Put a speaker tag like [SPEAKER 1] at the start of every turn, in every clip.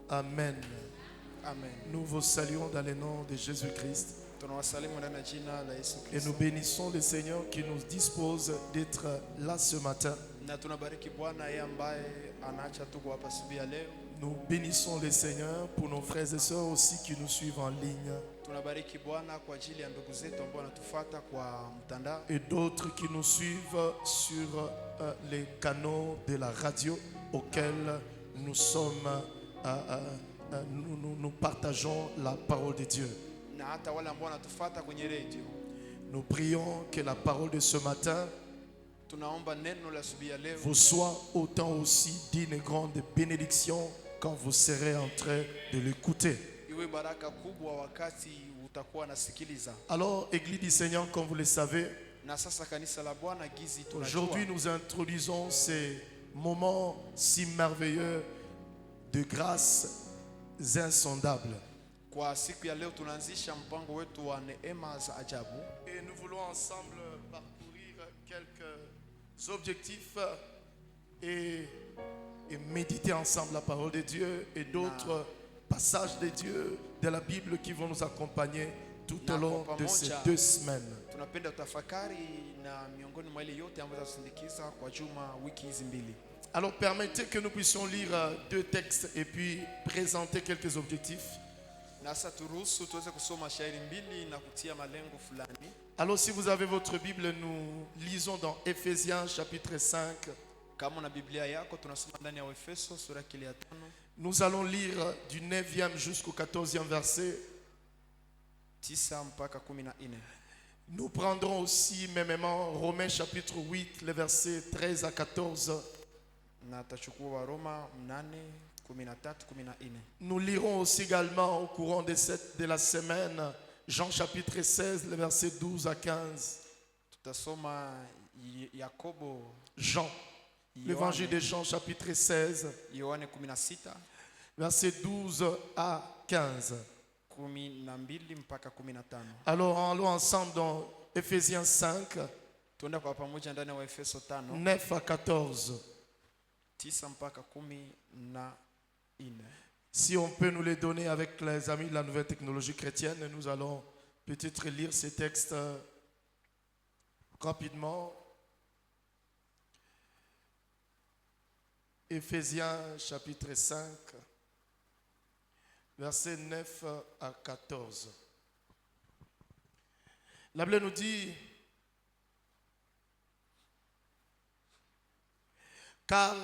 [SPEAKER 1] Amen.
[SPEAKER 2] Amen.
[SPEAKER 1] Nous vous saluons dans le nom de Jésus-Christ
[SPEAKER 2] Tunawasalimu ndani ya jina la Yesu
[SPEAKER 1] et nous
[SPEAKER 2] Kristo.
[SPEAKER 1] bénissons le Seigneur qui nous dispose d'être là ce matin.
[SPEAKER 2] Na tunabariki Bwana yeye ambaye anaacha tuko hapa asubuhi ya leo.
[SPEAKER 1] Nous bénissons le Seigneur pour nos frères et sœurs aussi qui nous suivent en ligne
[SPEAKER 2] Tunabariki Bwana kwa ajili ya ndugu zetu ambao wanatufuata kwa mtandao
[SPEAKER 1] et d'autres qui nous suivent sur les canaux de la radio auxquels nous sommes, nous partageons la parole de Dieu.
[SPEAKER 2] na hata wale ambao wanatufuata kwenye radio.
[SPEAKER 1] Nous prions que la parole de ce matin
[SPEAKER 2] Tunaomba neno la asubuhi ya leo
[SPEAKER 1] vous soit autant aussi d'une grande bénédiction quand vous serez en train de l'écouter.
[SPEAKER 2] iwe baraka kubwa wakati utakuwa nasikiliza.
[SPEAKER 1] Alors, Église du Seigneur, comme vous le savez,
[SPEAKER 2] Na sasa kanisa la Bwana gizi tunajua.
[SPEAKER 1] aujourd'hui nous introduisons ces moments si merveilleux de grâces insondables.
[SPEAKER 2] Kwa siku ya leo tunaanzisha mpango wetu wa neema za ajabu.
[SPEAKER 1] Et nous voulons ensemble parcourir quelques objectifs et méditer ensemble la parole de Dieu et d'autres passages de Dieu de la Bible qui vont nous accompagner tout au long de ces 2 semaines.
[SPEAKER 2] Tunapenda tafakari na miongoni mwa ile yote ambayo tutasindikiza kwa juma wiki hizi mbili.
[SPEAKER 1] Alors permettez que nous puissions lire 2 textes et puis présenter quelques objectifs.
[SPEAKER 2] Na sasa turuhusu tuweze kusoma shairi mbili na kutia malengo fulani.
[SPEAKER 1] Alors si vous avez votre Bible, nous lisons dans Éphésiens chapitre 5.
[SPEAKER 2] Kama una Biblia yako tunasoma ndani ya Efeso sura ya 5.
[SPEAKER 1] Nous allons lire du 9e jusqu'au 14e verset.
[SPEAKER 2] 9 mpaka 14.
[SPEAKER 1] Nous prendrons aussi mêmement Romains chapitre 8, les versets 13 à 14.
[SPEAKER 2] Na tachukua Roma 8, 13, 14.
[SPEAKER 1] Nous lirons aussi également au courant de la semaine Jean chapitre 16, les versets 12 à 15.
[SPEAKER 2] Tutasoma Yakobo,
[SPEAKER 1] Jean, l'évangile de Jean chapitre 16,
[SPEAKER 2] Yohane 16,
[SPEAKER 1] versets 12 à 15.
[SPEAKER 2] 12 mpaka 15.
[SPEAKER 1] Alors allons ensemble dans Éphésiens 5,
[SPEAKER 2] Tuende kwa pamoja ndani ya Efeso 5,
[SPEAKER 1] 9 à 14.
[SPEAKER 2] 9 mpaka 14.
[SPEAKER 1] Si on peut nous les donner avec les amis de la nouvelle technologie chrétienne, nous allons peut-être lire ces textes rapidement. Éphésiens chapitre 5, versets 9 à 14. La Bible nous dit: car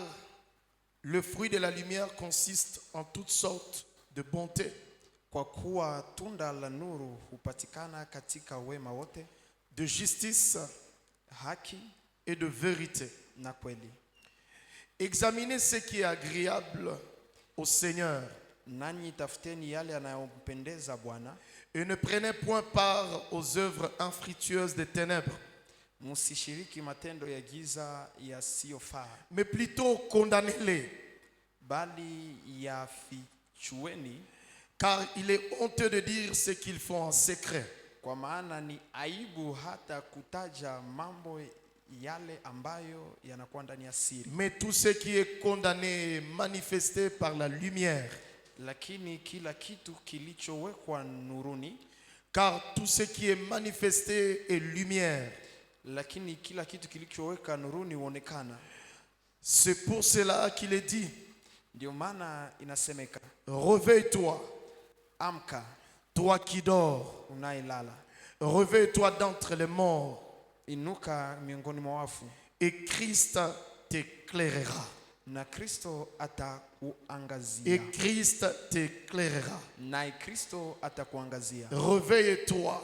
[SPEAKER 1] le fruit de la lumière consiste en toutes sortes de bonté,
[SPEAKER 2] Kwa kuwa tunda la nuru hupatikana katika wema wote,
[SPEAKER 1] de justice
[SPEAKER 2] haki
[SPEAKER 1] et de vérité.
[SPEAKER 2] na kweli.
[SPEAKER 1] Examinez ce qui est agréable au Seigneur
[SPEAKER 2] Nanyi tafuteni yale yanayompendeza Bwana,
[SPEAKER 1] et ne prenez point part aux œuvres infructueuses des ténèbres,
[SPEAKER 2] msishiriki matendo ya giza yasiyofaa,
[SPEAKER 1] mais plutôt condamnez-les,
[SPEAKER 2] bali yafichueni,
[SPEAKER 1] car il est honteux de dire ce qu'ils font en secret.
[SPEAKER 2] kwa maana ni aibu hata kutaja mambo yale ambayo yanakuwa ndani ya siri.
[SPEAKER 1] Mais tout ce qui est condamné est manifesté par la lumière,
[SPEAKER 2] Lakini kila kitu kilichowekwa nuruni,
[SPEAKER 1] car tout ce qui est manifesté est lumière.
[SPEAKER 2] lakini kila kitu kilichoweka nuruni huonekana.
[SPEAKER 1] C'est pour cela qu'il est dit:
[SPEAKER 2] Ndio maana inasemeka,
[SPEAKER 1] réveille-toi,
[SPEAKER 2] amka
[SPEAKER 1] toi qui dors,
[SPEAKER 2] unayelala,
[SPEAKER 1] réveille-toi d'entre les morts,
[SPEAKER 2] inuka miongoni mwa wafu,
[SPEAKER 1] et Christ t'éclairera.
[SPEAKER 2] na Kristo
[SPEAKER 1] Et
[SPEAKER 2] atakuangazia.
[SPEAKER 1] Christ t'éclairera.
[SPEAKER 2] Naye Kristo atakuangazia.
[SPEAKER 1] Réveille-toi,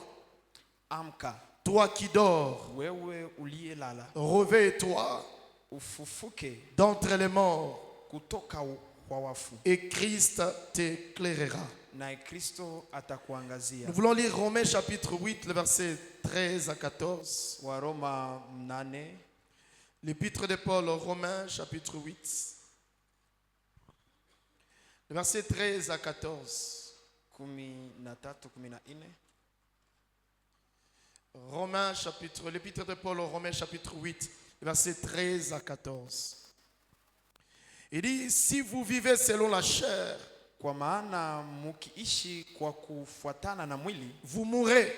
[SPEAKER 2] Amka
[SPEAKER 1] toi qui dors,
[SPEAKER 2] wewe uliyelala,
[SPEAKER 1] réveille-toi
[SPEAKER 2] ufufuke
[SPEAKER 1] d'entre les morts,
[SPEAKER 2] kutoka kwa wafu,
[SPEAKER 1] et Christ t'éclairera.
[SPEAKER 2] naye Kristo atakuangazia.
[SPEAKER 1] Nous voulons lire Romains chapitre 8, le verset 13 à 14.
[SPEAKER 2] Waroma 8,
[SPEAKER 1] L'épître de Paul aux Romains chapitre 8, le verset 13 à 14.
[SPEAKER 2] 13, 14.
[SPEAKER 1] Romains chapitre, l'épître de Paul aux Romains chapitre 8, verset 13 à 14. Il dit: si vous vivez selon la chair,
[SPEAKER 2] Kwa maana mukiishi kwa kufuatana na mwili,
[SPEAKER 1] vous mourrez.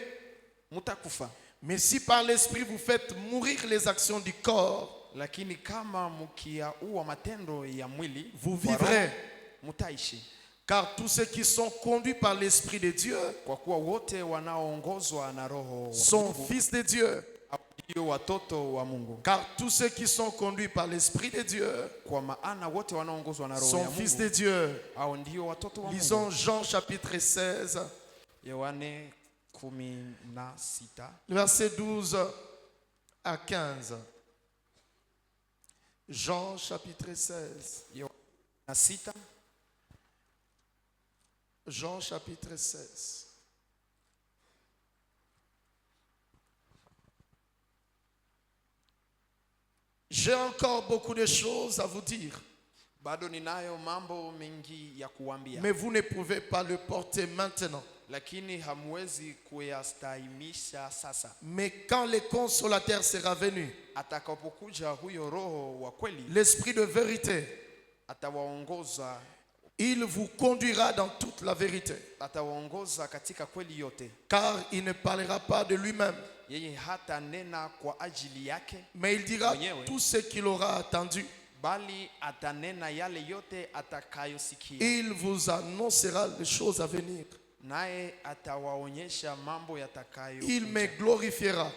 [SPEAKER 2] mutakufa.
[SPEAKER 1] Mais si par l'esprit vous faites mourir les actions du corps,
[SPEAKER 2] Lakini kama mukiyaua matendo ya mwili,
[SPEAKER 1] vous
[SPEAKER 2] kwa roho,
[SPEAKER 1] vivrez.
[SPEAKER 2] mutaishi.
[SPEAKER 1] Car tous ceux qui sont conduits par l'esprit de Dieu
[SPEAKER 2] Kwa kuwa wote wanaoongozwa na roho wa
[SPEAKER 1] sont
[SPEAKER 2] Mungu
[SPEAKER 1] fils de Dieu.
[SPEAKER 2] ndio watoto wa Mungu.
[SPEAKER 1] Car tous ceux qui sont conduits par l'esprit de Dieu
[SPEAKER 2] Kwa maana wote wanaoongozwa na roho ya
[SPEAKER 1] sont fils
[SPEAKER 2] Mungu
[SPEAKER 1] de Dieu.
[SPEAKER 2] hao ndio watoto wa Mungu.
[SPEAKER 1] Lisons Jean chapitre 16,
[SPEAKER 2] Yohane 16
[SPEAKER 1] versets 12 à 15. Jean chapitre 16.
[SPEAKER 2] na 6.
[SPEAKER 1] Jean chapitre 16. J'ai encore beaucoup de choses à vous dire,
[SPEAKER 2] Bado ninayo mambo mengi ya kuambia,
[SPEAKER 1] mais vous ne pouvez pas le porter maintenant.
[SPEAKER 2] lakini hamwezi kuyastahimisha sasa.
[SPEAKER 1] Mais quand le consolateur sera venu,
[SPEAKER 2] Atakapokuja huyo roho wa kweli,
[SPEAKER 1] l'esprit de vérité,
[SPEAKER 2] atawaongoza
[SPEAKER 1] il vous conduira dans toute la vérité.
[SPEAKER 2] atawaongoza katika kweli yote.
[SPEAKER 1] Car il ne parlera pas de lui-même,
[SPEAKER 2] Yeye hata nena kwa ajili yake,
[SPEAKER 1] mais il dira
[SPEAKER 2] Mwenyewe.
[SPEAKER 1] tout ce qu'il aura attendu.
[SPEAKER 2] bali atanena yale yote atakayosikia,
[SPEAKER 1] Il vous annoncera les choses à venir.
[SPEAKER 2] naye atawaonyesha mambo
[SPEAKER 1] Il
[SPEAKER 2] yatakayo.
[SPEAKER 1] me glorifiera,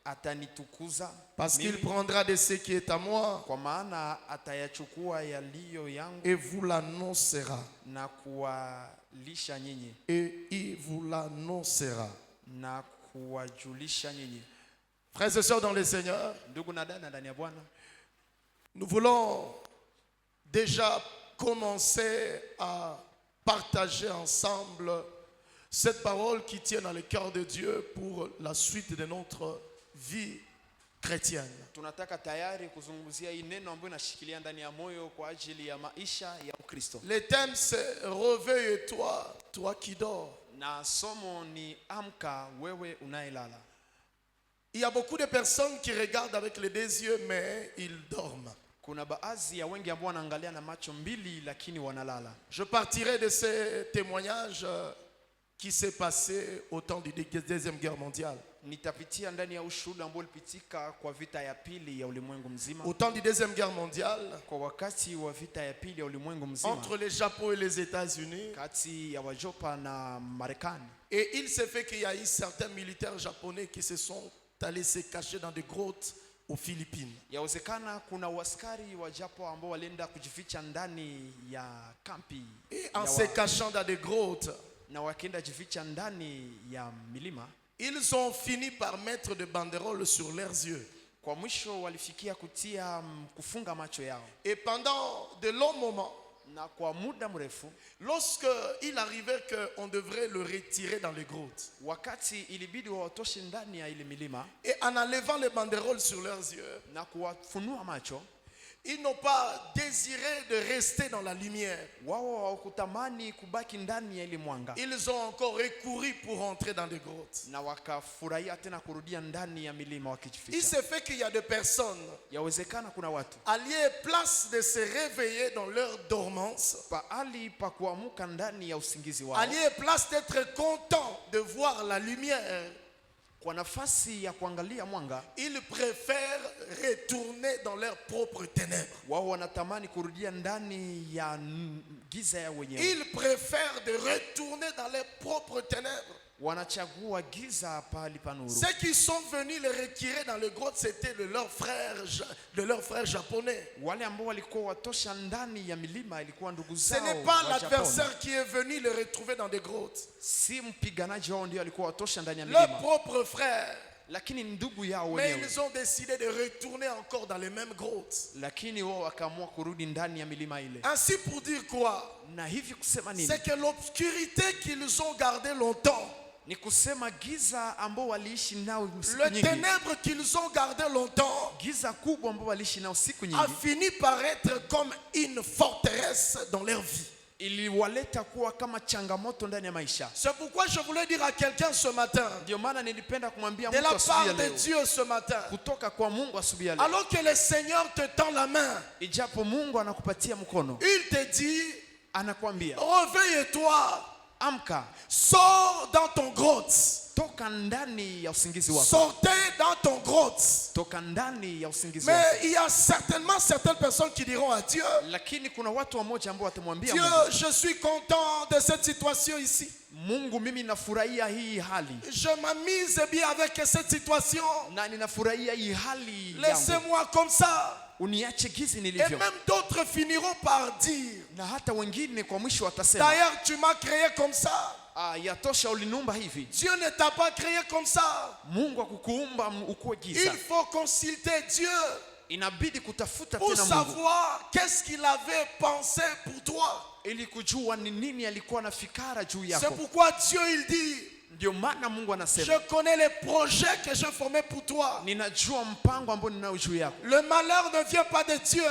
[SPEAKER 2] Atanitukuza
[SPEAKER 1] parce qu'il
[SPEAKER 2] mimi,
[SPEAKER 1] prendra de ce qui est à moi
[SPEAKER 2] kwa maana atayachukua yaliyo yangu
[SPEAKER 1] et vous l'annoncera.
[SPEAKER 2] na kuwalisha nyinyi
[SPEAKER 1] Et il vous l'annoncera.
[SPEAKER 2] na kuwajulisha nyinyi.
[SPEAKER 1] Frères et sœurs dans le Seigneur,
[SPEAKER 2] Ndugu na dada ndani ya Bwana,
[SPEAKER 1] nous voulons déjà commencer à partager ensemble cette parole qui tient dans le cœur de Dieu pour la suite de notre vie chrétienne.
[SPEAKER 2] tunataka tayari kuzungumzia hii neno ambayo inashikilia ndani ya moyo kwa ajili ya maisha ya Ukristo.
[SPEAKER 1] Le thème c'est réveille-toi, toi qui dors.
[SPEAKER 2] Na somo ni amka wewe unayelala.
[SPEAKER 1] Il y a beaucoup de personnes qui regardent avec les deux yeux mais ils dorment.
[SPEAKER 2] Kuna baadhi ya wengi ambao wanaangalia na macho mbili lakini wanalala.
[SPEAKER 1] Je partirai de ce témoignage qui s'est passé au temps de la Deuxième Guerre mondiale.
[SPEAKER 2] Nitapitia ndani ya ushuhuda ambao ulipitika kwa vita ya pili ya ulimwengu mzima.
[SPEAKER 1] Au temps de la Deuxième Guerre mondiale,
[SPEAKER 2] Kwa wakati wa vita ya pili ya ulimwengu mzima
[SPEAKER 1] entre le Japon et les États-Unis.
[SPEAKER 2] kati ya Wajopa na Marekani.
[SPEAKER 1] Et il s'est fait qu'il y a eu certains militaires japonais qui se sont allés se cacher dans des grottes aux Philippines.
[SPEAKER 2] Yawezekana kuna waskari wa Japo ambao walienda kujificha ndani ya kampi
[SPEAKER 1] Et
[SPEAKER 2] ya
[SPEAKER 1] en se cachant dans des grottes,
[SPEAKER 2] na wakienda jificha ndani ya milima.
[SPEAKER 1] ils ont fini par mettre des banderoles sur leurs yeux.
[SPEAKER 2] Kwa mwisho walifikia kutia kufunga macho yao,
[SPEAKER 1] Et pendant de longs moments,
[SPEAKER 2] na kwa muda mrefu,
[SPEAKER 1] lorsque il arrivait qu'on devrait le retirer dans les grottes,
[SPEAKER 2] wakati ilibidi wawatoshe ndani ya ile milima
[SPEAKER 1] et en enlevant les banderoles sur leurs yeux,
[SPEAKER 2] na kuwafunua macho,
[SPEAKER 1] ils n'ont pas désiré de rester dans la lumière.
[SPEAKER 2] wao hawakutamani kubaki ndani ya ile mwanga,
[SPEAKER 1] Ils ont encore recouru pour entrer dans des grottes.
[SPEAKER 2] na wakafurahia tena kurudia ndani ya milima
[SPEAKER 1] Il
[SPEAKER 2] wakijificha.
[SPEAKER 1] se fait qu'il y a des personnes
[SPEAKER 2] Yawezekana kuna watu
[SPEAKER 1] alliés place de se réveiller dans leur dormance,
[SPEAKER 2] pahali pa kuamuka ndani ya usingizi wao,
[SPEAKER 1] alliés place d'être contents de voir la lumière,
[SPEAKER 2] kwa nafasi ya kuangalia mwanga,
[SPEAKER 1] ils préfèrent retourner dans leurs propres ténèbres.
[SPEAKER 2] wao wanatamani kurudia ndani ya giza ya wenyewe.
[SPEAKER 1] Ils préfèrent de retourner dans leurs propres ténèbres.
[SPEAKER 2] Wanachagua giza pahali pa nuru.
[SPEAKER 1] Ceux qui sont venus les retirer dans les grottes, c'était de leurs frères japonais.
[SPEAKER 2] Wale ambao walikuwa watosha ndani ya milima ilikuwa ndugu
[SPEAKER 1] Ce
[SPEAKER 2] zao
[SPEAKER 1] n'est pas
[SPEAKER 2] wa
[SPEAKER 1] l'adversaire
[SPEAKER 2] Japani.
[SPEAKER 1] qui est venu les retrouver dans des grottes.
[SPEAKER 2] Si mpiganaji wao ndio alikuwa watosha ndani ya
[SPEAKER 1] Leurs
[SPEAKER 2] milima,
[SPEAKER 1] propres frères.
[SPEAKER 2] lakini ndugu yao
[SPEAKER 1] Mais
[SPEAKER 2] wenyewe.
[SPEAKER 1] ils ont décidé de retourner encore dans les mêmes grottes.
[SPEAKER 2] Lakini wao wakaamua kurudi ndani ya milima ile.
[SPEAKER 1] Ainsi pour dire quoi?
[SPEAKER 2] Na hivi kusema nini?
[SPEAKER 1] C'est que l'obscurité qu'ils ont gardée longtemps,
[SPEAKER 2] Ni kusema giza ambao waliishi nao siku
[SPEAKER 1] le
[SPEAKER 2] nyingi,
[SPEAKER 1] ténèbre qu'ils ont gardé longtemps,
[SPEAKER 2] giza kubwa ambao waliishi nao siku
[SPEAKER 1] a
[SPEAKER 2] nyingi,
[SPEAKER 1] fini par être comme une forteresse dans leur vie.
[SPEAKER 2] iliwaleta kuwa kama changamoto ndani ya maisha.
[SPEAKER 1] C'est pourquoi je voulais dire à quelqu'un ce matin,
[SPEAKER 2] Ndio maana nilipenda kumwambia
[SPEAKER 1] de
[SPEAKER 2] mtu
[SPEAKER 1] la
[SPEAKER 2] asubuhi ya
[SPEAKER 1] part de
[SPEAKER 2] leo,
[SPEAKER 1] Dieu ce matin,
[SPEAKER 2] kutoka kwa Mungu asubuhi ya leo,
[SPEAKER 1] alors que le Seigneur te tend la main,
[SPEAKER 2] ijapo Mungu anakupatia mkono,
[SPEAKER 1] il te dit,
[SPEAKER 2] anakuambia
[SPEAKER 1] réveille-toi,
[SPEAKER 2] amka,
[SPEAKER 1] sors dans ton grotte,
[SPEAKER 2] toka ndani ya usingizi wako,
[SPEAKER 1] sortez dans ton grotte.
[SPEAKER 2] toka ndani ya usingizi
[SPEAKER 1] Mais
[SPEAKER 2] wako.
[SPEAKER 1] il y a certainement certaines personnes qui diront à Dieu,
[SPEAKER 2] Lakini kuna watu wamoja ambao watamwambia
[SPEAKER 1] Dieu,
[SPEAKER 2] Mungu,
[SPEAKER 1] je suis content de cette situation ici.
[SPEAKER 2] Mungu, mimi nafurahia hii hali
[SPEAKER 1] Je m'amuse bien avec cette situation.
[SPEAKER 2] na ninafurahia hii hali yangu,
[SPEAKER 1] Laissez-moi comme ça.
[SPEAKER 2] uniache gizi
[SPEAKER 1] Et
[SPEAKER 2] nilivyo.
[SPEAKER 1] même d'autres finiront par dire,
[SPEAKER 2] Na hata wengine kwa mwisho watasema,
[SPEAKER 1] d'ailleurs, tu m'as créé comme ça.
[SPEAKER 2] yatosha, ulinumba hivi.
[SPEAKER 1] Dieu ne t'a pas créé comme ça.
[SPEAKER 2] Mungu akukuumba ukuwe giza.
[SPEAKER 1] Il faut consulter Dieu
[SPEAKER 2] Inabidi kutafuta
[SPEAKER 1] pour
[SPEAKER 2] tena Mungu
[SPEAKER 1] savoir qu'est-ce qu'il avait pensé pour toi.
[SPEAKER 2] ili kujua ni nini alikuwa na fikara juu
[SPEAKER 1] C'est
[SPEAKER 2] yako.
[SPEAKER 1] pourquoi Dieu, il dit,
[SPEAKER 2] Ndio maana Mungu anasema,
[SPEAKER 1] je connais les projets que j'ai formés pour toi.
[SPEAKER 2] ninajua mpango ambao ninao juu yako.
[SPEAKER 1] Le malheur ne vient pas de Dieu.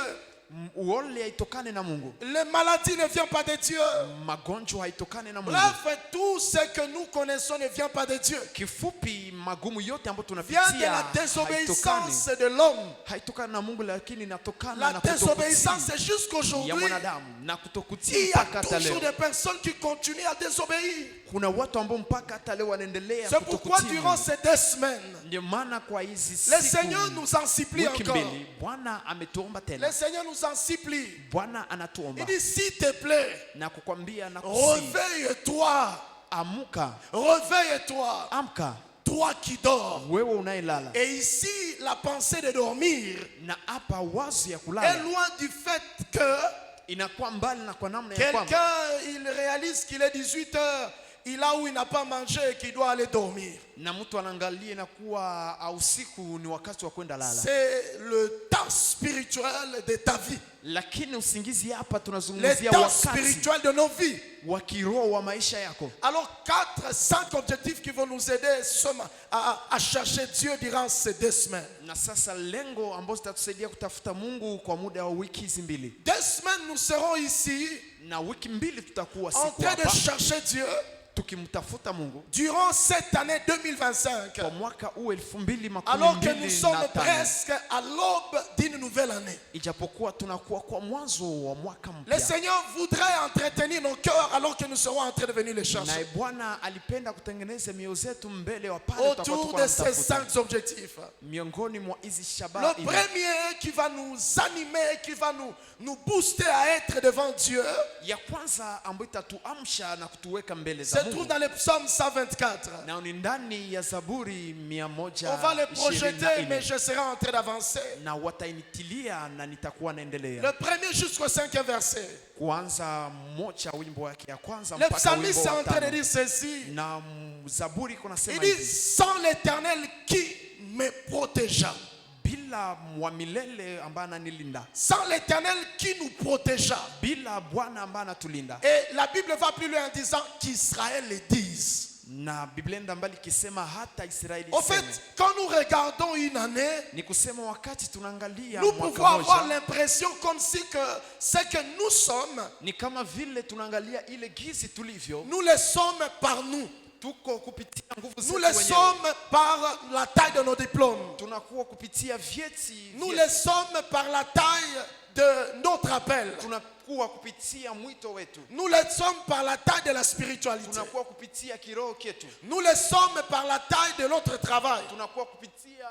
[SPEAKER 2] Uole haitokane na Mungu,
[SPEAKER 1] Les maladies ne viennent pas de Dieu.
[SPEAKER 2] magonjwa haitokane na Mungu.
[SPEAKER 1] Bref, tout ce que nous connaissons ne vient pas de Dieu.
[SPEAKER 2] Kifupi, magumu yote ambayo
[SPEAKER 1] Vient de
[SPEAKER 2] tunapitia
[SPEAKER 1] la désobéissance de l'homme.
[SPEAKER 2] haitokana na Mungu, lakini inatokana
[SPEAKER 1] La
[SPEAKER 2] na
[SPEAKER 1] désobéissance,
[SPEAKER 2] kutokutii
[SPEAKER 1] c'est jusqu'aujourd'hui.
[SPEAKER 2] ya mwanadamu na kutokutii
[SPEAKER 1] Il y a
[SPEAKER 2] mpaka hata
[SPEAKER 1] toujours
[SPEAKER 2] leo.
[SPEAKER 1] des personnes qui continuent à désobéir.
[SPEAKER 2] Kuna watu ambao mpaka hata leo wanaendelea
[SPEAKER 1] C'est pourquoi
[SPEAKER 2] kutokutii.
[SPEAKER 1] durant ces 2 semaines,
[SPEAKER 2] Ndio maana kwa hizi
[SPEAKER 1] le Seigneur
[SPEAKER 2] siku
[SPEAKER 1] nous en supplie
[SPEAKER 2] wiki
[SPEAKER 1] encore.
[SPEAKER 2] mbili Bwana ametuomba
[SPEAKER 1] Le
[SPEAKER 2] tena.
[SPEAKER 1] Seigneur nous en supplie.
[SPEAKER 2] Bwana anatuomba
[SPEAKER 1] Il dit, s'il te plaît,
[SPEAKER 2] na kukwambia na kusi,
[SPEAKER 1] réveille-toi.
[SPEAKER 2] amuka,
[SPEAKER 1] Réveille-toi.
[SPEAKER 2] amka,
[SPEAKER 1] Toi qui dors.
[SPEAKER 2] wewe unayelala.
[SPEAKER 1] Et ici, la pensée de dormir
[SPEAKER 2] Na hapa wazo ya
[SPEAKER 1] est
[SPEAKER 2] kulala
[SPEAKER 1] loin du fait que
[SPEAKER 2] inakuwa mbali na kwa namna ya kwamba
[SPEAKER 1] quelqu'un, il réalise qu'il est 18 heures, il a où il n'a pas mangé et qu'il doit aller dormir.
[SPEAKER 2] na mtu anaangalia inakuwa usiku ni wakati wa kwenda lala,
[SPEAKER 1] C'est le temps spirituel de ta vie.
[SPEAKER 2] lakini usingizi hapa
[SPEAKER 1] Le
[SPEAKER 2] tunazungumzia
[SPEAKER 1] temps
[SPEAKER 2] wakati
[SPEAKER 1] spirituel de nos vies.
[SPEAKER 2] wa kiroho wa maisha yako.
[SPEAKER 1] Alors, 4-5 objectifs qui vont nous aider à chercher Dieu durant ces 2 semaines.
[SPEAKER 2] Na sasa lengo ambalo zitatusaidia kutafuta Mungu kwa muda wa wiki hizi mbili,
[SPEAKER 1] 2 semaines, nous serons ici
[SPEAKER 2] na wiki mbili tutakuwa
[SPEAKER 1] en
[SPEAKER 2] siku
[SPEAKER 1] train de
[SPEAKER 2] hapa
[SPEAKER 1] chercher Dieu
[SPEAKER 2] tukimtafuta Mungu
[SPEAKER 1] durant cette année 2025.
[SPEAKER 2] kwa mwaka huu
[SPEAKER 1] Alors que nous sommes
[SPEAKER 2] 2025,
[SPEAKER 1] presque à l'aube d'une nouvelle année.
[SPEAKER 2] ijapokuwa tunakuwa kwa mwanzo wa mwaka
[SPEAKER 1] Le
[SPEAKER 2] mpya.
[SPEAKER 1] Seigneur voudrait entretenir nos cœurs alors que nous serons en train de venir les chercher.
[SPEAKER 2] Naye Bwana alipenda kutengeneza mioyo zetu mbele wa pale
[SPEAKER 1] Autour
[SPEAKER 2] tutakapokuwa
[SPEAKER 1] de ces
[SPEAKER 2] tunamtafuta.
[SPEAKER 1] 5 objectifs.
[SPEAKER 2] Miongoni mwa hizi
[SPEAKER 1] Le
[SPEAKER 2] shabaha hivi,
[SPEAKER 1] premier qui va nous animer, qui va nous booster à être devant Dieu,
[SPEAKER 2] ya kwanza ambayo itatuamsha na kutuweka mbele
[SPEAKER 1] se
[SPEAKER 2] za
[SPEAKER 1] trouve
[SPEAKER 2] Mungu,
[SPEAKER 1] dans le psaume 124.
[SPEAKER 2] na ni ndani ya Zaburi
[SPEAKER 1] On va le projeter, mais
[SPEAKER 2] 124,
[SPEAKER 1] je serai en train d'avancer.
[SPEAKER 2] na watainitilia na nitakuwa naendelea
[SPEAKER 1] Le premier jusqu'au 5e verset.
[SPEAKER 2] kuanza moja wimbo wake ya kwanza
[SPEAKER 1] Le
[SPEAKER 2] mpaka
[SPEAKER 1] psalmiste
[SPEAKER 2] wimbo
[SPEAKER 1] est
[SPEAKER 2] wa
[SPEAKER 1] en train de
[SPEAKER 2] tano.
[SPEAKER 1] dire ceci.
[SPEAKER 2] Na Zaburi
[SPEAKER 1] Il
[SPEAKER 2] kunasema
[SPEAKER 1] dit,
[SPEAKER 2] hivi:
[SPEAKER 1] sans l'Éternel qui me protégea.
[SPEAKER 2] bila wa milele ambaye ananilinda,
[SPEAKER 1] Sans l'Éternel qui nous protégea.
[SPEAKER 2] bila Bwana ambaye anatulinda.
[SPEAKER 1] Et la Bible va plus loin en disant qu'Israël le dise.
[SPEAKER 2] Na Biblia enda mbali kisema hata Israeli
[SPEAKER 1] Au fait,
[SPEAKER 2] iseme.
[SPEAKER 1] quand nous regardons une année,
[SPEAKER 2] Ni kusema wakati tunaangalia
[SPEAKER 1] nous
[SPEAKER 2] mwaka
[SPEAKER 1] pouvons avoir
[SPEAKER 2] moja,
[SPEAKER 1] l'impression comme si que ce que nous sommes,
[SPEAKER 2] ni kama vile tunaangalia ile gizi tulivyo,
[SPEAKER 1] nous le sommes par nous.
[SPEAKER 2] tuko kupitia nguvu
[SPEAKER 1] Nous
[SPEAKER 2] zetu
[SPEAKER 1] le
[SPEAKER 2] wenyewe,
[SPEAKER 1] sommes par la taille de nos diplômes.
[SPEAKER 2] tunakuwa kupitia vyeti
[SPEAKER 1] Nous
[SPEAKER 2] vyetu,
[SPEAKER 1] le sommes par la taille de notre appel.
[SPEAKER 2] tunakuwa kupitia mwito wetu,
[SPEAKER 1] Nous le sommes par la taille de la spiritualité.
[SPEAKER 2] tunakuwa kupitia kiroho ketu,
[SPEAKER 1] Nous le sommes par la taille de notre travail.
[SPEAKER 2] tunakuwa kupitia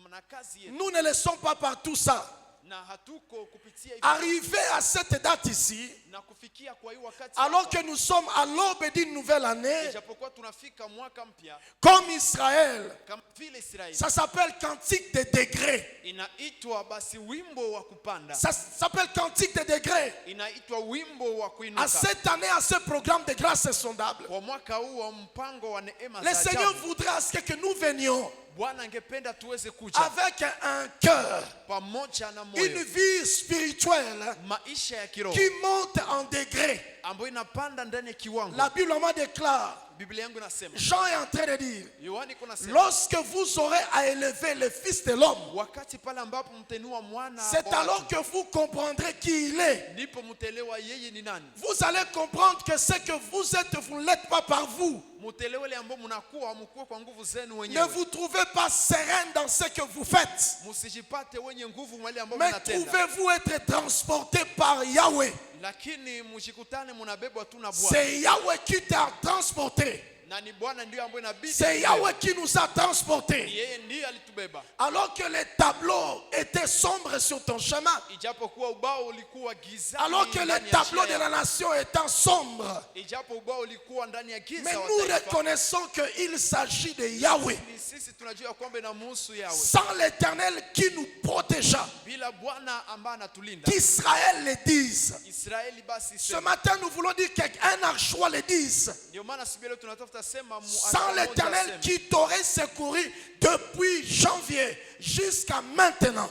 [SPEAKER 2] na kazi yetu,
[SPEAKER 1] Nous ne le sommes pas par tout ça.
[SPEAKER 2] na hatuko kupitia hivi.
[SPEAKER 1] Arrivé à cette date ici,
[SPEAKER 2] Na kufikia kwa hii wakati
[SPEAKER 1] alors
[SPEAKER 2] hapa,
[SPEAKER 1] que nous sommes à l'aube d'une nouvelle année,
[SPEAKER 2] ijapokuwa tunafika mwaka mpya
[SPEAKER 1] comme Israël,
[SPEAKER 2] kama vile Israeli,
[SPEAKER 1] ça s'appelle cantique des degrés.
[SPEAKER 2] inaitwa basi wimbo wa kupanda,
[SPEAKER 1] Ça s'appelle cantique des degrés.
[SPEAKER 2] inaitwa wimbo wa
[SPEAKER 1] À
[SPEAKER 2] kuinuka.
[SPEAKER 1] cette année, à ce programme de grâce insondable,
[SPEAKER 2] Kwa mwaka huu wa mpango wa neema
[SPEAKER 1] le
[SPEAKER 2] za
[SPEAKER 1] Seigneur
[SPEAKER 2] ajabu,
[SPEAKER 1] voudrait à ce que nous venions
[SPEAKER 2] Bwana angependa tuweze kuja
[SPEAKER 1] avec un cœur,
[SPEAKER 2] pamoja na
[SPEAKER 1] une
[SPEAKER 2] moyo,
[SPEAKER 1] vie spirituelle
[SPEAKER 2] maisha ya kiroho
[SPEAKER 1] qui monte en degrés.
[SPEAKER 2] ambayo inapanda ndani ya kiwango.
[SPEAKER 1] La Bible en déclare,
[SPEAKER 2] Biblia yangu inasema,
[SPEAKER 1] Jean est en train de dire,
[SPEAKER 2] Yohani kunasema,
[SPEAKER 1] lorsque vous aurez à élever le Fils de l'homme,
[SPEAKER 2] wakati pale ambapo mtenua mwana
[SPEAKER 1] c'est
[SPEAKER 2] wa
[SPEAKER 1] alors
[SPEAKER 2] watu,
[SPEAKER 1] que vous comprendrez qui il est.
[SPEAKER 2] ndipo mtelewa yeye ni nani.
[SPEAKER 1] Vous allez comprendre que ce que vous êtes, vous ne l'êtes pas par vous.
[SPEAKER 2] Mtelewa ile ambao mnakuwa hamkuwa kwa nguvu zenu
[SPEAKER 1] Ne
[SPEAKER 2] wenyewe.
[SPEAKER 1] vous trouvez pas serein dans ce que vous faites,
[SPEAKER 2] Msijipate wenye nguvu mwale ambao
[SPEAKER 1] mais
[SPEAKER 2] mnatenda,
[SPEAKER 1] trouvez-vous être transporté par Yahweh.
[SPEAKER 2] lakini mshikutane mnabebwa tu na Bwana.
[SPEAKER 1] C'est Yahweh qui t'a transporté.
[SPEAKER 2] Na ni Bwana ndiye ambaye inabidi.
[SPEAKER 1] C'est Yahweh qui nous a transportés.
[SPEAKER 2] Yeye ndiye alitubeba.
[SPEAKER 1] Alors que les tableaux étaient sombres sur ton chemin.
[SPEAKER 2] Ijapokuwa ubao ulikuwa giza.
[SPEAKER 1] Alors que les tableaux de la nation étant sombres.
[SPEAKER 2] Ijapo ubao ulikuwa ndani ya giza.
[SPEAKER 1] Mais nous reconnaissons qu'il s'agit de Yahweh.
[SPEAKER 2] Sisi tunajua kwamba inamhusu Yahweh.
[SPEAKER 1] Sans l'Éternel qui nous protégea.
[SPEAKER 2] Bila Bwana ambaye anatulinda.
[SPEAKER 1] Qu'Israël le dise.
[SPEAKER 2] Israeli basi
[SPEAKER 1] Ce matin nous voulons dire qu'un archois le dise.
[SPEAKER 2] Ndio maana siku leo tunatafuta sema
[SPEAKER 1] sans l'Éternel qui t'aurait secouru depuis janvier jusqu'à maintenant.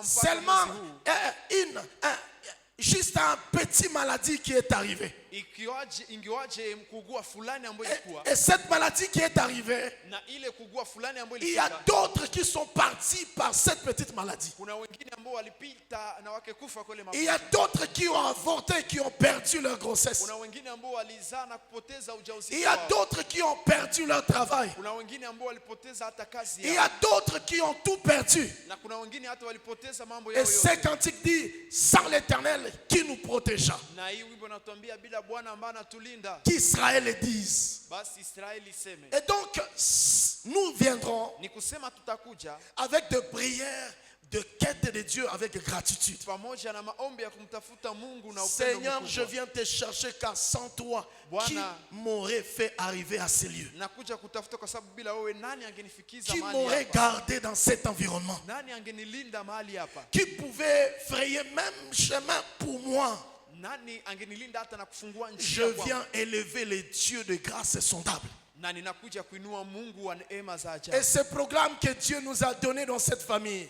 [SPEAKER 1] Seulement juste un petit maladie qui est arrivée. Et cette maladie qui est arrivée, il y a d'autres qui sont partis par cette petite maladie. Il y a d'autres qui ont avorté, qui ont perdu leur grossesse. Il y a d'autres qui ont perdu leur travail. Il y a d'autres qui ont tout perdu. Et ce cantique dit, sans l'Éternel qui nous protégea. Qu'Israël le dise. Et donc, nous viendrons avec des prières de quête de Dieu avec gratitude. Seigneur, je viens te chercher car sans toi, qui m'aurait fait arriver à ces lieux? Qui m'aurait gardé dans cet environnement? Qui pouvait frayer même chemin pour moi? Je viens élever les dieux de grâce sondables. Et ce programme que Dieu nous a donné dans cette famille,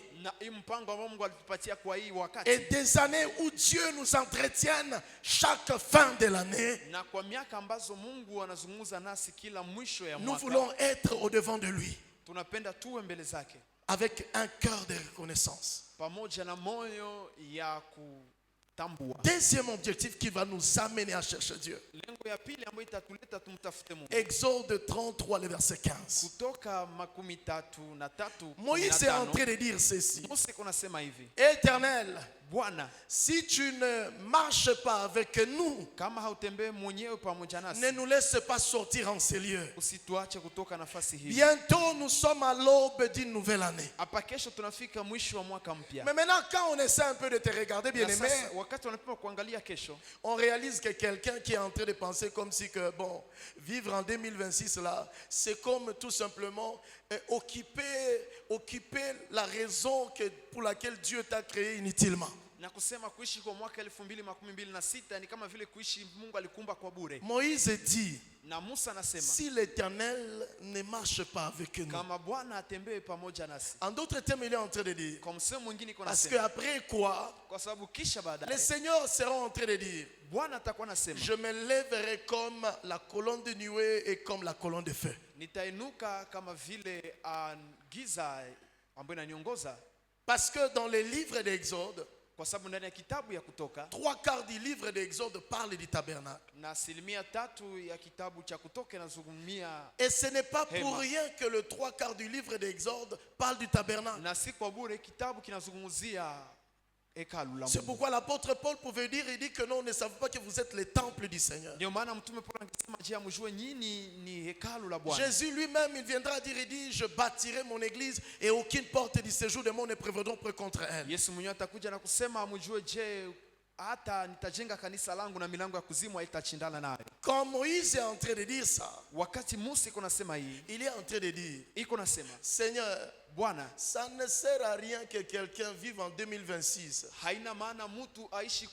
[SPEAKER 1] et des années où Dieu nous entretienne chaque fin de l'année, nous voulons être au devant de lui avec un cœur de reconnaissance. Deuxième objectif qui va nous amener à chercher Dieu. Exode 33, le verset 15. Moïse est en train de dire ceci. Éternel, si tu ne marches pas avec nous, ne nous laisse pas sortir en ces lieux. Bientôt nous sommes à l'aube d'une nouvelle année. Mais maintenant quand on essaie un peu de te regarder, bien aimé, on réalise que quelqu'un qui est en train de penser comme si que bon, vivre en 2026 là, c'est comme tout simplement occuper la raison pour laquelle Dieu t'a créé inutilement. Moïse dit, si l'Éternel ne marche pas avec nous. En d'autres termes, il est en train de dire, parce qu'après quoi, les seigneurs seront en train de dire, je me lèverai comme la colonne de nuée et comme la colonne de feu. Parce que dans les livres d'Exode, 3/4 du livre d'Exode parle du tabernacle. Et ce n'est pas pour rien que le 3/4 du livre d'Exode parle du tabernacle. C'est pourquoi l'apôtre Paul pouvait dire, il dit que non, ne savez pas que vous êtes le temple du Seigneur. Jésus lui-même, il viendra dire, il dit, je bâtirai mon église et aucune porte du séjour de monde ne prévaudront contre elle. Quand Moïse est en train de dire ça, il est en train de dire, Seigneur, ça ne sert à rien que quelqu'un vive en 2026 si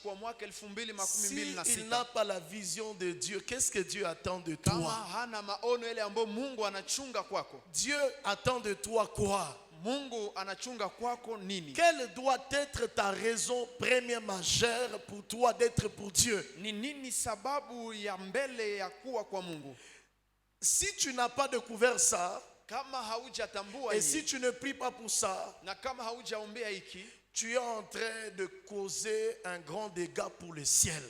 [SPEAKER 1] il n'a pas la vision de Dieu. Qu'est-ce que Dieu attend de toi? Dieu attend de toi quoi? Quelle doit être ta raison première majeure pour toi d'être pour Dieu? Si tu n'as pas découvert ça, et si tu ne pries pas pour ça, tu es en train de causer un grand dégât pour le ciel.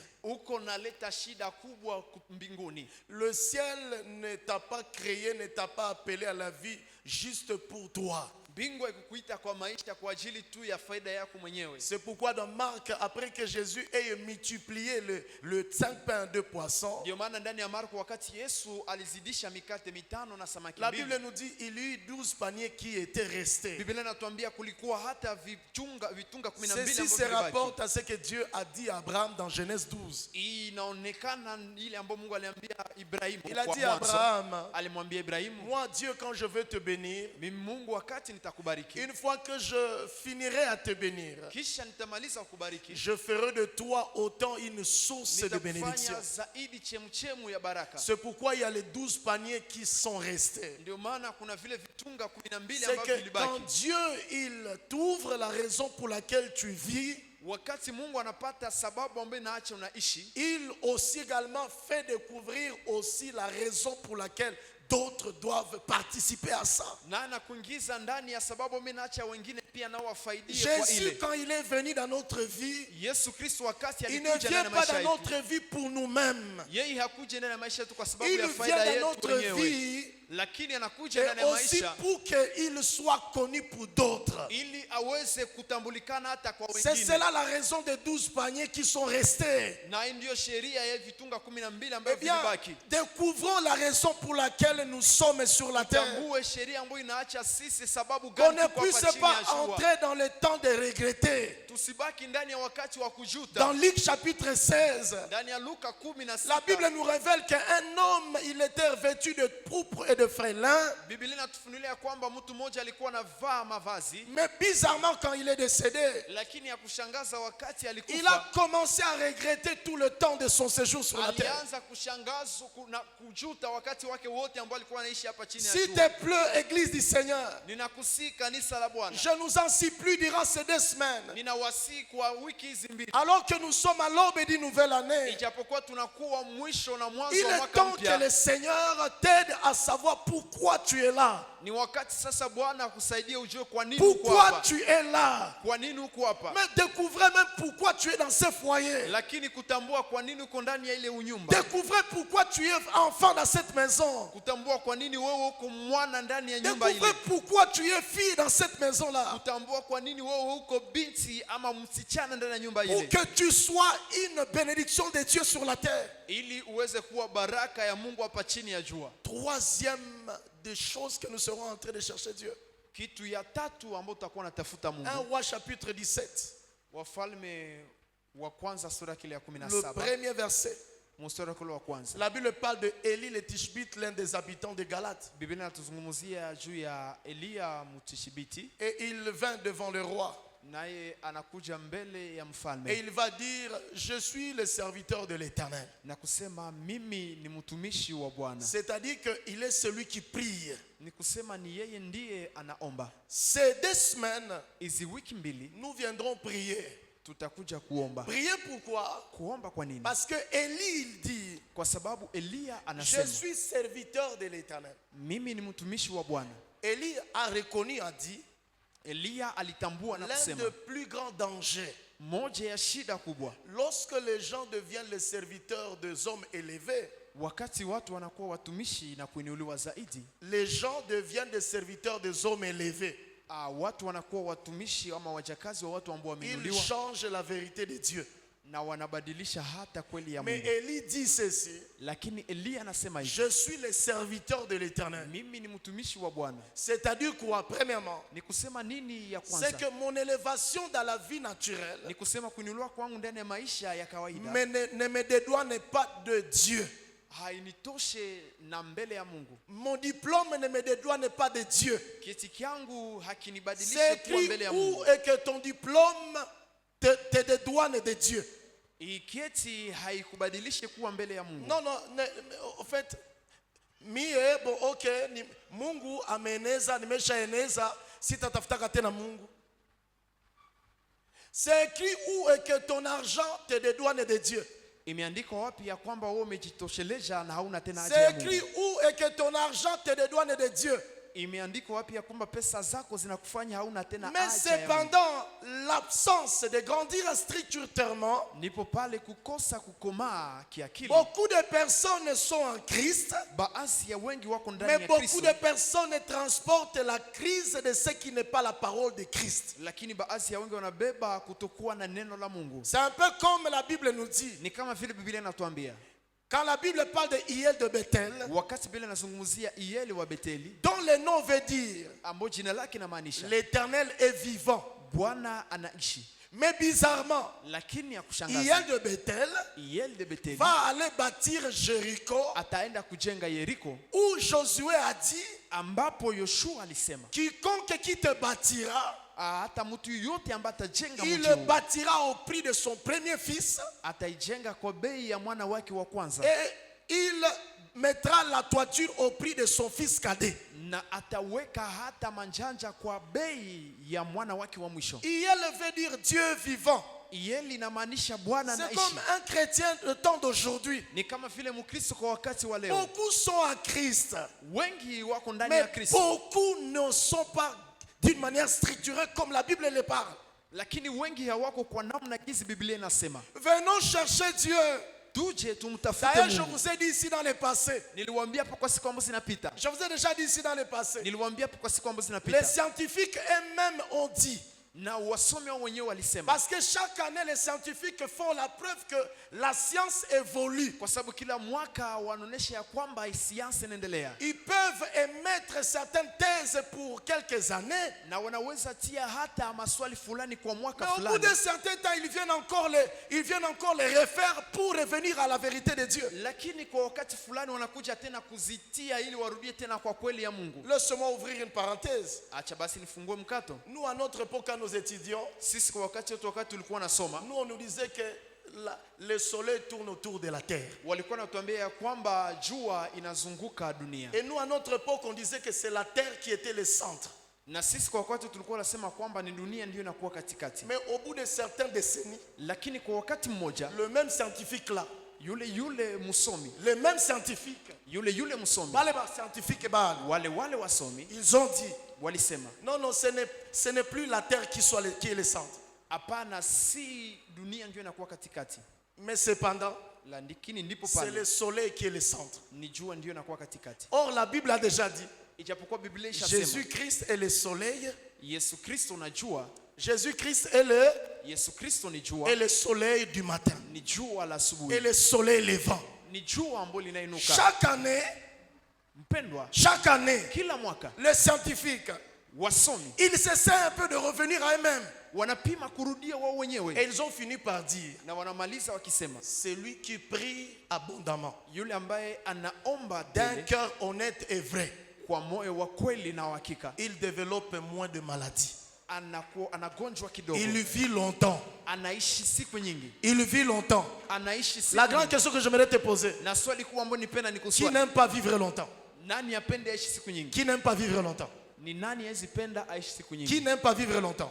[SPEAKER 1] Le ciel ne t'a pas créé, ne t'a pas appelé à la vie juste pour toi.
[SPEAKER 2] Mbingu haikukuita kwa maisha kwa ajili tu ya faida yako mwenyewe.
[SPEAKER 1] C'est pourquoi dans Marc, après que Jésus ait multiplié le 5 pains 2 poissons,
[SPEAKER 2] Ndio maana ndani ya Marko wakati Yesu alizidisha mikate 5 na samaki
[SPEAKER 1] la
[SPEAKER 2] 2.
[SPEAKER 1] Bible nous dit il y eut 12 paniers qui étaient restés.
[SPEAKER 2] Biblia inatuambia kulikuwa hata vitunga 12
[SPEAKER 1] Ceci se rapporte à ce que Dieu a dit à Abraham dans Genèse 12.
[SPEAKER 2] Inaonekana ile ambayo Mungu aliambia Ibrahimu.
[SPEAKER 1] Il a dit à Abraham,
[SPEAKER 2] alimwambia Ibrahimu,
[SPEAKER 1] moi Dieu, quand je veux te bénir,
[SPEAKER 2] mimi Mungu wakati nitakubariki,
[SPEAKER 1] une fois que je finirai à te bénir,
[SPEAKER 2] kisha nitamaliza kukubariki,
[SPEAKER 1] je ferai de toi autant une source de bénédiction.
[SPEAKER 2] zaidi chemchemu ya baraka.
[SPEAKER 1] C'est pourquoi il y a les 12 paniers qui sont restés.
[SPEAKER 2] Ndio maana kuna vile vitunga 12
[SPEAKER 1] C'est
[SPEAKER 2] ambavyo
[SPEAKER 1] que
[SPEAKER 2] vilibaki.
[SPEAKER 1] quand Dieu il t'ouvre la raison pour laquelle tu vis,
[SPEAKER 2] Wakati Mungu anapata sababu ambayo inaacha unaishi,
[SPEAKER 1] il aussi également fait découvrir aussi la raison pour laquelle d'autres doivent participer à ça.
[SPEAKER 2] na anakuingiza ndani ya sababu ambayo inaacha wengine pia nao wafaidie kwa
[SPEAKER 1] Jésus,
[SPEAKER 2] ile.
[SPEAKER 1] quand il est venu dans notre vie,
[SPEAKER 2] Yesu Kristo wakati
[SPEAKER 1] il ne
[SPEAKER 2] alikuja
[SPEAKER 1] vient
[SPEAKER 2] ndani ya
[SPEAKER 1] pas
[SPEAKER 2] maisha
[SPEAKER 1] dans
[SPEAKER 2] yetu,
[SPEAKER 1] notre vie pour nous-mêmes.
[SPEAKER 2] yeye hakuja ndani ya maisha yetu kwa sababu
[SPEAKER 1] Il
[SPEAKER 2] ya
[SPEAKER 1] vient
[SPEAKER 2] faida
[SPEAKER 1] dans
[SPEAKER 2] yetu
[SPEAKER 1] notre
[SPEAKER 2] wenyewe,
[SPEAKER 1] vie
[SPEAKER 2] lakini anakuja ndani
[SPEAKER 1] et
[SPEAKER 2] ya
[SPEAKER 1] aussi
[SPEAKER 2] maisha
[SPEAKER 1] pour qu'il soit connu pour d'autres.
[SPEAKER 2] ili aweze kutambulikana hata kwa
[SPEAKER 1] C'est
[SPEAKER 2] wengine.
[SPEAKER 1] cela la raison des 12 paniers qui sont restés.
[SPEAKER 2] Na hii ndio sheria ya vitunga 12
[SPEAKER 1] Eh
[SPEAKER 2] ambavyo
[SPEAKER 1] bien,
[SPEAKER 2] vilibaki.
[SPEAKER 1] découvrons la raison pour laquelle nous sommes sur la terre.
[SPEAKER 2] Tambue sheria ambayo inaacha sisi sababu
[SPEAKER 1] Qu'on
[SPEAKER 2] gani
[SPEAKER 1] ne
[SPEAKER 2] tuko
[SPEAKER 1] puisse
[SPEAKER 2] hapa chini
[SPEAKER 1] pas
[SPEAKER 2] ya jua.
[SPEAKER 1] entrer dans le temps de regretter.
[SPEAKER 2] Tusibaki ndani ya wakati wa kujuta.
[SPEAKER 1] Dans Luc chapitre 16,
[SPEAKER 2] Ndani ya Luka 16,
[SPEAKER 1] la Bible nous révèle qu'un homme, il était vêtu de pourpre et de fin lin.
[SPEAKER 2] Biblia inatufunulia kwamba mtu mmoja alikuwa anavaa mavazi,
[SPEAKER 1] Mais bizarrement, quand il est décédé,
[SPEAKER 2] lakini ya kushangaza wakati
[SPEAKER 1] il a
[SPEAKER 2] alikufa
[SPEAKER 1] commencé à regretter tout le temps de son séjour sur la terre.
[SPEAKER 2] alianza kushangazwa na kujuta wakati wake wote ambao alikuwa anaishi hapa chini ya
[SPEAKER 1] S'il
[SPEAKER 2] jua.
[SPEAKER 1] te plaît, Église du Seigneur,
[SPEAKER 2] Ninakusii kanisa la Bwana,
[SPEAKER 1] je nous en supplie durant ces 2 semaines,
[SPEAKER 2] ninawasii kwa wiki hizi mbili,
[SPEAKER 1] alors que nous sommes à l'aube d'une nouvelle année,
[SPEAKER 2] ijapokuwa tunakuwa mwisho na mwanzo
[SPEAKER 1] il
[SPEAKER 2] wa
[SPEAKER 1] est
[SPEAKER 2] mwaka
[SPEAKER 1] temps que
[SPEAKER 2] mpya.
[SPEAKER 1] le Seigneur t'aide à savoir pourquoi tu es là.
[SPEAKER 2] Ni wakati sasa Bwana akusaidie ujue kwa nini uko
[SPEAKER 1] Pourquoi
[SPEAKER 2] hapa,
[SPEAKER 1] tu es là.
[SPEAKER 2] kwa nini uko hapa,
[SPEAKER 1] Mais découvrez même pourquoi tu es dans ce foyer.
[SPEAKER 2] lakini kutambua kwa nini uko ndani ya ile unyumba,
[SPEAKER 1] Découvrez pourquoi tu es enfant dans cette maison.
[SPEAKER 2] kutambua kwa nini wewe uko mwana ndani ya nyumba
[SPEAKER 1] Découvrez
[SPEAKER 2] ile,
[SPEAKER 1] pourquoi tu es fille dans cette maison-là.
[SPEAKER 2] kutambua kwa nini wewe uko binti ama msichana ndani ya nyumba
[SPEAKER 1] Pour
[SPEAKER 2] ile,
[SPEAKER 1] que tu sois une bénédiction de Dieu sur la terre.
[SPEAKER 2] ili uweze kuwa baraka ya Mungu hapa chini ya jua.
[SPEAKER 1] Troisième des choses que nous serons en train de chercher Dieu.
[SPEAKER 2] Kitu ya tatu ambayo tutakuwa natafuta
[SPEAKER 1] 1
[SPEAKER 2] Mungu,
[SPEAKER 1] Roi chapitre 17,
[SPEAKER 2] Wafalme wa kwanza sura kile ya
[SPEAKER 1] le
[SPEAKER 2] 17
[SPEAKER 1] premier verset.
[SPEAKER 2] mstari kule wa kwanza.
[SPEAKER 1] La Bible parle de Élie le Tishbite, l'un des habitants de Galate.
[SPEAKER 2] Biblia inatuzungumzia juu ya Eliya Mtishibiti,
[SPEAKER 1] Et il vint devant le roi.
[SPEAKER 2] naye anakuja mbele ya
[SPEAKER 1] Et
[SPEAKER 2] mfalme
[SPEAKER 1] il va dire, je suis le serviteur de l'Éternel.
[SPEAKER 2] na kusema mimi ni mtumishi wa Bwana.
[SPEAKER 1] C'est-à-dire qu'il est celui qui prie.
[SPEAKER 2] Ni kusema ni yeye ndiye anaomba.
[SPEAKER 1] Ces 2 semaines,
[SPEAKER 2] Hizi wiki mbili
[SPEAKER 1] nous viendrons prier.
[SPEAKER 2] tutakuja kuomba.
[SPEAKER 1] Prier pourquoi?
[SPEAKER 2] Kuomba kwa nini?
[SPEAKER 1] Parce que Élie, il dit,
[SPEAKER 2] Kwa sababu Eliya
[SPEAKER 1] je
[SPEAKER 2] anasema
[SPEAKER 1] suis serviteur de l'Éternel.
[SPEAKER 2] mimi ni mtumishi wa Bwana.
[SPEAKER 1] Élie a reconnu, a dit,
[SPEAKER 2] Eliya alitambua na
[SPEAKER 1] l'un
[SPEAKER 2] kusema
[SPEAKER 1] des plus grands dangers,
[SPEAKER 2] moja ya shida kubwa
[SPEAKER 1] lorsque les gens deviennent les serviteurs des hommes élevés,
[SPEAKER 2] wakati watu wanakuwa watumishi na kuinuliwa zaidi,
[SPEAKER 1] les gens deviennent des serviteurs des hommes élevés.
[SPEAKER 2] watu wanakuwa watumishi ama wajakazi wa watu ambao
[SPEAKER 1] Ils
[SPEAKER 2] wameinuliwa
[SPEAKER 1] changent la vérité de Dieu.
[SPEAKER 2] na wanabadilisha hata kweli ya
[SPEAKER 1] Mais
[SPEAKER 2] Mungu.
[SPEAKER 1] Élie dit ceci,
[SPEAKER 2] Lakini Eliya anasema hivi,
[SPEAKER 1] je suis le serviteur de l'Éternel.
[SPEAKER 2] mimi ni mtumishi wa Bwana.
[SPEAKER 1] C'est-à-dire quoi? Premièrement,
[SPEAKER 2] Ni kusema nini ya
[SPEAKER 1] c'est
[SPEAKER 2] kwanza?
[SPEAKER 1] que mon élévation dans la vie naturelle
[SPEAKER 2] Ni kusema kuinuliwa kwangu ndani ya maisha ya kawaida
[SPEAKER 1] ne me dédouane pas de Dieu.
[SPEAKER 2] hainitoshe na mbele ya Mungu.
[SPEAKER 1] Mon diplôme ne me dédouane pas de Dieu.
[SPEAKER 2] Kieti kyangu
[SPEAKER 1] C'est
[SPEAKER 2] hakinibadilishe kuwa
[SPEAKER 1] écrit
[SPEAKER 2] mbele ya
[SPEAKER 1] où
[SPEAKER 2] Mungu.
[SPEAKER 1] est que ton diplôme te dédouane de Dieu.
[SPEAKER 2] Hii kieti haikubadilishe kuwa mbele ya Mungu.
[SPEAKER 1] Non, non, en fait, mie bon, ok, Mungu ameneza, nimeshaeneza, sitatafutaka tena Mungu. C'est écrit où est que ton argent te dédouane de Dieu.
[SPEAKER 2] Imeandikwa wapi ya kwamba wewe umejitosheleza na hauna tena haja
[SPEAKER 1] C'est
[SPEAKER 2] ya
[SPEAKER 1] écrit
[SPEAKER 2] Mungu?
[SPEAKER 1] où est que ton argent te dédouane de Dieu.
[SPEAKER 2] Imeandikwa wapi ya kwamba pesa zako zinakufanya hauna tena
[SPEAKER 1] Mais
[SPEAKER 2] haja ya Mungu?
[SPEAKER 1] cependant, l'absence de grandir spirituellement,
[SPEAKER 2] Ndipo pale kukosa kukomaa kiakili.
[SPEAKER 1] beaucoup de personnes sont en Christ,
[SPEAKER 2] Baadhi ya wengi wako
[SPEAKER 1] mais
[SPEAKER 2] ndani ya
[SPEAKER 1] beaucoup
[SPEAKER 2] Kristo,
[SPEAKER 1] de personnes transportent la crise de ce qui n'est pas la parole de Christ.
[SPEAKER 2] lakini baadhi ya wengi wanabeba kutokuwa na neno la Mungu.
[SPEAKER 1] C'est un peu comme la Bible nous dit.
[SPEAKER 2] Ni kama vile Biblia inatuambia,
[SPEAKER 1] Quand la Bible parle de Hiel de Bethel,
[SPEAKER 2] wakati Biblia inazungumzia Ieli wa Beteli,
[SPEAKER 1] dont le nom veut dire
[SPEAKER 2] ambao jina lake inamaanisha
[SPEAKER 1] l'Éternel est vivant.
[SPEAKER 2] Bwana anaishi.
[SPEAKER 1] Mais bizarrement,
[SPEAKER 2] Lakini ya
[SPEAKER 1] Hiel
[SPEAKER 2] kushangaza,
[SPEAKER 1] de Bethel
[SPEAKER 2] Ieli de Beteli
[SPEAKER 1] va aller bâtir Jéricho,
[SPEAKER 2] ataenda kujenga Yeriko,
[SPEAKER 1] où Josué a dit,
[SPEAKER 2] ambapo Yoshua alisema
[SPEAKER 1] quiconque qui te bâtira,
[SPEAKER 2] hata mtu yote ambaye atajenga
[SPEAKER 1] il
[SPEAKER 2] mji
[SPEAKER 1] le
[SPEAKER 2] huu
[SPEAKER 1] bâtira au prix de son premier fils,
[SPEAKER 2] ataijenga kwa bei ya mwana wake wa kwanza,
[SPEAKER 1] et il mettra la toiture au prix de son fils cadet.
[SPEAKER 2] na ataweka hata manjanja kwa bei ya mwana wake wa mwisho.
[SPEAKER 1] Hiel veut dire Dieu vivant.
[SPEAKER 2] Ieli inamaanisha Bwana
[SPEAKER 1] C'est
[SPEAKER 2] anaishi.
[SPEAKER 1] comme un chrétien de temps d'aujourd'hui.
[SPEAKER 2] Ni kama vile Mkristo kwa wakati wa leo,
[SPEAKER 1] Beaucoup sont en Christ,
[SPEAKER 2] wengi wako ndani
[SPEAKER 1] mais
[SPEAKER 2] ya Kristo,
[SPEAKER 1] beaucoup ne sont pas d'une manière structurée comme la Bible le parle.
[SPEAKER 2] lakini wengi hawako kwa namna jinsi Biblia inasema.
[SPEAKER 1] Venons chercher Dieu.
[SPEAKER 2] Tuje tumtafute
[SPEAKER 1] D'ailleurs, je
[SPEAKER 2] Mungu.
[SPEAKER 1] vous ai dit ici dans le passé.
[SPEAKER 2] Niliwaambia hapo kwa siku ambazo zinapita.
[SPEAKER 1] Je vous ai déjà dit ici dans le passé.
[SPEAKER 2] Niliwaambia hapo kwa siku ambazo
[SPEAKER 1] Les
[SPEAKER 2] zinapita.
[SPEAKER 1] scientifiques eux-mêmes ont dit.
[SPEAKER 2] Na wasomi wao wenyewe walisema,
[SPEAKER 1] Parce que chaque année, les scientifiques font la preuve que la science évolue.
[SPEAKER 2] kwa sababu kila mwaka wanaonesha ya kwamba sayansi inaendelea,
[SPEAKER 1] Ils peuvent émettre certaines thèses pour quelques années.
[SPEAKER 2] na wanaweza tia hata maswali fulani kwa mwaka
[SPEAKER 1] Mais au bout
[SPEAKER 2] fulani,
[SPEAKER 1] d'un certain temps, ils viennent encore les refaire pour revenir à la vérité de Dieu.
[SPEAKER 2] lakini kwa wakati fulani wanakuja tena kuzitia ili warudie tena kwa kweli ya Mungu.
[SPEAKER 1] Laisse-moi ouvrir une parenthèse.
[SPEAKER 2] Acha basi nifungue mkato.
[SPEAKER 1] Nous, à notre époque, quand nous étudions,
[SPEAKER 2] Sisi kwa wakati wetu, wakati tulikuwa nasoma,
[SPEAKER 1] nous, on nous disait que le soleil tourne autour de la terre.
[SPEAKER 2] walikuwa natuambia ya kwamba jua inazunguka dunia,
[SPEAKER 1] Et nous, à notre époque, on disait que c'est la terre qui était le centre.
[SPEAKER 2] na sisi kwa wakati tulikuwa nasema kwamba ni dunia ndio inakuwa katikati.
[SPEAKER 1] Mais au bout de certaines décennies,
[SPEAKER 2] Lakini kwa wakati mmoja,
[SPEAKER 1] le même scientifique là,
[SPEAKER 2] yule msomi,
[SPEAKER 1] le même scientifique,
[SPEAKER 2] yule msomi,
[SPEAKER 1] les scientifiques,
[SPEAKER 2] wale wasomi
[SPEAKER 1] ils ont dit,
[SPEAKER 2] walisema,
[SPEAKER 1] non, non, ce n'est plus la terre qui est le centre.
[SPEAKER 2] hapana, si dunia ndio inakuwa katikati,
[SPEAKER 1] Mais cependant,
[SPEAKER 2] lakini ndipo
[SPEAKER 1] c'est le
[SPEAKER 2] pale
[SPEAKER 1] soleil qui est le centre.
[SPEAKER 2] ni jua ndio inakuwa katikati.
[SPEAKER 1] Or, la Bible a déjà dit,
[SPEAKER 2] Ijapokuwa Biblia ishasema
[SPEAKER 1] Jésus-Christ est le soleil,
[SPEAKER 2] Yesu Kristo na jua,
[SPEAKER 1] Jésus-Christ
[SPEAKER 2] Yesu Kristo ni jua,
[SPEAKER 1] est le soleil du matin,
[SPEAKER 2] ni jua la
[SPEAKER 1] et
[SPEAKER 2] asubuhi,
[SPEAKER 1] le soleil levant.
[SPEAKER 2] ni jua ambalo linainuka.
[SPEAKER 1] Chaque année,
[SPEAKER 2] Mpendwa,
[SPEAKER 1] kila
[SPEAKER 2] mwaka
[SPEAKER 1] les scientifiques,
[SPEAKER 2] wasomi
[SPEAKER 1] ils essaient un peu de revenir à eux-mêmes.
[SPEAKER 2] wanapima kurudia wao
[SPEAKER 1] Et
[SPEAKER 2] wenyewe,
[SPEAKER 1] ils ont fini par dire,
[SPEAKER 2] na wanamaliza wakisema,
[SPEAKER 1] celui qui prie abondamment,
[SPEAKER 2] yule ambaye anaomba
[SPEAKER 1] d'un
[SPEAKER 2] tele
[SPEAKER 1] cœur honnête et vrai,
[SPEAKER 2] kwa moyo wa kweli na hakika,
[SPEAKER 1] il développe moins de maladies.
[SPEAKER 2] anagonjwa kidogo,
[SPEAKER 1] Il vit longtemps.
[SPEAKER 2] anaishi siku nyingi,
[SPEAKER 1] Il vit longtemps.
[SPEAKER 2] anaishi siku
[SPEAKER 1] La grande
[SPEAKER 2] nyingi.
[SPEAKER 1] question que j'aimerais te poser,
[SPEAKER 2] Na swali kubwa ambalo nipenda ni
[SPEAKER 1] qui
[SPEAKER 2] kuswali,
[SPEAKER 1] n'aime pas vivre longtemps?
[SPEAKER 2] nani apende aishi siku nyingi?
[SPEAKER 1] Qui n'aime pas vivre longtemps?
[SPEAKER 2] Ni nani hawezi penda aishi siku
[SPEAKER 1] Qui
[SPEAKER 2] nyingi?
[SPEAKER 1] n'aime pas vivre longtemps?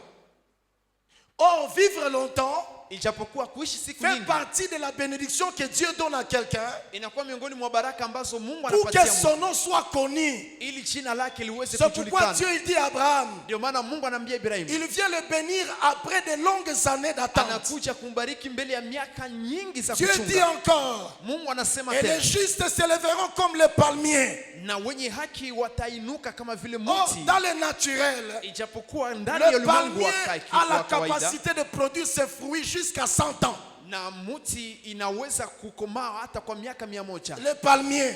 [SPEAKER 1] Or, vivre longtemps
[SPEAKER 2] Ijapokuwa kuishi siku
[SPEAKER 1] fait
[SPEAKER 2] nyingi
[SPEAKER 1] partie de la bénédiction que Dieu donne à quelqu'un
[SPEAKER 2] inakuwa miongoni mwa baraka ambazo Mungu
[SPEAKER 1] pour que
[SPEAKER 2] anapatia
[SPEAKER 1] son
[SPEAKER 2] mtu
[SPEAKER 1] nom soit connu.
[SPEAKER 2] ili jina lake liweze
[SPEAKER 1] C'est pourquoi
[SPEAKER 2] kujulikana.
[SPEAKER 1] Dieu il dit à Abraham,
[SPEAKER 2] Ndio maana Mungu anamwambia Ibrahimu,
[SPEAKER 1] il vient le bénir après de longues années d'attente.
[SPEAKER 2] anakuja kumbariki mbele ya miaka nyingi za
[SPEAKER 1] Dieu dit
[SPEAKER 2] kuchunga.
[SPEAKER 1] encore,
[SPEAKER 2] Mungu anasema
[SPEAKER 1] et les
[SPEAKER 2] tena,
[SPEAKER 1] justes s'élèveront comme les palmiers.
[SPEAKER 2] na wenye haki watainuka kama vile
[SPEAKER 1] Or,
[SPEAKER 2] mti.
[SPEAKER 1] dans le naturel,
[SPEAKER 2] Ijapokuwa ndani ya
[SPEAKER 1] le
[SPEAKER 2] ulimwengu
[SPEAKER 1] palmier a la
[SPEAKER 2] wa kawaida,
[SPEAKER 1] capacité de produire ses fruits jusqu'à 100 ans.
[SPEAKER 2] na mti inaweza kukomaa hata kwa miaka 100.
[SPEAKER 1] Le palmier,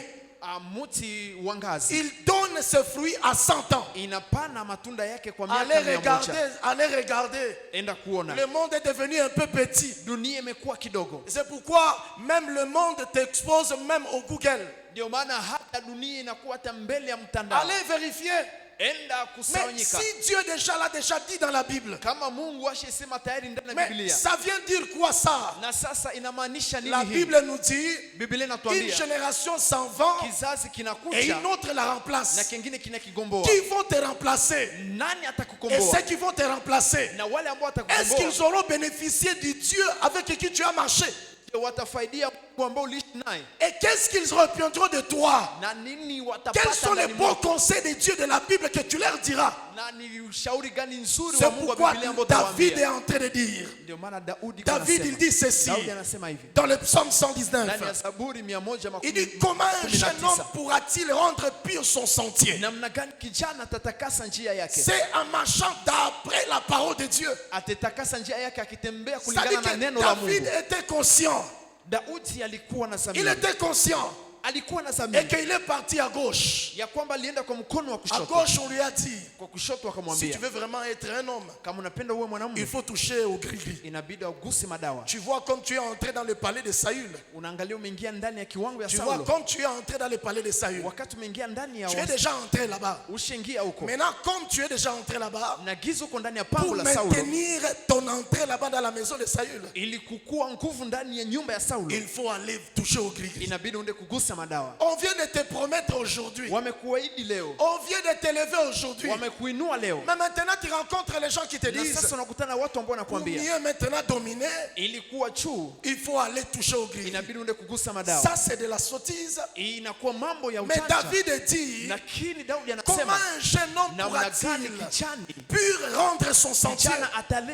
[SPEAKER 2] Mti wa ngazi
[SPEAKER 1] il donne ses fruits à 100 ans.
[SPEAKER 2] inapana matunda yake kwa miaka
[SPEAKER 1] Allez
[SPEAKER 2] 100.
[SPEAKER 1] regarder, allez regarder.
[SPEAKER 2] Enda kuona
[SPEAKER 1] Le monde est devenu un peu petit.
[SPEAKER 2] dunia imekuwa kidogo.
[SPEAKER 1] C'est pourquoi même le monde t'expose même au Google.
[SPEAKER 2] Ndio maana hata dunia inakuwa hata mbele ya mtandao.
[SPEAKER 1] Allez vérifier.
[SPEAKER 2] Enda
[SPEAKER 1] Mais
[SPEAKER 2] kusanyika.
[SPEAKER 1] si Dieu déjà l'a déjà dit dans la Bible,
[SPEAKER 2] Kama Mungu ashesema tayari ndani ya
[SPEAKER 1] mais
[SPEAKER 2] Biblia.
[SPEAKER 1] ça vient dire quoi ça?
[SPEAKER 2] Na sasa inamaanisha nini
[SPEAKER 1] La
[SPEAKER 2] hii?
[SPEAKER 1] Bible nous dit,
[SPEAKER 2] Biblia
[SPEAKER 1] une
[SPEAKER 2] inatuambia
[SPEAKER 1] génération s'en va
[SPEAKER 2] kizazi
[SPEAKER 1] et
[SPEAKER 2] kinakuja
[SPEAKER 1] une autre la
[SPEAKER 2] na
[SPEAKER 1] remplace.
[SPEAKER 2] kingine kinakigomboa.
[SPEAKER 1] Qui vont te remplacer?
[SPEAKER 2] Nani
[SPEAKER 1] Et
[SPEAKER 2] atakukomboa?
[SPEAKER 1] ceux qui vont te remplacer,
[SPEAKER 2] Na wale ambao
[SPEAKER 1] est-ce
[SPEAKER 2] watakukomboa
[SPEAKER 1] qu'ils auront bénéficié du Dieu avec qui tu as marché?
[SPEAKER 2] watafaidia Mungu ambao uliishi naye.
[SPEAKER 1] Et qu'est-ce qu'ils retiendront de toi?
[SPEAKER 2] Na nini watapata
[SPEAKER 1] Quels sont les
[SPEAKER 2] ndani
[SPEAKER 1] bons
[SPEAKER 2] mwako?
[SPEAKER 1] conseils de Dieu de la Bible que tu leur diras?
[SPEAKER 2] Na ni ushauri gani nzuri
[SPEAKER 1] C'est
[SPEAKER 2] wa Mungu wa
[SPEAKER 1] pourquoi
[SPEAKER 2] Biblia ambao
[SPEAKER 1] David
[SPEAKER 2] utawaambia?
[SPEAKER 1] est en train de dire.
[SPEAKER 2] Ndio maana Daudi
[SPEAKER 1] David, il dit ceci
[SPEAKER 2] Daudi anasema hivi.
[SPEAKER 1] dans le psaume
[SPEAKER 2] Ndani
[SPEAKER 1] 119.
[SPEAKER 2] ya Zaburi 119.
[SPEAKER 1] Il dit, comment un jeune homme pourra-t-il rendre pur son sentier?
[SPEAKER 2] Namna gani kijana atatakasa njia yake?
[SPEAKER 1] C'est en marchant d'après la parole de Dieu.
[SPEAKER 2] Atatakasa njia yake akitembea
[SPEAKER 1] C'est-à-dire
[SPEAKER 2] kulingana na
[SPEAKER 1] que
[SPEAKER 2] neno la
[SPEAKER 1] David
[SPEAKER 2] Mungu.
[SPEAKER 1] était conscient.
[SPEAKER 2] Daudi alikuwa na
[SPEAKER 1] Il
[SPEAKER 2] dhamiri.
[SPEAKER 1] était conscient.
[SPEAKER 2] Alikuwa na
[SPEAKER 1] Et
[SPEAKER 2] dhamiri
[SPEAKER 1] qu'il est parti à gauche.
[SPEAKER 2] ya kwamba alienda kwa mkono wa
[SPEAKER 1] À
[SPEAKER 2] kushoto.
[SPEAKER 1] gauche, on lui a dit,
[SPEAKER 2] Kwa kushoto
[SPEAKER 1] si tu
[SPEAKER 2] akamwambia,
[SPEAKER 1] veux vraiment être un homme,
[SPEAKER 2] kama unapenda uwe
[SPEAKER 1] il
[SPEAKER 2] mwanamume
[SPEAKER 1] faut toucher au gris-gris.
[SPEAKER 2] inabidi uguse madawa.
[SPEAKER 1] Tu vois comme tu es entré dans le palais de Saül.
[SPEAKER 2] Unaangalia umeingia ndani ya kiwango ya
[SPEAKER 1] Tu vois
[SPEAKER 2] Saulo.
[SPEAKER 1] comme tu es entré dans le palais de Saül.
[SPEAKER 2] Wakati umeingia ndani ya
[SPEAKER 1] Tu es déjà entré là-bas.
[SPEAKER 2] ushaingia huko.
[SPEAKER 1] Maintenant, comme tu es déjà entré là-bas,
[SPEAKER 2] Na giza uko ndani ya
[SPEAKER 1] pour
[SPEAKER 2] pango la Saulo.
[SPEAKER 1] maintenir ton entrée là-bas dans la maison de Saül,
[SPEAKER 2] Ili kukua nguvu ndani ya nyumba ya Saulo,
[SPEAKER 1] il faut aller toucher au gris-gris.
[SPEAKER 2] inabidi uende kugusa madawa.
[SPEAKER 1] On vient de te promettre aujourd'hui.
[SPEAKER 2] Wamekuahidi leo,
[SPEAKER 1] On vient de t'élever aujourd'hui.
[SPEAKER 2] wamekuinua leo.
[SPEAKER 1] Mais maintenant, tu rencontres les gens qui te
[SPEAKER 2] Na
[SPEAKER 1] disent,
[SPEAKER 2] sasa unakutana na watu ambao
[SPEAKER 1] pour
[SPEAKER 2] wanakuambia
[SPEAKER 1] mieux maintenant dominer,
[SPEAKER 2] ili kuwa juu
[SPEAKER 1] il faut aller toucher au gris.
[SPEAKER 2] inabidi uende kugusa madawa.
[SPEAKER 1] Ça, c'est de la sottise.
[SPEAKER 2] Hii inakuwa mambo ya
[SPEAKER 1] Mais
[SPEAKER 2] ujanja.
[SPEAKER 1] David dit,
[SPEAKER 2] Lakini Daudi
[SPEAKER 1] comment
[SPEAKER 2] anasema
[SPEAKER 1] un jeune homme
[SPEAKER 2] namna gani
[SPEAKER 1] pourra-t-il
[SPEAKER 2] kijani
[SPEAKER 1] pur rendre son sentier?
[SPEAKER 2] kijana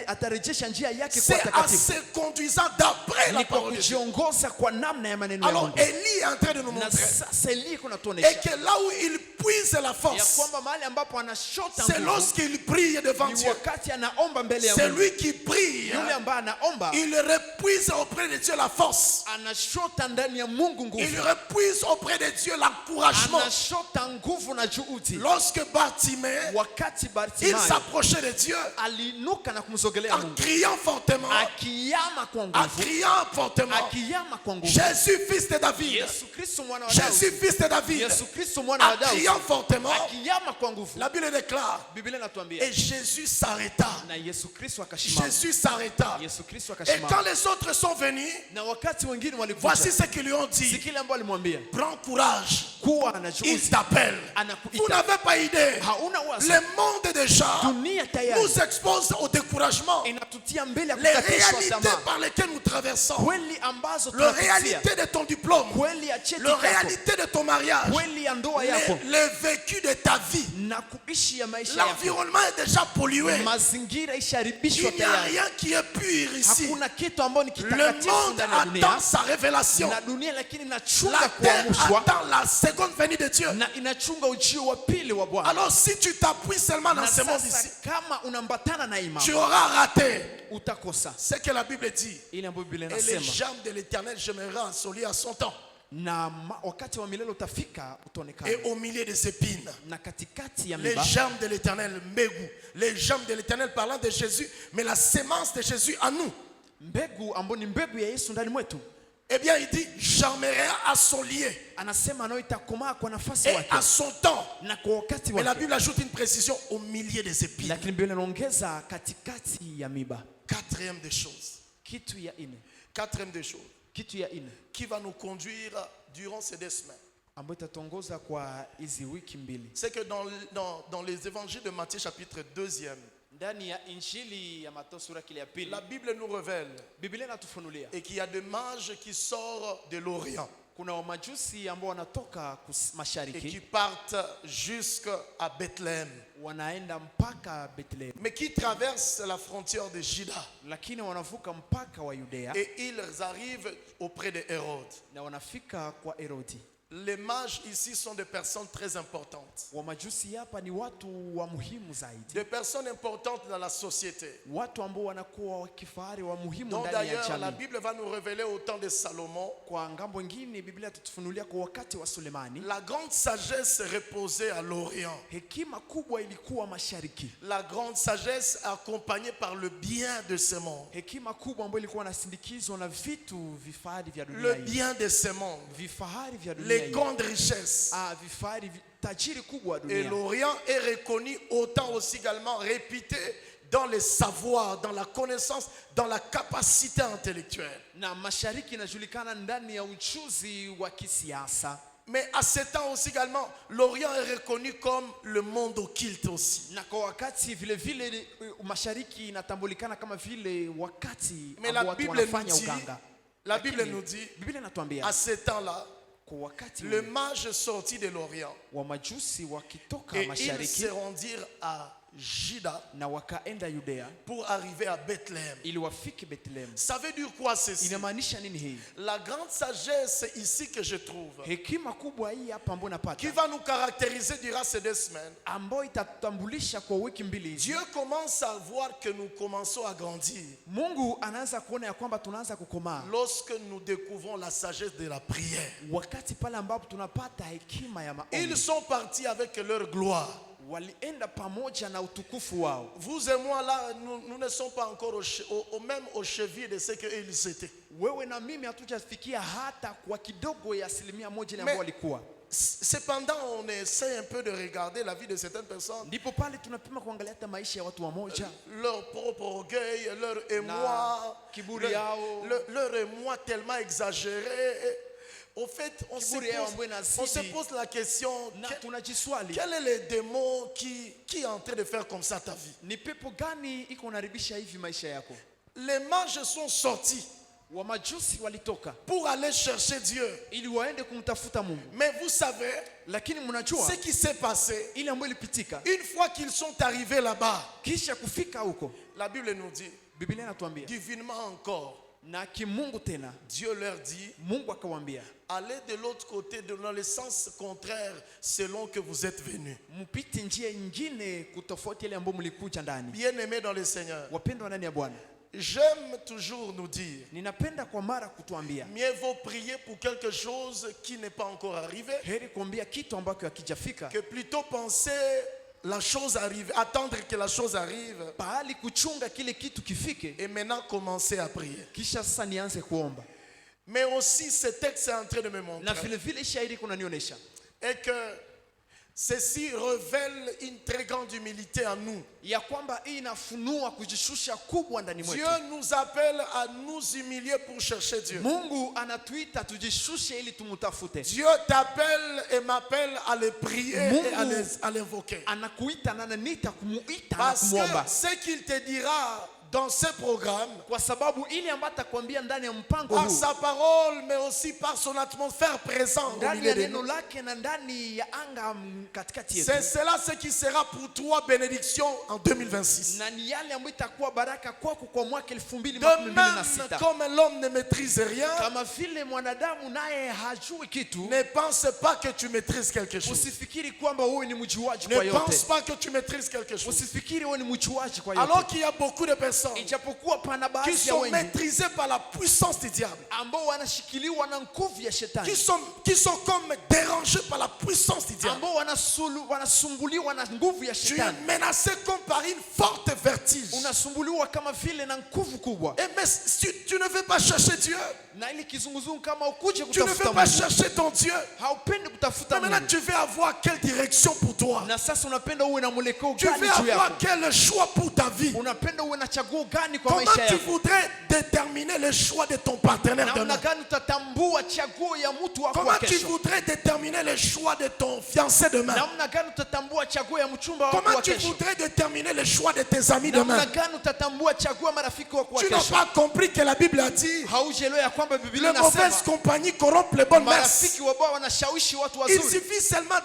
[SPEAKER 2] atarejesha njia yake kuwa
[SPEAKER 1] C'est en
[SPEAKER 2] takatifu?
[SPEAKER 1] se conduisant d'après la
[SPEAKER 2] Ni kwa
[SPEAKER 1] parole de Dieu.
[SPEAKER 2] kujiongoza kwa namna ya maneno ya
[SPEAKER 1] Alors,
[SPEAKER 2] Mungu.
[SPEAKER 1] Élie est en train de nous
[SPEAKER 2] Na
[SPEAKER 1] montrer
[SPEAKER 2] sasa Elia
[SPEAKER 1] et
[SPEAKER 2] kunatuonesha
[SPEAKER 1] que là où il puise la
[SPEAKER 2] ya
[SPEAKER 1] force,
[SPEAKER 2] kwamba mahali ambapo anashota
[SPEAKER 1] c'est
[SPEAKER 2] nguvu
[SPEAKER 1] lorsqu'il prie devant
[SPEAKER 2] ni
[SPEAKER 1] Dieu.
[SPEAKER 2] wakati anaomba mbele ya
[SPEAKER 1] C'est
[SPEAKER 2] Mungu.
[SPEAKER 1] lui qui prie.
[SPEAKER 2] Yule ambaye anaomba
[SPEAKER 1] Il repuise auprès de Dieu la force.
[SPEAKER 2] anashota ndani ya Mungu
[SPEAKER 1] Il
[SPEAKER 2] nguvu,
[SPEAKER 1] repuise auprès de Dieu l'encouragement.
[SPEAKER 2] anashota nguvu na juhudi.
[SPEAKER 1] Lorsque Bartimée,
[SPEAKER 2] Wakati
[SPEAKER 1] il
[SPEAKER 2] Bartimayo
[SPEAKER 1] s'approchait de Dieu
[SPEAKER 2] aliinuka na kumsogelea
[SPEAKER 1] en
[SPEAKER 2] Mungu,
[SPEAKER 1] criant fortement,
[SPEAKER 2] akiyama kwa
[SPEAKER 1] en
[SPEAKER 2] nguvu,
[SPEAKER 1] criant fortement,
[SPEAKER 2] akiyama kwa nguvu,
[SPEAKER 1] Jésus, fils de David,
[SPEAKER 2] Yesu Kristo mwana wa
[SPEAKER 1] Jésus,
[SPEAKER 2] Daudi,
[SPEAKER 1] fils de David,
[SPEAKER 2] Yesu Kristo mwana wa
[SPEAKER 1] en
[SPEAKER 2] Daudi,
[SPEAKER 1] criant fortement,
[SPEAKER 2] akiyama kwa nguvu.
[SPEAKER 1] la Bible déclare,
[SPEAKER 2] Biblia inatuambia
[SPEAKER 1] et Jésus s'arrêta.
[SPEAKER 2] na Yesu Kristo akashimama.
[SPEAKER 1] Jésus s'arrêta.
[SPEAKER 2] Yesu Kristo
[SPEAKER 1] Et quand
[SPEAKER 2] akashimama.
[SPEAKER 1] les autres sont venus,
[SPEAKER 2] Na wakati wengine walikuja,
[SPEAKER 1] voici ce qu'ils lui ont
[SPEAKER 2] si
[SPEAKER 1] dit.
[SPEAKER 2] kile ambacho alimwambia,
[SPEAKER 1] Prends courage.
[SPEAKER 2] kuwa na
[SPEAKER 1] Il
[SPEAKER 2] juhudi,
[SPEAKER 1] t'appelle. Vous
[SPEAKER 2] anakuita.
[SPEAKER 1] n'avez pas idée.
[SPEAKER 2] Hauna wazo,
[SPEAKER 1] Le monde déjà
[SPEAKER 2] dunia tayari
[SPEAKER 1] nous expose au découragement.
[SPEAKER 2] inatutia mbele ya
[SPEAKER 1] Les
[SPEAKER 2] kukatishwa
[SPEAKER 1] réalités
[SPEAKER 2] tamaa.
[SPEAKER 1] par lesquelles nous traversons.
[SPEAKER 2] Kweli ambazo
[SPEAKER 1] La
[SPEAKER 2] tunapitia,
[SPEAKER 1] réalité de ton diplôme.
[SPEAKER 2] kweli ya cheti
[SPEAKER 1] La
[SPEAKER 2] chako,
[SPEAKER 1] réalité de ton mariage.
[SPEAKER 2] kweli ya ndoa yako
[SPEAKER 1] Le vécu de ta vie.
[SPEAKER 2] na kuishi ya maisha yako.
[SPEAKER 1] L'environnement est déjà pollué.
[SPEAKER 2] Mazingira isharibishwa
[SPEAKER 1] Il n'y a
[SPEAKER 2] tayari.
[SPEAKER 1] rien qui est pur ici.
[SPEAKER 2] Hakuna kitu ambacho ni
[SPEAKER 1] Le
[SPEAKER 2] kitakatifu
[SPEAKER 1] monde
[SPEAKER 2] ndani ya
[SPEAKER 1] attend
[SPEAKER 2] dunia,
[SPEAKER 1] sa révélation.
[SPEAKER 2] na dunia lakini
[SPEAKER 1] La
[SPEAKER 2] inachunga
[SPEAKER 1] terre
[SPEAKER 2] kuamshwa
[SPEAKER 1] attend la seconde venue de Dieu.
[SPEAKER 2] na inachunga ujio wa pili wa Bwana.
[SPEAKER 1] Alors si tu t'appuies seulement dans
[SPEAKER 2] Na
[SPEAKER 1] ce monde
[SPEAKER 2] sasa
[SPEAKER 1] ici,
[SPEAKER 2] kama unambatana na imani
[SPEAKER 1] tu auras raté
[SPEAKER 2] utakosa
[SPEAKER 1] ce que la Bible dit.
[SPEAKER 2] ile ambayo Biblia
[SPEAKER 1] Et les
[SPEAKER 2] inasema,
[SPEAKER 1] jambes de l'éternel j'aimerais ensoleiller à son temps.
[SPEAKER 2] na wakati wa milele utafika utaonekana.
[SPEAKER 1] Et au milieu des épines,
[SPEAKER 2] Na katikati ya
[SPEAKER 1] les
[SPEAKER 2] miba,
[SPEAKER 1] jambes de l'éternel, mbegu. Les jambes de l'éternel parlant de Jésus, mais la sémence de Jésus en nous.
[SPEAKER 2] mbegu ambayo ni mbegu ya Yesu ndani mwetu,
[SPEAKER 1] Eh bien, il dit, j'aimerais à son lieu
[SPEAKER 2] anasema nayo itakomaa kwa nafasi
[SPEAKER 1] et
[SPEAKER 2] wake
[SPEAKER 1] à son temps.
[SPEAKER 2] na kwa wakati
[SPEAKER 1] Mais la
[SPEAKER 2] wake.
[SPEAKER 1] Bible ajoute une précision au milieu des épines.
[SPEAKER 2] Lakini Biblia inaongeza katikati ya miba.
[SPEAKER 1] Quatrième des choses.
[SPEAKER 2] Kitu ya ine,
[SPEAKER 1] Quatrième des choses.
[SPEAKER 2] kitu ya ine
[SPEAKER 1] Qui va nous conduire durant ces 2 semaines.
[SPEAKER 2] ambayo itatongoza kwa hizi wiki mbili,
[SPEAKER 1] C'est que dans les évangiles de Matthieu chapitre 2e,
[SPEAKER 2] ndani ya Injili ya Mathayo sura kile ya pili,
[SPEAKER 1] la Bible nous révèle
[SPEAKER 2] Biblia inatufunulia
[SPEAKER 1] et qu'il y a des mages qui sortent de l'Orient
[SPEAKER 2] kuna wamajusi ambao wanatoka
[SPEAKER 1] et
[SPEAKER 2] mashariki
[SPEAKER 1] qui partent jusqu'à Bethléem,
[SPEAKER 2] wanaenda mpaka Bethlehem,
[SPEAKER 1] mais qui traversent la frontière de Juda
[SPEAKER 2] lakini wanavuka mpaka wa Yudea
[SPEAKER 1] et ils arrivent auprès de Hérode.
[SPEAKER 2] na wanafika kwa Herodi.
[SPEAKER 1] Les mages ici sont des personnes très importantes,
[SPEAKER 2] Wamajusi hapa ni watu wa muhimu zaidi,
[SPEAKER 1] des personnes importantes dans la société.
[SPEAKER 2] watu ambao wanakuwa wa kifahari wa muhimu
[SPEAKER 1] Donc
[SPEAKER 2] ndani ya
[SPEAKER 1] d'ailleurs, la
[SPEAKER 2] jamii.
[SPEAKER 1] Bible va nous révéler au temps de Salomon,
[SPEAKER 2] Kwa ngambo nyingine Biblia tutufunulia kwa wakati wa Sulemani,
[SPEAKER 1] la grande sagesse reposait à l'Orient.
[SPEAKER 2] hekima kubwa ilikuwa mashariki,
[SPEAKER 1] La grande sagesse accompagnée par le bien de ce monde.
[SPEAKER 2] hekima kubwa ambayo ilikuwa inasindikizwa na vitu vifahari vya dunia
[SPEAKER 1] Le
[SPEAKER 2] hii,
[SPEAKER 1] bien de ce monde.
[SPEAKER 2] vifahari vya dunia
[SPEAKER 1] Les
[SPEAKER 2] hii,
[SPEAKER 1] grandes richesses.
[SPEAKER 2] vifahari tajiri kubwa wa
[SPEAKER 1] Et
[SPEAKER 2] dunia.
[SPEAKER 1] l'Orient est reconnu autant aussi également réputé dans les savoirs, dans la connaissance, dans la capacité intellectuelle.
[SPEAKER 2] Na mashariki inajulikana ndani ya uchuzi wa kisiasa,
[SPEAKER 1] Mais à ce temps aussi également, l'Orient est reconnu comme le monde occulte aussi.
[SPEAKER 2] na kwa wakati vile vile mashariki inatambulikana kama vile wakati
[SPEAKER 1] Mais
[SPEAKER 2] ambao
[SPEAKER 1] la
[SPEAKER 2] watu
[SPEAKER 1] Bible
[SPEAKER 2] wanafanya
[SPEAKER 1] nous dit
[SPEAKER 2] uganga.
[SPEAKER 1] La Bible nous dit,
[SPEAKER 2] Biblia inatuambia
[SPEAKER 1] à ce temps-là,
[SPEAKER 2] kwa wakati
[SPEAKER 1] le
[SPEAKER 2] ule,
[SPEAKER 1] mage sortit de l'Orient
[SPEAKER 2] Wamajusi wakitoka
[SPEAKER 1] et ils
[SPEAKER 2] mashariki
[SPEAKER 1] se rendirent à Juda
[SPEAKER 2] na wakaenda Yudea
[SPEAKER 1] pour arriver à Bethléem.
[SPEAKER 2] ili wafike Bethlehem.
[SPEAKER 1] Ça veut dire quoi ceci?
[SPEAKER 2] Inamaanisha nini hii?
[SPEAKER 1] La grande sagesse ici que je trouve,
[SPEAKER 2] Hekima kubwa hii hapa ambayo
[SPEAKER 1] qui
[SPEAKER 2] napata,
[SPEAKER 1] va nous caractériser durant ces 2 semaines.
[SPEAKER 2] ambayo itatutambulisha kwa wiki mbili hizi.
[SPEAKER 1] Dieu commence à voir que nous commençons à grandir
[SPEAKER 2] Mungu anaanza kuona ya kwamba tunaanza kukomaa
[SPEAKER 1] lorsque nous découvrons la sagesse de la prière.
[SPEAKER 2] wakati pale ambapo tunapata hekima ya maombi.
[SPEAKER 1] Ils sont partis avec leur gloire.
[SPEAKER 2] Walienda pamoja na utukufu wao.
[SPEAKER 1] Vous et moi là, nous ne sommes pas encore même au chevilles de ce qu'ils étaient.
[SPEAKER 2] Wewe na mimi hatujafikia hata kwa kidogo ya 1% ile ambayo walikuwa.
[SPEAKER 1] Cependant, on essaie un peu de regarder la vie de certaines personnes,
[SPEAKER 2] Ndipo pale tunapima kuangalia hata maisha ya watu wamoja,
[SPEAKER 1] leur propre orgueil, leur émoi,
[SPEAKER 2] kiburi yao,
[SPEAKER 1] leur émoi tellement exagéré. Au fait, on se pose la question,
[SPEAKER 2] na tunajiswali
[SPEAKER 1] quel est le démon qui est en train de faire comme ça ta vie?
[SPEAKER 2] ni pepo gani iko naribisha hivi maisha yako?
[SPEAKER 1] Les mages sont sortis
[SPEAKER 2] Wamajusi walitoka
[SPEAKER 1] pour aller chercher Dieu.
[SPEAKER 2] ili waende kumtafuta Mungu,
[SPEAKER 1] Mais vous savez,
[SPEAKER 2] lakini mnajua
[SPEAKER 1] ce qui s'est passé,
[SPEAKER 2] ile ambayo ilipitika
[SPEAKER 1] une fois qu'ils sont arrivés là-bas,
[SPEAKER 2] kisha kufika huko.
[SPEAKER 1] la Bible nous dit,
[SPEAKER 2] Biblia inatuambia
[SPEAKER 1] divinement encore,
[SPEAKER 2] na kimungu tena,
[SPEAKER 1] Dieu leur dit,
[SPEAKER 2] Mungu akawaambia
[SPEAKER 1] allez de l'autre côté, dans le sens contraire, selon que vous êtes venus.
[SPEAKER 2] mpite njia nyingine kutofauti ile ambayo mlikuja ndani.
[SPEAKER 1] Bien-aimés dans le Seigneur,
[SPEAKER 2] Wapendwa ndani ya Bwana,
[SPEAKER 1] j'aime toujours nous dire,
[SPEAKER 2] ninapenda kwa mara kutuambia
[SPEAKER 1] mieux vaut prier pour quelque chose qui n'est pas encore arrivé,
[SPEAKER 2] heri kuambia kitu ambacho hakijafika
[SPEAKER 1] que plutôt penser la chose arrive, attendre que la chose arrive,
[SPEAKER 2] pahali kuchunga kile kitu kifike,
[SPEAKER 1] et maintenant commencer à prier.
[SPEAKER 2] kisha sasa nianze kuomba.
[SPEAKER 1] Mais aussi, ce texte est en train de me
[SPEAKER 2] Na
[SPEAKER 1] montrer
[SPEAKER 2] vile vile shairi kunanionyesha
[SPEAKER 1] et que ceci révèle une très grande humilité en nous.
[SPEAKER 2] ya kwamba hii inafunua kujishusha kubwa ndani mwetu.
[SPEAKER 1] Dieu nous appelle à nous humilier pour chercher Dieu.
[SPEAKER 2] Mungu anatuita tujishushe ili tumutafute.
[SPEAKER 1] Dieu t'appelle et m'appelle à le prier et à l'invoquer.
[SPEAKER 2] Anakuita na ananiita kumuita na
[SPEAKER 1] Parce
[SPEAKER 2] kumuomba.
[SPEAKER 1] que ce qu'il te dira dans ce programme,
[SPEAKER 2] Kwa sababu ile ambayo atakwambia ndani ya mpango
[SPEAKER 1] par
[SPEAKER 2] huu,
[SPEAKER 1] sa parole, mais aussi par son atmosphère présent au
[SPEAKER 2] ndani
[SPEAKER 1] milieu
[SPEAKER 2] ya
[SPEAKER 1] de
[SPEAKER 2] neno
[SPEAKER 1] nous,
[SPEAKER 2] lake na ndani ya anga katikati yetu,
[SPEAKER 1] c'est cela ce qui sera pour toi bénédiction en 2026.
[SPEAKER 2] na ni yale ambayo itakuwa baraka kwako kwa mwaka
[SPEAKER 1] De
[SPEAKER 2] 2026.
[SPEAKER 1] même, comme l'homme ne maîtrise rien,
[SPEAKER 2] Kama vile mwanadamu naye hajui kitu,
[SPEAKER 1] ne pense pas que tu maîtrises quelque chose.
[SPEAKER 2] usifikiri kwamba wewe ni mjuaji kwa
[SPEAKER 1] Ne
[SPEAKER 2] yote.
[SPEAKER 1] pense pas que tu maîtrises quelque chose.
[SPEAKER 2] Usifikiri wewe ni mjuaji kwa yote.
[SPEAKER 1] Alors qu'il y a beaucoup de personnes
[SPEAKER 2] Ijapokuwa pana
[SPEAKER 1] qui
[SPEAKER 2] baadhi ya
[SPEAKER 1] sont
[SPEAKER 2] wengi
[SPEAKER 1] maîtrisées par la puissance du diable,
[SPEAKER 2] ambao wanashikiliwa na nguvu ya shetani,
[SPEAKER 1] qui sont comme dérangées par la puissance du diable.
[SPEAKER 2] ambao wanasumbuliwa na nguvu ya
[SPEAKER 1] Tu es
[SPEAKER 2] shetani.
[SPEAKER 1] menacé comme par une forte vertige.
[SPEAKER 2] Unasumbuliwa kama vile na nguvu kubwa,
[SPEAKER 1] Et mais si tu ne veux pas chercher Dieu,
[SPEAKER 2] na ili kizunguzungu kama ukuje
[SPEAKER 1] tu ne veux
[SPEAKER 2] kutafuta
[SPEAKER 1] pas
[SPEAKER 2] Mungu,
[SPEAKER 1] chercher ton Dieu,
[SPEAKER 2] haupendi kutafuta
[SPEAKER 1] mais maintenant
[SPEAKER 2] Mungu,
[SPEAKER 1] tu veux avoir quelle direction pour toi?
[SPEAKER 2] na sasa unapenda uwe na mwelekeo
[SPEAKER 1] Tu
[SPEAKER 2] gani
[SPEAKER 1] veux
[SPEAKER 2] juu
[SPEAKER 1] avoir
[SPEAKER 2] yako?
[SPEAKER 1] quel choix pour ta vie?
[SPEAKER 2] Unapenda uwe na chaguo gani kwa
[SPEAKER 1] Comment
[SPEAKER 2] maisha
[SPEAKER 1] tu
[SPEAKER 2] yako?
[SPEAKER 1] voudrais déterminer le choix de ton partenaire
[SPEAKER 2] Namna
[SPEAKER 1] demain?
[SPEAKER 2] gani utatambua chaguo ya mtu wako wa
[SPEAKER 1] Comment tu
[SPEAKER 2] kesho?
[SPEAKER 1] voudrais déterminer le choix de ton fiancé demain?
[SPEAKER 2] Namna gani utatambua chaguo ya mchumba wako
[SPEAKER 1] Comment
[SPEAKER 2] wa
[SPEAKER 1] tu
[SPEAKER 2] kesho?
[SPEAKER 1] voudrais déterminer le choix de tes amis
[SPEAKER 2] Namna
[SPEAKER 1] demain?
[SPEAKER 2] gani utatambua chaguo ya marafiki wako wa
[SPEAKER 1] Tu n'as
[SPEAKER 2] kesho?
[SPEAKER 1] pas compris que la Bible a dit
[SPEAKER 2] Haujaelewa ya kwamba Biblia
[SPEAKER 1] les mauvaises
[SPEAKER 2] inasema
[SPEAKER 1] compagnies corrompent les bonnes mœurs.
[SPEAKER 2] marafiki wabaya wanashawishi watu
[SPEAKER 1] Il
[SPEAKER 2] wazuri.
[SPEAKER 1] suffit seulement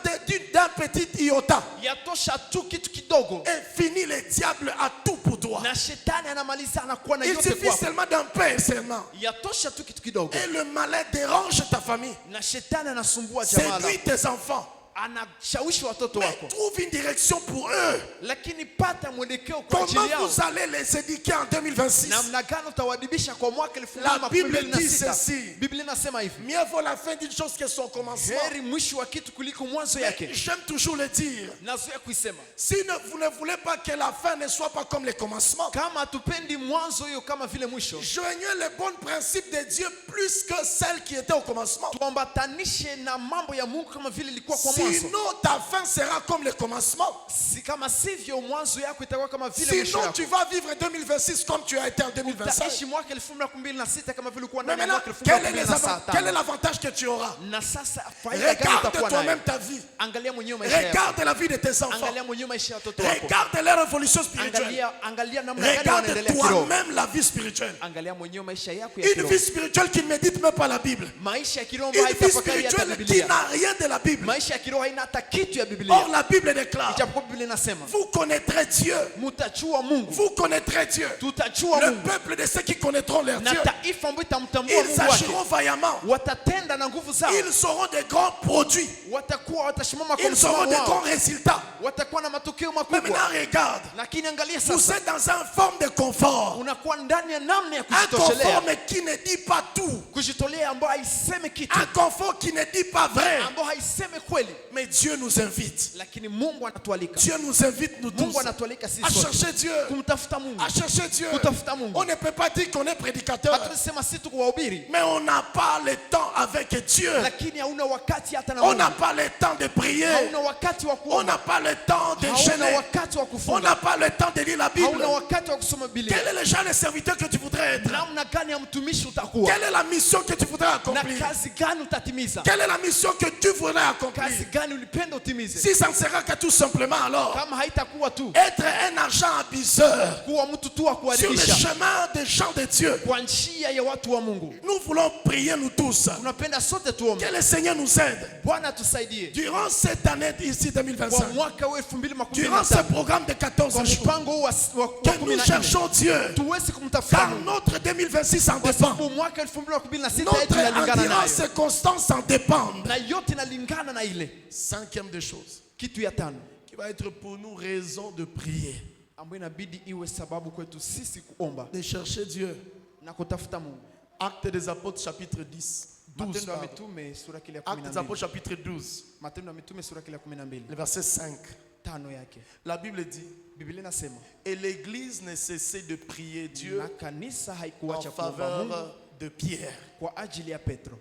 [SPEAKER 1] d'un petit iota
[SPEAKER 2] Yatosha tu kitu kidogo
[SPEAKER 1] et fini le diable a tout pour toi.
[SPEAKER 2] na shetani anamaliza, anakuwa na
[SPEAKER 1] Il
[SPEAKER 2] yote
[SPEAKER 1] suffit
[SPEAKER 2] kwako.
[SPEAKER 1] seulement d'un pain seulement.
[SPEAKER 2] Yatosha tu kitu kidogo
[SPEAKER 1] Et le malheur dérange ta famille.
[SPEAKER 2] na shetani anasumbua jamaa
[SPEAKER 1] Séduit
[SPEAKER 2] lako,
[SPEAKER 1] tes enfants.
[SPEAKER 2] anashawishi watoto
[SPEAKER 1] Mais
[SPEAKER 2] wako,
[SPEAKER 1] trouve une direction pour eux.
[SPEAKER 2] lakini pata mwelekeo kwa
[SPEAKER 1] Comment
[SPEAKER 2] ajili yao.
[SPEAKER 1] vous allez les éduquer en 2026?
[SPEAKER 2] Namna gani utawadibisha kwa mwaka
[SPEAKER 1] La Bible dit
[SPEAKER 2] 2026?
[SPEAKER 1] ceci.
[SPEAKER 2] Biblia inasema hivi,
[SPEAKER 1] Mieux vaut la fin d'une chose que son commencement.
[SPEAKER 2] heri mwisho wa kitu kuliko mwanzo
[SPEAKER 1] Mais
[SPEAKER 2] yake.
[SPEAKER 1] j'aime toujours le dire.
[SPEAKER 2] Nazoea kuisema,
[SPEAKER 1] Si vous ne voulez pas que la fin ne soit pas comme le commencement,
[SPEAKER 2] kama hatupendi mwanzo hiyo kama vile mwisho,
[SPEAKER 1] joignez les bons principes de Dieu plus que celles qui étaient au commencement.
[SPEAKER 2] tuambatanishe na mambo ya Mungu kama vile ilikuwa kwa
[SPEAKER 1] Si
[SPEAKER 2] mwanzo.
[SPEAKER 1] Sinon, ta fin sera comme le commencement.
[SPEAKER 2] Si kama sivyo mwanzo yako itakuwa kama vile mwisho
[SPEAKER 1] Sinon,
[SPEAKER 2] yako.
[SPEAKER 1] tu vas vivre 2026 comme tu as été en 2025.
[SPEAKER 2] Utaishi mwaka 2026 kama vile ulikuwa
[SPEAKER 1] Mais
[SPEAKER 2] ndani ya
[SPEAKER 1] maintenant,
[SPEAKER 2] mwaka
[SPEAKER 1] quel est
[SPEAKER 2] 2025.
[SPEAKER 1] l'avantage que tu auras?
[SPEAKER 2] Na sasa faida gani
[SPEAKER 1] Regarde
[SPEAKER 2] utakuwa
[SPEAKER 1] toi-même
[SPEAKER 2] nayo?
[SPEAKER 1] ta vie.
[SPEAKER 2] Angalia mwenyewe maisha yako.
[SPEAKER 1] Regarde la vie de tes enfants.
[SPEAKER 2] Angalia mwenyewe maisha ya watoto wako.
[SPEAKER 1] Regarde leur évolution spirituelle.
[SPEAKER 2] Angalia namna gani
[SPEAKER 1] Regarde
[SPEAKER 2] wanaendelea kiroho.
[SPEAKER 1] toi-même la vie spirituelle.
[SPEAKER 2] Angalia mwenyewe maisha yako ya
[SPEAKER 1] Une
[SPEAKER 2] kiroho.
[SPEAKER 1] vie spirituelle qui ne médite même pas la Bible.
[SPEAKER 2] Maisha ya kiroho
[SPEAKER 1] Une vie
[SPEAKER 2] haitafakari hata
[SPEAKER 1] spirituelle qui
[SPEAKER 2] Biblia.
[SPEAKER 1] n'a rien de la Bible.
[SPEAKER 2] Maisha ya kiroho haina hata kitu ya
[SPEAKER 1] Or,
[SPEAKER 2] Biblia.
[SPEAKER 1] la Bible déclare,
[SPEAKER 2] Ijapokuwa Biblia inasema,
[SPEAKER 1] vous connaîtrez Dieu.
[SPEAKER 2] mtajua Mungu.
[SPEAKER 1] Vous connaîtrez Dieu.
[SPEAKER 2] Tutajua
[SPEAKER 1] Le
[SPEAKER 2] Mungu.
[SPEAKER 1] peuple de ceux qui connaîtront leur
[SPEAKER 2] Na
[SPEAKER 1] Dieu,
[SPEAKER 2] taifa ambayo itamtambua
[SPEAKER 1] ils
[SPEAKER 2] Mungu wake.
[SPEAKER 1] agiront vaillamment.
[SPEAKER 2] Watatenda na nguvu zao.
[SPEAKER 1] Ils seront des grands produits.
[SPEAKER 2] Watasimama kwa
[SPEAKER 1] Ils auront
[SPEAKER 2] msimamo
[SPEAKER 1] des grands
[SPEAKER 2] wao.
[SPEAKER 1] résultats.
[SPEAKER 2] Watakuwa na matokeo
[SPEAKER 1] Mais maintenant,
[SPEAKER 2] makubwa.
[SPEAKER 1] regarde.
[SPEAKER 2] Lakini angalia
[SPEAKER 1] Vous
[SPEAKER 2] sasa,
[SPEAKER 1] êtes dans une forme de confort.
[SPEAKER 2] unakuwa ndani ya namna ya
[SPEAKER 1] Un
[SPEAKER 2] kujitoshelea.
[SPEAKER 1] confort mais qui ne dit pas tout.
[SPEAKER 2] Kujitolea ambayo haisemi kitu.
[SPEAKER 1] Un confort qui ne dit pas vrai.
[SPEAKER 2] Ambayo haisemi kweli.
[SPEAKER 1] Mais Dieu nous invite.
[SPEAKER 2] Lakini Mungu anatualika.
[SPEAKER 1] Dieu nous invite, nous tous,
[SPEAKER 2] Mungu anatualika sisi
[SPEAKER 1] à
[SPEAKER 2] sote.
[SPEAKER 1] chercher Dieu.
[SPEAKER 2] Kumtafuta Mungu.
[SPEAKER 1] À chercher Dieu.
[SPEAKER 2] Kutafuta Mungu.
[SPEAKER 1] On ne peut pas dire qu'on est prédicateur,
[SPEAKER 2] Hatutasema si tuko wahubiri.
[SPEAKER 1] mais on n'a pas le temps avec Dieu.
[SPEAKER 2] Lakini hauna wakati hata na
[SPEAKER 1] On
[SPEAKER 2] Mungu.
[SPEAKER 1] n'a pas le temps de prier.
[SPEAKER 2] Hauna wakati wa
[SPEAKER 1] On
[SPEAKER 2] kuomba.
[SPEAKER 1] n'a pas le temps de
[SPEAKER 2] Hauna
[SPEAKER 1] jeûner.
[SPEAKER 2] wakati wa
[SPEAKER 1] On
[SPEAKER 2] kufunga.
[SPEAKER 1] n'a pas le temps de lire la Bible.
[SPEAKER 2] Hauna wakati wa kusoma Biblia.
[SPEAKER 1] Quel est le genre de serviteur que tu voudrais être?
[SPEAKER 2] Namna gani ya mtumishi utakuwa?
[SPEAKER 1] Quelle est la mission que tu voudrais
[SPEAKER 2] Na
[SPEAKER 1] accomplir?
[SPEAKER 2] kazi gani utatimiza?
[SPEAKER 1] Quelle est la mission que tu voudrais accomplir?
[SPEAKER 2] Kazi gani ulipenda utimize?
[SPEAKER 1] Si ça ne sera que tout simplement alors
[SPEAKER 2] Kama haitakuwa tu
[SPEAKER 1] être un agent abuseur
[SPEAKER 2] kuwa mtu tu wa
[SPEAKER 1] sur le
[SPEAKER 2] kuharibisha
[SPEAKER 1] chemin des gens de Dieu.
[SPEAKER 2] kwa njia ya watu wa Mungu.
[SPEAKER 1] Nous voulons prier nous tous.
[SPEAKER 2] Tunapenda sote tuombe.
[SPEAKER 1] Que le Seigneur nous aide.
[SPEAKER 2] Bwana tusaidie.
[SPEAKER 1] Durant cette année ici
[SPEAKER 2] Kwa
[SPEAKER 1] 2025,
[SPEAKER 2] mwaka wa
[SPEAKER 1] durant ce
[SPEAKER 2] 2025.
[SPEAKER 1] programme de 14
[SPEAKER 2] Kwa
[SPEAKER 1] jours,
[SPEAKER 2] mpango huu wa
[SPEAKER 1] que nous
[SPEAKER 2] 14.
[SPEAKER 1] cherchons Dieu,
[SPEAKER 2] Tuwezi kumtafuta
[SPEAKER 1] car
[SPEAKER 2] Mungu.
[SPEAKER 1] notre 2026 en
[SPEAKER 2] Kwa
[SPEAKER 1] dépend.
[SPEAKER 2] sababu mwaka 2026 yetu
[SPEAKER 1] Notre
[SPEAKER 2] inalingana
[SPEAKER 1] endurance
[SPEAKER 2] nayo.
[SPEAKER 1] et constance en dépendent.
[SPEAKER 2] Na yote inalingana na ile.
[SPEAKER 1] Cinquième des choses,
[SPEAKER 2] Kitu ya tano
[SPEAKER 1] qui va être pour nous raison de prier,
[SPEAKER 2] ambayo inabidi iwe sababu kwetu sisi kuomba
[SPEAKER 1] de chercher Dieu.
[SPEAKER 2] na kutafuta Mungu.
[SPEAKER 1] Actes des Apôtres chapitre 10, 12.
[SPEAKER 2] Matendo ya
[SPEAKER 1] pardon.
[SPEAKER 2] Mitume sura kile ya
[SPEAKER 1] Actes des
[SPEAKER 2] 12.
[SPEAKER 1] Apôtres chapitre 12,
[SPEAKER 2] Matendo ya Mitume sura kile ya 12.
[SPEAKER 1] le verset 5.
[SPEAKER 2] Tano yake.
[SPEAKER 1] La Bible dit,
[SPEAKER 2] Biblia inasema,
[SPEAKER 1] et l'Église ne cessait de prier Dieu
[SPEAKER 2] na kanisa
[SPEAKER 1] en
[SPEAKER 2] haikuacha kuomba Mungu
[SPEAKER 1] faveur de Pierre.
[SPEAKER 2] kwa ajili ya Petro.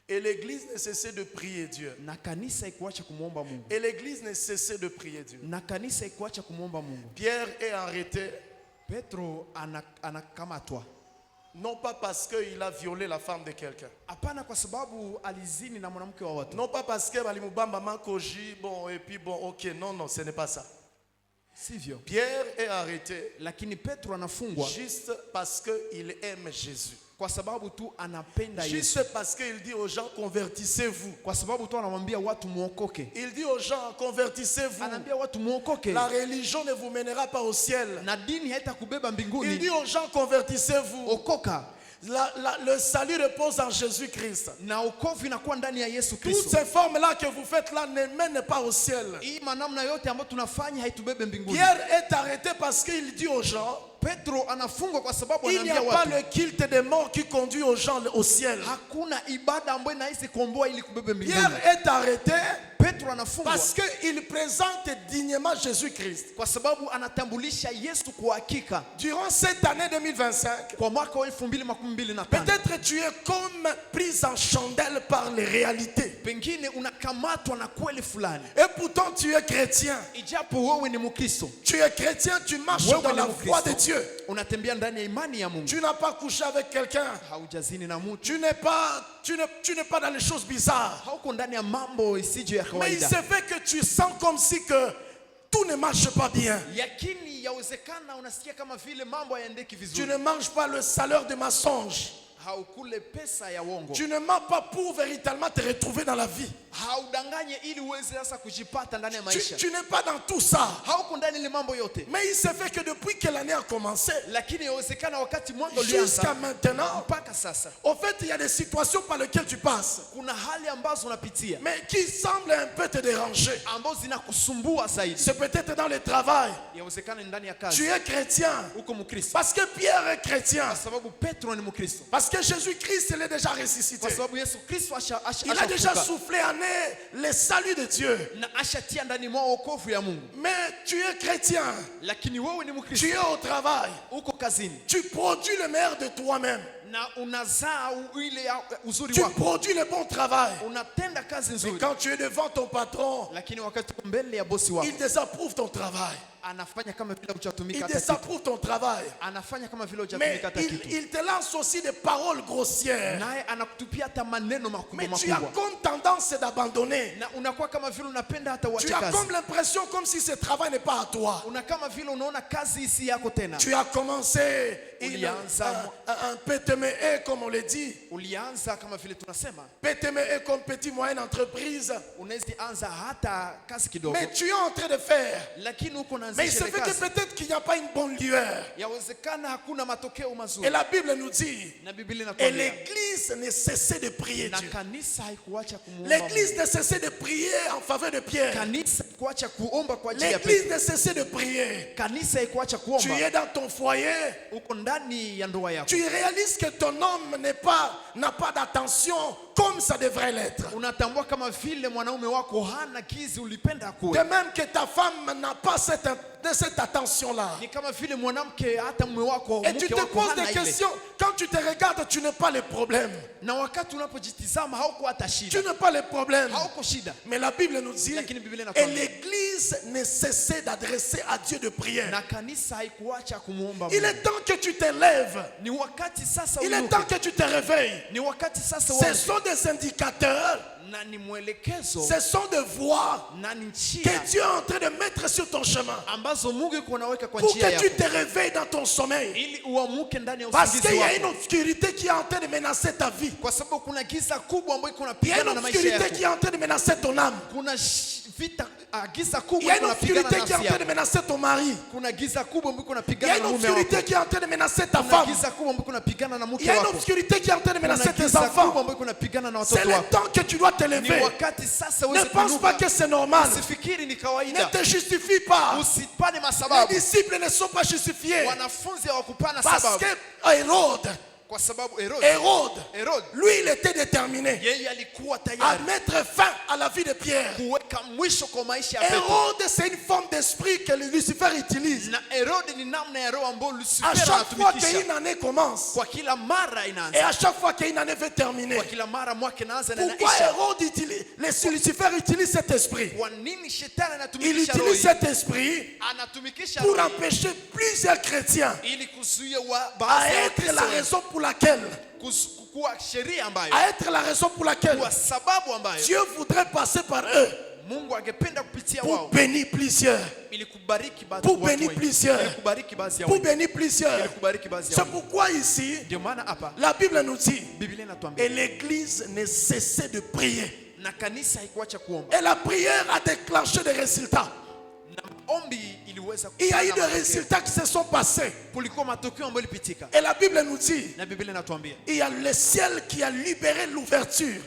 [SPEAKER 1] Et l'Église ne cessait de prier Dieu.
[SPEAKER 2] Na kanisa haikuacha kumwomba Mungu.
[SPEAKER 1] Et l'Église ne cessait de prier Dieu.
[SPEAKER 2] Na kanisa haikuacha kumwomba Mungu.
[SPEAKER 1] Pierre est arrêté,
[SPEAKER 2] Petro anakamatwa.
[SPEAKER 1] non pas parce qu'il a violé la femme de quelqu'un.
[SPEAKER 2] Hapana kwa sababu alizini na mwanamke wa watu.
[SPEAKER 1] Non pas parce que Balimubamba Makoji, bon, et puis bon, ok, non, non, ce n'est pas ça.
[SPEAKER 2] Sivyo.
[SPEAKER 1] Pierre est arrêté
[SPEAKER 2] Lakini Petro anafungwa
[SPEAKER 1] juste parce qu'il aime Jésus.
[SPEAKER 2] kwa sababu tu anapenda Yesu.
[SPEAKER 1] Juste parce qu'il dit aux gens, convertissez-vous.
[SPEAKER 2] Kwa sababu tu anamwambia watu muokoke.
[SPEAKER 1] Il dit aux gens, convertissez-vous.
[SPEAKER 2] Anaambia watu muokoke.
[SPEAKER 1] La religion ne vous mènera pas au ciel.
[SPEAKER 2] Na dini haitakubeba
[SPEAKER 1] Il
[SPEAKER 2] mbinguni.
[SPEAKER 1] dit aux gens, convertissez-vous.
[SPEAKER 2] Okoka.
[SPEAKER 1] Le salut repose en Jésus-Christ.
[SPEAKER 2] Na wokovu inakuwa ndani ya Yesu
[SPEAKER 1] Toutes
[SPEAKER 2] Kristo.
[SPEAKER 1] ces formes-là que vous faites là ne mènent pas au ciel.
[SPEAKER 2] Hii manamna yote ambayo tunafanya haitubebe mbinguni.
[SPEAKER 1] Pierre est arrêté parce qu'il dit aux gens,
[SPEAKER 2] Petro anafungwa kwa sababu
[SPEAKER 1] il n'y
[SPEAKER 2] anaambia
[SPEAKER 1] a pas
[SPEAKER 2] watu
[SPEAKER 1] le culte des morts qui conduit aux gens au ciel.
[SPEAKER 2] hakuna ibada ambayo inaweza kuomboa ili kubebe mbinguni.
[SPEAKER 1] Pierre est arrêté
[SPEAKER 2] Petro anafungwa
[SPEAKER 1] parce qu'il présente dignement Jésus-Christ.
[SPEAKER 2] kwa sababu anatambulisha Yesu kwa hakika.
[SPEAKER 1] Durant cette année 2025,
[SPEAKER 2] Kwa mwaka wa 2025
[SPEAKER 1] peut-être tu es comme prise en chandelle par les réalités.
[SPEAKER 2] pengine unakamatwa na kweli fulani.
[SPEAKER 1] Et pourtant tu es chrétien.
[SPEAKER 2] Ijapo wewe ni Mkristo,
[SPEAKER 1] Tu es chrétien, tu marches
[SPEAKER 2] wewe
[SPEAKER 1] dans
[SPEAKER 2] ni
[SPEAKER 1] la voie de
[SPEAKER 2] Mkristo,
[SPEAKER 1] Dieu.
[SPEAKER 2] unatembea ndani ya imani ya Mungu.
[SPEAKER 1] Tu n'as pas couché avec quelqu'un.
[SPEAKER 2] Haujazini na mtu.
[SPEAKER 1] Tu n'es pas dans les choses bizarres.
[SPEAKER 2] Hauko ndani ya mambo isiyo ya
[SPEAKER 1] Mais il
[SPEAKER 2] kawaida.
[SPEAKER 1] se fait que tu sens comme si que tout ne marche pas bien.
[SPEAKER 2] Yakini yawezekana unasikia kama vile mambo hayaendeki
[SPEAKER 1] Tu
[SPEAKER 2] vizuri.
[SPEAKER 1] ne manges pas le salaire de mensonge.
[SPEAKER 2] Haukule pesa ya uongo.
[SPEAKER 1] Tu ne mens pas pour véritablement te retrouver dans la vie.
[SPEAKER 2] Haudanganye ili uweze sasa kujipata ndani ya maisha.
[SPEAKER 1] Tu n'es pas dans tout ça.
[SPEAKER 2] Hauko ndani ile mambo yote.
[SPEAKER 1] Mais il se fait que depuis que l'année a commencé,
[SPEAKER 2] Lakini yawezekana wakati mwaka
[SPEAKER 1] jusqu'à
[SPEAKER 2] ulianza
[SPEAKER 1] maintenant,
[SPEAKER 2] mpaka sasa
[SPEAKER 1] au fait, il y a des situations par lesquelles tu passes,
[SPEAKER 2] kuna hali ambazo unapitia
[SPEAKER 1] mais qui semblent un peu te déranger.
[SPEAKER 2] ambazo zinakusumbua zaidi.
[SPEAKER 1] C'est peut-être dans le travail.
[SPEAKER 2] Yawezekana ndani ya
[SPEAKER 1] Tu
[SPEAKER 2] kazi
[SPEAKER 1] es chrétien.
[SPEAKER 2] uko Mkristo.
[SPEAKER 1] Parce que Pierre est chrétien.
[SPEAKER 2] Kwa sababu Petro ni Mkristo.
[SPEAKER 1] Parce que Jésus-Christ, il est déjà ressuscité.
[SPEAKER 2] Kwa sababu Yesu Kristo
[SPEAKER 1] Il a déjà
[SPEAKER 2] ashafufuka
[SPEAKER 1] soufflé en le salut de Dieu.
[SPEAKER 2] na ashatia ndani mwa wokovu ya Mungu.
[SPEAKER 1] Mais tu es chrétien.
[SPEAKER 2] Lakini wewe ni
[SPEAKER 1] Tu
[SPEAKER 2] Mkristo.
[SPEAKER 1] es au travail.
[SPEAKER 2] Uko kazini
[SPEAKER 1] Tu produis le meilleur de toi-même.
[SPEAKER 2] na unazaa ile uzuri
[SPEAKER 1] Tu
[SPEAKER 2] wako,
[SPEAKER 1] produis le bon travail.
[SPEAKER 2] unatenda kazi
[SPEAKER 1] Mais
[SPEAKER 2] nzuri,
[SPEAKER 1] quand tu es devant ton patron,
[SPEAKER 2] lakini wakati uko mbele ya bosi wako
[SPEAKER 1] il désapprouve ton travail.
[SPEAKER 2] anafanya kama vile
[SPEAKER 1] Il
[SPEAKER 2] hujatumika hata kitu,
[SPEAKER 1] désapprouve ton travail.
[SPEAKER 2] anafanya kama vile
[SPEAKER 1] Mais
[SPEAKER 2] hujatumika hata kitu,
[SPEAKER 1] il te lance aussi des paroles grossières.
[SPEAKER 2] naye anakutupia hata maneno makubwa
[SPEAKER 1] Mais tu as
[SPEAKER 2] makubwa,
[SPEAKER 1] comme tendance d'abandonner.
[SPEAKER 2] na unakuwa kama vile unapenda hata
[SPEAKER 1] Tu
[SPEAKER 2] uache
[SPEAKER 1] as
[SPEAKER 2] kazi,
[SPEAKER 1] comme l'impression comme si ce travail n'est pas à toi.
[SPEAKER 2] una kama vile unaona kazi si yako tena.
[SPEAKER 1] Tu as commencé
[SPEAKER 2] Ulianza
[SPEAKER 1] un PTME, comme on le dit.
[SPEAKER 2] Ulianza kama vile tunasema,
[SPEAKER 1] PTME comme petite moyenne entreprise.
[SPEAKER 2] unaweza anza hata kazi kidogo,
[SPEAKER 1] Mais tu es en train de faire.
[SPEAKER 2] lakini uko
[SPEAKER 1] Mais il
[SPEAKER 2] naanzisha
[SPEAKER 1] se
[SPEAKER 2] ile
[SPEAKER 1] fait que
[SPEAKER 2] kazi,
[SPEAKER 1] peut-être qu'il n'y a pas une bonne lueur.
[SPEAKER 2] yawezekana hakuna matokeo
[SPEAKER 1] Et
[SPEAKER 2] mazuri,
[SPEAKER 1] la Bible nous dit,
[SPEAKER 2] na Biblia
[SPEAKER 1] et
[SPEAKER 2] inatuambia,
[SPEAKER 1] l'église ne cessait de prier
[SPEAKER 2] na
[SPEAKER 1] Dieu.
[SPEAKER 2] kanisa haikuacha kumuomba
[SPEAKER 1] L'église
[SPEAKER 2] Mungu.
[SPEAKER 1] ne cessait de prier en faveur de Pierre.
[SPEAKER 2] Kanisa haikuacha kuomba kwa ajili ya
[SPEAKER 1] L'église
[SPEAKER 2] Petro.
[SPEAKER 1] ne cessait de prier.
[SPEAKER 2] Kanisa haikuacha
[SPEAKER 1] Tu
[SPEAKER 2] kuomba.
[SPEAKER 1] es dans ton foyer.
[SPEAKER 2] Uko ndani ya ndoa yako,
[SPEAKER 1] Tu réalises que ton homme n'a pas d'attention comme ça devrait l'être.
[SPEAKER 2] unatambua kama vile mwanaume wako hana kizi ulipenda
[SPEAKER 1] De
[SPEAKER 2] kuwe,
[SPEAKER 1] même que ta femme n'a pas cette attention-là.
[SPEAKER 2] ni kama vile mwanamke hata mume wako,
[SPEAKER 1] Et tu
[SPEAKER 2] mke
[SPEAKER 1] te
[SPEAKER 2] wako
[SPEAKER 1] poses
[SPEAKER 2] hana
[SPEAKER 1] des
[SPEAKER 2] ile.
[SPEAKER 1] questions. Quand tu te regardes, tu n'as pas les problèmes.
[SPEAKER 2] Na wakati unapojitizama hauko hata
[SPEAKER 1] Tu
[SPEAKER 2] shida,
[SPEAKER 1] n'as pas les problèmes.
[SPEAKER 2] hauko shida,
[SPEAKER 1] Mais la Bible nous dit,
[SPEAKER 2] lakini Biblia
[SPEAKER 1] et
[SPEAKER 2] inatuambia,
[SPEAKER 1] l'église ne cessait d'adresser à Dieu de prière.
[SPEAKER 2] na kanisa haikuacha kumuomba
[SPEAKER 1] Il
[SPEAKER 2] Mungu.
[SPEAKER 1] est temps que tu te lèves.
[SPEAKER 2] Ni wakati sasa
[SPEAKER 1] Il est
[SPEAKER 2] uinuke.
[SPEAKER 1] temps que tu te réveilles.
[SPEAKER 2] Ni wakati sasa
[SPEAKER 1] Ce
[SPEAKER 2] uamke.
[SPEAKER 1] sont des indicateurs,
[SPEAKER 2] Na ni mwelekezo,
[SPEAKER 1] ce sont des voies
[SPEAKER 2] na ni
[SPEAKER 1] que
[SPEAKER 2] njia
[SPEAKER 1] Dieu est en train de mettre sur ton chemin
[SPEAKER 2] ambazo Mungu yuko anaweka kwa
[SPEAKER 1] pour
[SPEAKER 2] njia
[SPEAKER 1] que tu
[SPEAKER 2] yako,
[SPEAKER 1] te réveilles dans ton sommeil.
[SPEAKER 2] ili uamuke ndani ya
[SPEAKER 1] Parce
[SPEAKER 2] usingizi
[SPEAKER 1] qu'il y a une
[SPEAKER 2] wako,
[SPEAKER 1] obscurité qui est en train de menacer ta vie.
[SPEAKER 2] kwa sababu kuna giza kubwa ambayo iko
[SPEAKER 1] Il y a une
[SPEAKER 2] napigana na maisha
[SPEAKER 1] obscurité
[SPEAKER 2] yako.
[SPEAKER 1] qui est en train de menacer ton âme.
[SPEAKER 2] Kuna vita, giza
[SPEAKER 1] Il y
[SPEAKER 2] kubwa
[SPEAKER 1] a
[SPEAKER 2] iko
[SPEAKER 1] une
[SPEAKER 2] napigana
[SPEAKER 1] obscurité
[SPEAKER 2] na
[SPEAKER 1] qui est en
[SPEAKER 2] nafsi
[SPEAKER 1] train de
[SPEAKER 2] yako.
[SPEAKER 1] menacer ton mari.
[SPEAKER 2] Kuna giza kubwa ambayo iko
[SPEAKER 1] Il y a
[SPEAKER 2] napigana
[SPEAKER 1] une
[SPEAKER 2] na mume
[SPEAKER 1] obscurité
[SPEAKER 2] wako.
[SPEAKER 1] qui est en train de menacer ta
[SPEAKER 2] Kuna
[SPEAKER 1] femme.
[SPEAKER 2] giza kubwa ambayo iko napigana na
[SPEAKER 1] Il
[SPEAKER 2] mke
[SPEAKER 1] y a une
[SPEAKER 2] wako.
[SPEAKER 1] obscurité qui est en train de
[SPEAKER 2] Kuna
[SPEAKER 1] menacer tes
[SPEAKER 2] giza kubwa
[SPEAKER 1] enfants.
[SPEAKER 2] ambayo iko napigana na
[SPEAKER 1] C'est
[SPEAKER 2] watoto
[SPEAKER 1] le
[SPEAKER 2] wako.
[SPEAKER 1] temps que tu dois te
[SPEAKER 2] Ni
[SPEAKER 1] lever.
[SPEAKER 2] wakati sasa
[SPEAKER 1] Ne
[SPEAKER 2] uweze
[SPEAKER 1] pense pas que
[SPEAKER 2] kuinuka.
[SPEAKER 1] c'est normal.
[SPEAKER 2] Usifikiri ni
[SPEAKER 1] Ne
[SPEAKER 2] kawaida.
[SPEAKER 1] te justifie pas.
[SPEAKER 2] Usipane
[SPEAKER 1] Les
[SPEAKER 2] masababu.
[SPEAKER 1] disciples ne sont pas justifiés.
[SPEAKER 2] Wanafunzi hawakupana
[SPEAKER 1] Parce
[SPEAKER 2] sababu,
[SPEAKER 1] que Hérode,
[SPEAKER 2] kwa sababu Herode,
[SPEAKER 1] lui, il était déterminé
[SPEAKER 2] yeye alikuwa
[SPEAKER 1] à
[SPEAKER 2] tayari
[SPEAKER 1] mettre fin à la vie de Pierre.
[SPEAKER 2] kuweka mwisho kwa maisha ya Petro.
[SPEAKER 1] Hérode, c'est une forme d'esprit que Lucifer utilise.
[SPEAKER 2] Na Herode ni namna ya roho ambayo
[SPEAKER 1] À
[SPEAKER 2] Lucifer
[SPEAKER 1] chaque fois
[SPEAKER 2] anatumikisha.
[SPEAKER 1] qu'une année commence,
[SPEAKER 2] Kwa kila mara
[SPEAKER 1] et
[SPEAKER 2] inaanza,
[SPEAKER 1] à chaque fois qu'une année veut terminer,
[SPEAKER 2] kwa kila mara mwaka inaanza na
[SPEAKER 1] pourquoi
[SPEAKER 2] inaisha.
[SPEAKER 1] Hérode utilise, Lucifer utilise cet esprit?
[SPEAKER 2] Kwa nini shetani
[SPEAKER 1] Il
[SPEAKER 2] anatumikisha roho
[SPEAKER 1] utilise
[SPEAKER 2] hii?
[SPEAKER 1] cet esprit
[SPEAKER 2] Anatumikisha
[SPEAKER 1] pour
[SPEAKER 2] roho hii
[SPEAKER 1] empêcher plusieurs chrétiens
[SPEAKER 2] ili kuzuia wa
[SPEAKER 1] à
[SPEAKER 2] baadhi ya
[SPEAKER 1] être la
[SPEAKER 2] Wakristo
[SPEAKER 1] raison pour laquelle,
[SPEAKER 2] kuwa sheria ambayo,
[SPEAKER 1] à être la raison pour laquelle
[SPEAKER 2] kwa sababu ambayo
[SPEAKER 1] Dieu voudrait passer par eux
[SPEAKER 2] Mungu angependa kupitia
[SPEAKER 1] pour
[SPEAKER 2] wao
[SPEAKER 1] bénir plusieurs.
[SPEAKER 2] ili kubariki baadhi
[SPEAKER 1] Pour
[SPEAKER 2] ya watu
[SPEAKER 1] bénir
[SPEAKER 2] wengi.
[SPEAKER 1] plusieurs.
[SPEAKER 2] Ili kubariki baadhi ya
[SPEAKER 1] Pour
[SPEAKER 2] wengi.
[SPEAKER 1] bénir
[SPEAKER 2] Ili
[SPEAKER 1] plusieurs.
[SPEAKER 2] kubariki baadhi ya
[SPEAKER 1] C'est
[SPEAKER 2] wengi.
[SPEAKER 1] pourquoi ici,
[SPEAKER 2] Ndio maana hapa
[SPEAKER 1] la Bible nous dit,
[SPEAKER 2] Biblia inatuambia
[SPEAKER 1] et l'église ne cessait de prier.
[SPEAKER 2] na kanisa haikuacha kuomba,
[SPEAKER 1] Et la prière a déclenché des résultats.
[SPEAKER 2] na maombi iliweza
[SPEAKER 1] Il y a eu
[SPEAKER 2] kufanya
[SPEAKER 1] des
[SPEAKER 2] matokeo.
[SPEAKER 1] résultats qui se sont passés.
[SPEAKER 2] Kulikuwa matokeo ambayo ilipitika,
[SPEAKER 1] Et la Bible nous dit,
[SPEAKER 2] na Biblia inatuambia
[SPEAKER 1] il y a le ciel qui a libéré l'ouverture.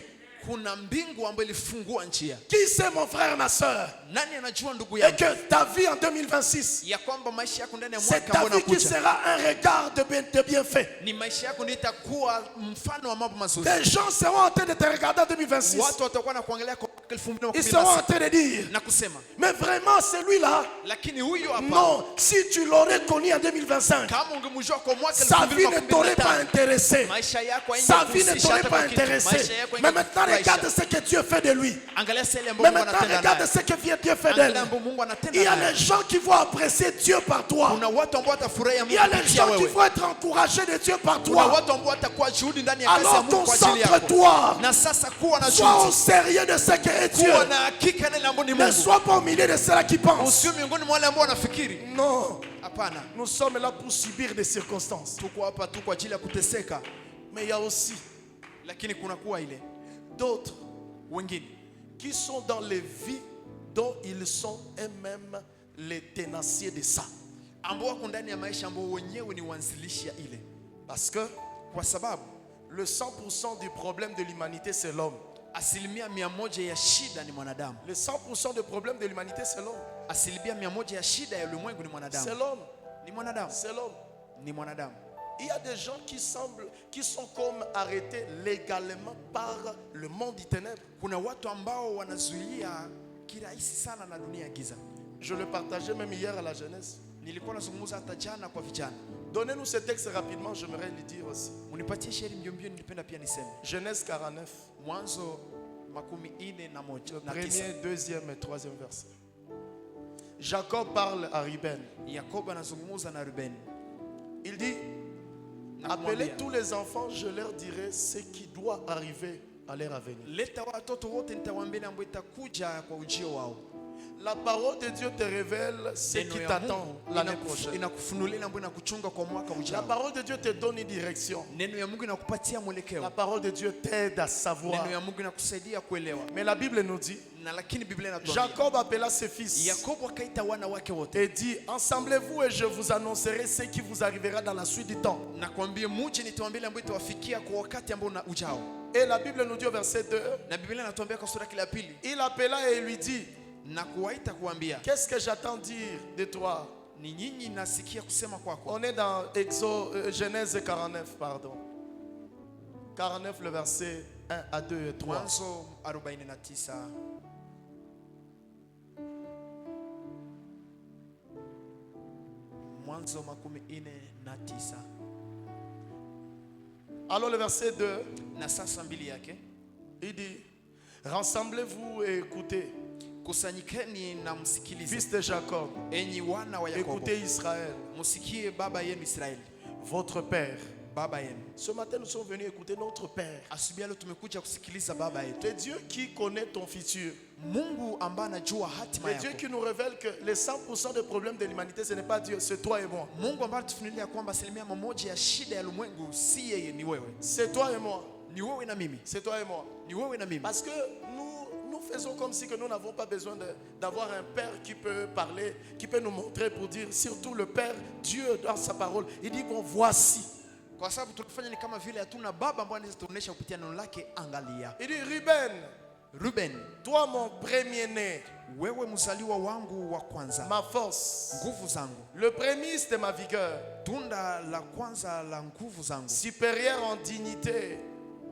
[SPEAKER 2] kuna mbingu ambayo ilifungua njia.
[SPEAKER 1] Qui sait, mon frère, ma soeur,
[SPEAKER 2] Nani anajua ndugu
[SPEAKER 1] et
[SPEAKER 2] yangu
[SPEAKER 1] que ta vie en 2026,
[SPEAKER 2] ya kwamba maisha yako ndani ya
[SPEAKER 1] c'est
[SPEAKER 2] mwaka
[SPEAKER 1] ta
[SPEAKER 2] ambao
[SPEAKER 1] vie qui
[SPEAKER 2] unakuja
[SPEAKER 1] sera un regard de bienfait.
[SPEAKER 2] ni maisha yako ndio itakuwa mfano wa mambo mazuri.
[SPEAKER 1] Des gens seront en train de te regarder en 2026.
[SPEAKER 2] Watu watakuwa na kuangalia kwa
[SPEAKER 1] Ils
[SPEAKER 2] 2026
[SPEAKER 1] seront en train de dire,
[SPEAKER 2] na kusema,
[SPEAKER 1] mais vraiment celui-là,
[SPEAKER 2] lakini huyo hapa,
[SPEAKER 1] non, si tu l'aurais connu en 2025,
[SPEAKER 2] kama ungemjua kwa mwaka
[SPEAKER 1] sa vie ne t'aurait pas
[SPEAKER 2] 2025
[SPEAKER 1] intéressé.
[SPEAKER 2] maisha yako
[SPEAKER 1] Sa vie ne
[SPEAKER 2] haingekuhusisha
[SPEAKER 1] t'aurait
[SPEAKER 2] hata
[SPEAKER 1] pas
[SPEAKER 2] kwa kitu.
[SPEAKER 1] intéressé.
[SPEAKER 2] Maisha yako
[SPEAKER 1] Mais maintenant,
[SPEAKER 2] haingekufurahisha.
[SPEAKER 1] regarde ce que Dieu fait de lui.
[SPEAKER 2] Angalia sasa ile
[SPEAKER 1] Mais
[SPEAKER 2] ambayo Mungu
[SPEAKER 1] maintenant,
[SPEAKER 2] anatenda
[SPEAKER 1] regarde
[SPEAKER 2] naye.
[SPEAKER 1] ce que Dieu fait
[SPEAKER 2] Angalia
[SPEAKER 1] d'elle.
[SPEAKER 2] ambayo Mungu
[SPEAKER 1] Il
[SPEAKER 2] anatenda
[SPEAKER 1] y a
[SPEAKER 2] naye.
[SPEAKER 1] les gens qui vont apprécier Dieu par toi.
[SPEAKER 2] Kuna watu ambao watafurahia
[SPEAKER 1] Il
[SPEAKER 2] Mungu
[SPEAKER 1] y a les
[SPEAKER 2] kupitia
[SPEAKER 1] gens qui
[SPEAKER 2] wewe.
[SPEAKER 1] vont être encouragés de Dieu par
[SPEAKER 2] Kuna
[SPEAKER 1] toi.
[SPEAKER 2] watu ambao watakuwa juhudi ndani ya kazi ya
[SPEAKER 1] Alors
[SPEAKER 2] Mungu kwa ajili yako.
[SPEAKER 1] concentre-toi.
[SPEAKER 2] Na sasa kuwa na
[SPEAKER 1] Sois au
[SPEAKER 2] juhudi.
[SPEAKER 1] sérieux de ce que est Dieu.
[SPEAKER 2] Kuwa na hakika na ile ambayo ni
[SPEAKER 1] Ne
[SPEAKER 2] Mungu.
[SPEAKER 1] sois pas au milieu de ceux-là qui pensent.
[SPEAKER 2] Usiwe miongoni mwa wale ambao wanafikiri.
[SPEAKER 1] Non,
[SPEAKER 2] Hapana.
[SPEAKER 1] nous sommes là pour subir des circonstances.
[SPEAKER 2] Tuko hapa tu kwa ajili ya kuteseka,
[SPEAKER 1] Mais il y a aussi
[SPEAKER 2] lakini kuna kuwa ile
[SPEAKER 1] d'autres
[SPEAKER 2] wengine
[SPEAKER 1] qui sont dans les vies dont ils sont eux-mêmes les tenanciers de ça.
[SPEAKER 2] ambao wako ndani ya maisha ambao wenyewe ni waanzilishi ya ile,
[SPEAKER 1] Parce que
[SPEAKER 2] kwa sababu
[SPEAKER 1] le 100% du problème de l'humanité, c'est l'homme.
[SPEAKER 2] 100% ya shida ni mwanadamu.
[SPEAKER 1] Le 100% du problème de l'humanité, c'est l'homme.
[SPEAKER 2] 100% ya shida ya ulimwengu ni
[SPEAKER 1] C'est
[SPEAKER 2] mwanadamu.
[SPEAKER 1] l'homme.
[SPEAKER 2] Ni mwanadamu.
[SPEAKER 1] C'est l'homme.
[SPEAKER 2] Ni mwanadamu.
[SPEAKER 1] Il y a des gens qui sont comme arrêtés légalement par le monde des ténèbres.
[SPEAKER 2] Kuna watu ambao wanazuia kirahisi sana na dunia ya giza.
[SPEAKER 1] Je le partageais même hier à la jeunesse.
[SPEAKER 2] Nilikuwa nazungumza hata jana kwa vijana.
[SPEAKER 1] Donnez-nous ce texte rapidement, j'aimerais le dire aussi.
[SPEAKER 2] Munipatie shairi mbio mbio, nilipenda pia niseme.
[SPEAKER 1] Genèse 49,
[SPEAKER 2] Mwanzo 41
[SPEAKER 1] le
[SPEAKER 2] na 9.
[SPEAKER 1] premier, deuxième et troisième verset. Jacob parle à Ruben.
[SPEAKER 2] Yakobo anazungumza na Ruben.
[SPEAKER 1] Il dit, appelez tous les enfants, je leur dirai ce qui doit arriver à leur avenir.
[SPEAKER 2] Leta watoto wote nitawaambia ambayo itakuja kwa ujio wao.
[SPEAKER 1] La parole de Dieu te révèle ce qui t'attend l'année prochaine.
[SPEAKER 2] Inakufunulia ambayo inakuchunga kwa mwaka
[SPEAKER 1] La
[SPEAKER 2] ujao.
[SPEAKER 1] parole de Dieu te donne une direction.
[SPEAKER 2] Neno ya Mungu inakupatia mwelekeo.
[SPEAKER 1] La parole de Dieu t'aide à savoir.
[SPEAKER 2] Neno ya Mungu inakusaidia kuelewa.
[SPEAKER 1] Mais la Bible nous dit,
[SPEAKER 2] Na lakini Biblia inatuambia
[SPEAKER 1] Jacob appela ses fils
[SPEAKER 2] Yakobo akaita wana wake wote.
[SPEAKER 1] et dit, ensemblez-vous et je vous annoncerai ce qui vous arrivera dans la suite du temps.
[SPEAKER 2] Nakwambia muje nitawaambia ambayo itawafikia kwa wakati ambao ujao.
[SPEAKER 1] Et la Bible nous dit au verset 2,
[SPEAKER 2] Na Biblia inatuambia kwa sura ya pili,
[SPEAKER 1] il appela et lui dit,
[SPEAKER 2] na kuwaita kuambia,
[SPEAKER 1] qu'est-ce que j'attends dire de toi?
[SPEAKER 2] ni nyinyi nasikia kusema kwako.
[SPEAKER 1] On est dans Genèse 49, pardon. 49, le verset 1 à 2 et 3.
[SPEAKER 2] Mwanzo 49. Mwanzo 49.
[SPEAKER 1] Alors le verset 2,
[SPEAKER 2] Na sasa mbili yake,
[SPEAKER 1] il dit, rassemblez-vous et écoutez,
[SPEAKER 2] kusanyikeni na msikilize,
[SPEAKER 1] fils de Jacob,
[SPEAKER 2] enyi wana wa Yakobo,
[SPEAKER 1] écoutez Israël,
[SPEAKER 2] msikie baba yenu Israeli,
[SPEAKER 1] votre père.
[SPEAKER 2] baba yenu.
[SPEAKER 1] Ce matin, nous sommes venus écouter notre père.
[SPEAKER 2] Asubuhi leo tumekuja kusikiliza baba yetu,
[SPEAKER 1] Le Dieu qui connaît ton futur.
[SPEAKER 2] Mungu ambaye anajua hatima
[SPEAKER 1] Le Dieu
[SPEAKER 2] yako,
[SPEAKER 1] qui nous révèle que les 100% des problèmes de l'humanité, ce n'est pas Dieu, c'est toi et moi.
[SPEAKER 2] Mungu ambaye tufunulia kwamba 100% ya shida ya ulimwengu si yeye, ni wewe.
[SPEAKER 1] C'est toi et moi.
[SPEAKER 2] Ni wewe na mimi,
[SPEAKER 1] C'est toi et moi.
[SPEAKER 2] ni wewe na mimi.
[SPEAKER 1] Parce que nous faisons comme si que nous n'avons pas besoin d'avoir un père qui peut parler, qui peut nous montrer pour dire, surtout le Père, Dieu dans sa parole, il dit, bon, voici.
[SPEAKER 2] Kwa sababu tulifanya ni kama vile hatuna baba ambaye anaweza tuonesha kupitia neno lake. Angalia,
[SPEAKER 1] Il dit, Ruben,
[SPEAKER 2] Ruben,
[SPEAKER 1] toi mon premier-né,
[SPEAKER 2] wewe mzaliwa wangu wa kwanza,
[SPEAKER 1] ma force,
[SPEAKER 2] nguvu zangu,
[SPEAKER 1] le prémisse de ma vigueur,
[SPEAKER 2] tunda la kwanza la nguvu zangu,
[SPEAKER 1] supérieur en dignité,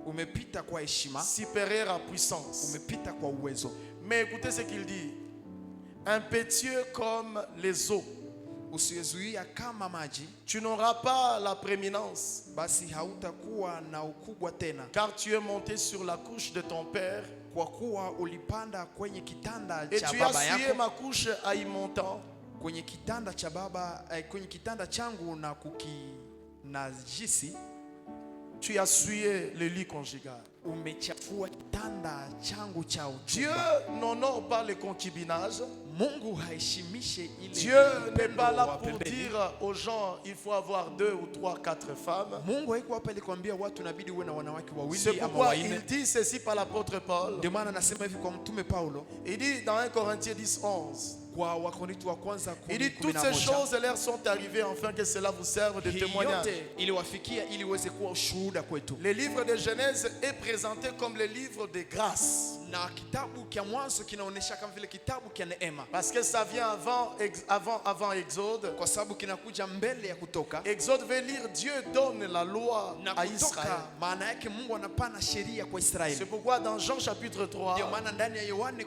[SPEAKER 2] umepita kwa heshima,
[SPEAKER 1] supérieur en puissance.
[SPEAKER 2] umepita kwa uwezo.
[SPEAKER 1] Mais écoutez ce qu'il dit, impétueux comme les eaux.
[SPEAKER 2] Usiyezuia kama maji,
[SPEAKER 1] Tu n'auras pas la prééminence,
[SPEAKER 2] basi hautakuwa na ukubwa tena,
[SPEAKER 1] car tu es monté sur la couche de ton père,
[SPEAKER 2] kwa kuwa ulipanda kwenye kitanda
[SPEAKER 1] et
[SPEAKER 2] cha
[SPEAKER 1] tu as
[SPEAKER 2] baba
[SPEAKER 1] souillé
[SPEAKER 2] yako,
[SPEAKER 1] ma couche à y montant.
[SPEAKER 2] kwenye kitanda cha baba, kwenye kitanda changu na kukinajisi.
[SPEAKER 1] Tu as souillé le lit conjugal.
[SPEAKER 2] Umechafua kitanda changu cha
[SPEAKER 1] Dieu
[SPEAKER 2] uchumba.
[SPEAKER 1] n'honore pas le concubinage.
[SPEAKER 2] Mungu haheshimishe ile
[SPEAKER 1] Dieu n'est
[SPEAKER 2] upendo
[SPEAKER 1] pas là
[SPEAKER 2] wa
[SPEAKER 1] pour
[SPEAKER 2] pembeni.
[SPEAKER 1] dire aux gens il faut avoir 2 ou 3, 4 femmes.
[SPEAKER 2] Mungu haiko hapa ili kuambia watu inabidi uwe na wanawake
[SPEAKER 1] C'est
[SPEAKER 2] wawili ama
[SPEAKER 1] pourquoi
[SPEAKER 2] wanne.
[SPEAKER 1] il dit ceci par l'apôtre Paul.
[SPEAKER 2] Ndio maana nasema hivi kwa mtume Paulo
[SPEAKER 1] Il dit dans 1 Corinthiens 10, 11.
[SPEAKER 2] kwa Wakorintho wa kwanza
[SPEAKER 1] Il dit toutes ces
[SPEAKER 2] 10:11.
[SPEAKER 1] choses leur sont arrivées afin que cela vous serve de
[SPEAKER 2] Hii
[SPEAKER 1] témoignage.
[SPEAKER 2] yote iliwafikia ili uweze kuwa ushuhuda kwetu.
[SPEAKER 1] Le livre de Genèse est présenté comme le livre de grâce.
[SPEAKER 2] Na kitabu kia Mwanzo kinaonesha kama vile kitabu kia neema,
[SPEAKER 1] Parce que ça vient avant Exode.
[SPEAKER 2] kwa sababu kinakuja mbele ya Kutoka.
[SPEAKER 1] Exode veut dire Dieu donne la loi
[SPEAKER 2] Na
[SPEAKER 1] à Israël.
[SPEAKER 2] Kutoka maana yake Mungu anapana sheria kwa Israeli.
[SPEAKER 1] C'est pourquoi dans Jean chapitre 3,
[SPEAKER 2] Ndio maana ndani ya Yohane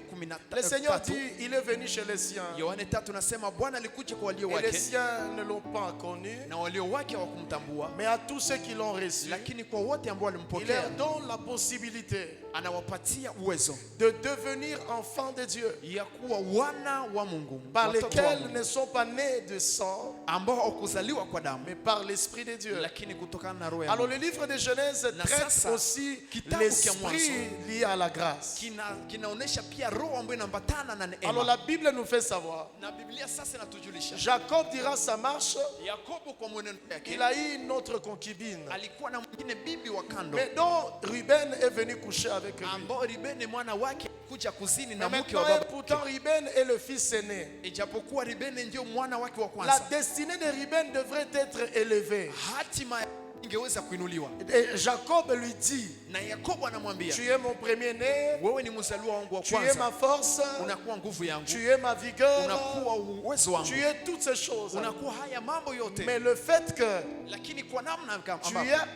[SPEAKER 1] le Seigneur
[SPEAKER 2] 13,
[SPEAKER 1] dit il est venu chez les siens.
[SPEAKER 2] Yohane 3 nasema Bwana alikuja kwa walio
[SPEAKER 1] Et les
[SPEAKER 2] wake
[SPEAKER 1] siens ne l'ont pas connu.
[SPEAKER 2] na walio wake hawakumtambua,
[SPEAKER 1] Mais à tous ceux qui l'ont reçu,
[SPEAKER 2] lakini kwa wote ambao
[SPEAKER 1] il
[SPEAKER 2] walimpokea
[SPEAKER 1] leur donne la possibilité
[SPEAKER 2] anawapatia uwezo
[SPEAKER 1] de devenir enfants de Dieu,
[SPEAKER 2] ya kuwa wana wa Mungu,
[SPEAKER 1] par
[SPEAKER 2] watoto wa
[SPEAKER 1] lesquels
[SPEAKER 2] Mungu,
[SPEAKER 1] ne sont pas nés de sang,
[SPEAKER 2] ambao hawakuzaliwa kwa damu
[SPEAKER 1] mais par l'Esprit de Dieu.
[SPEAKER 2] lakini kutokana na roho ya
[SPEAKER 1] Alors
[SPEAKER 2] Mungu.
[SPEAKER 1] le livre de Genèse
[SPEAKER 2] Na
[SPEAKER 1] traite
[SPEAKER 2] sasa,
[SPEAKER 1] aussi
[SPEAKER 2] kitabu kia Mwanzo
[SPEAKER 1] l'esprit lié à la grâce.
[SPEAKER 2] Kinaonesha pia roho ambayo inaambatana na
[SPEAKER 1] Alors
[SPEAKER 2] neema.
[SPEAKER 1] la Bible nous fait savoir,
[SPEAKER 2] Na Biblia sasa inatujulisha
[SPEAKER 1] Jacob dira sa marche,
[SPEAKER 2] Yakobo kwa mwenendo yake
[SPEAKER 1] il a eu une autre concubine,
[SPEAKER 2] alikuwa na mwingine bibi wa kando,
[SPEAKER 1] mais dont Ruben est venu coucher avec lui.
[SPEAKER 2] ambao Ribeni mwana wake kuja kuzini na
[SPEAKER 1] Mais
[SPEAKER 2] mke wa
[SPEAKER 1] maintenant,
[SPEAKER 2] baba.
[SPEAKER 1] pourtant Ruben est le fils aîné.
[SPEAKER 2] Ijapokuwa Ribeni ndio mwana wake wa
[SPEAKER 1] La
[SPEAKER 2] kwanza,
[SPEAKER 1] destinée de Ruben devrait être élevée.
[SPEAKER 2] hatima ingeweza kuinuliwa.
[SPEAKER 1] Et Jacob lui dit,
[SPEAKER 2] Na Yakobo anamwambia,
[SPEAKER 1] tu es mon premier-né,
[SPEAKER 2] wewe ni mzaliwa wangu wa
[SPEAKER 1] tu es ma
[SPEAKER 2] kwanza,
[SPEAKER 1] force,
[SPEAKER 2] unakuwa nguvu yangu,
[SPEAKER 1] tu es ma vigueur,
[SPEAKER 2] unakuwa uwezo wangu,
[SPEAKER 1] tu es toutes ces choses.
[SPEAKER 2] unakuwa haya mambo yote.
[SPEAKER 1] Mais le fait que
[SPEAKER 2] Lakini kwa namna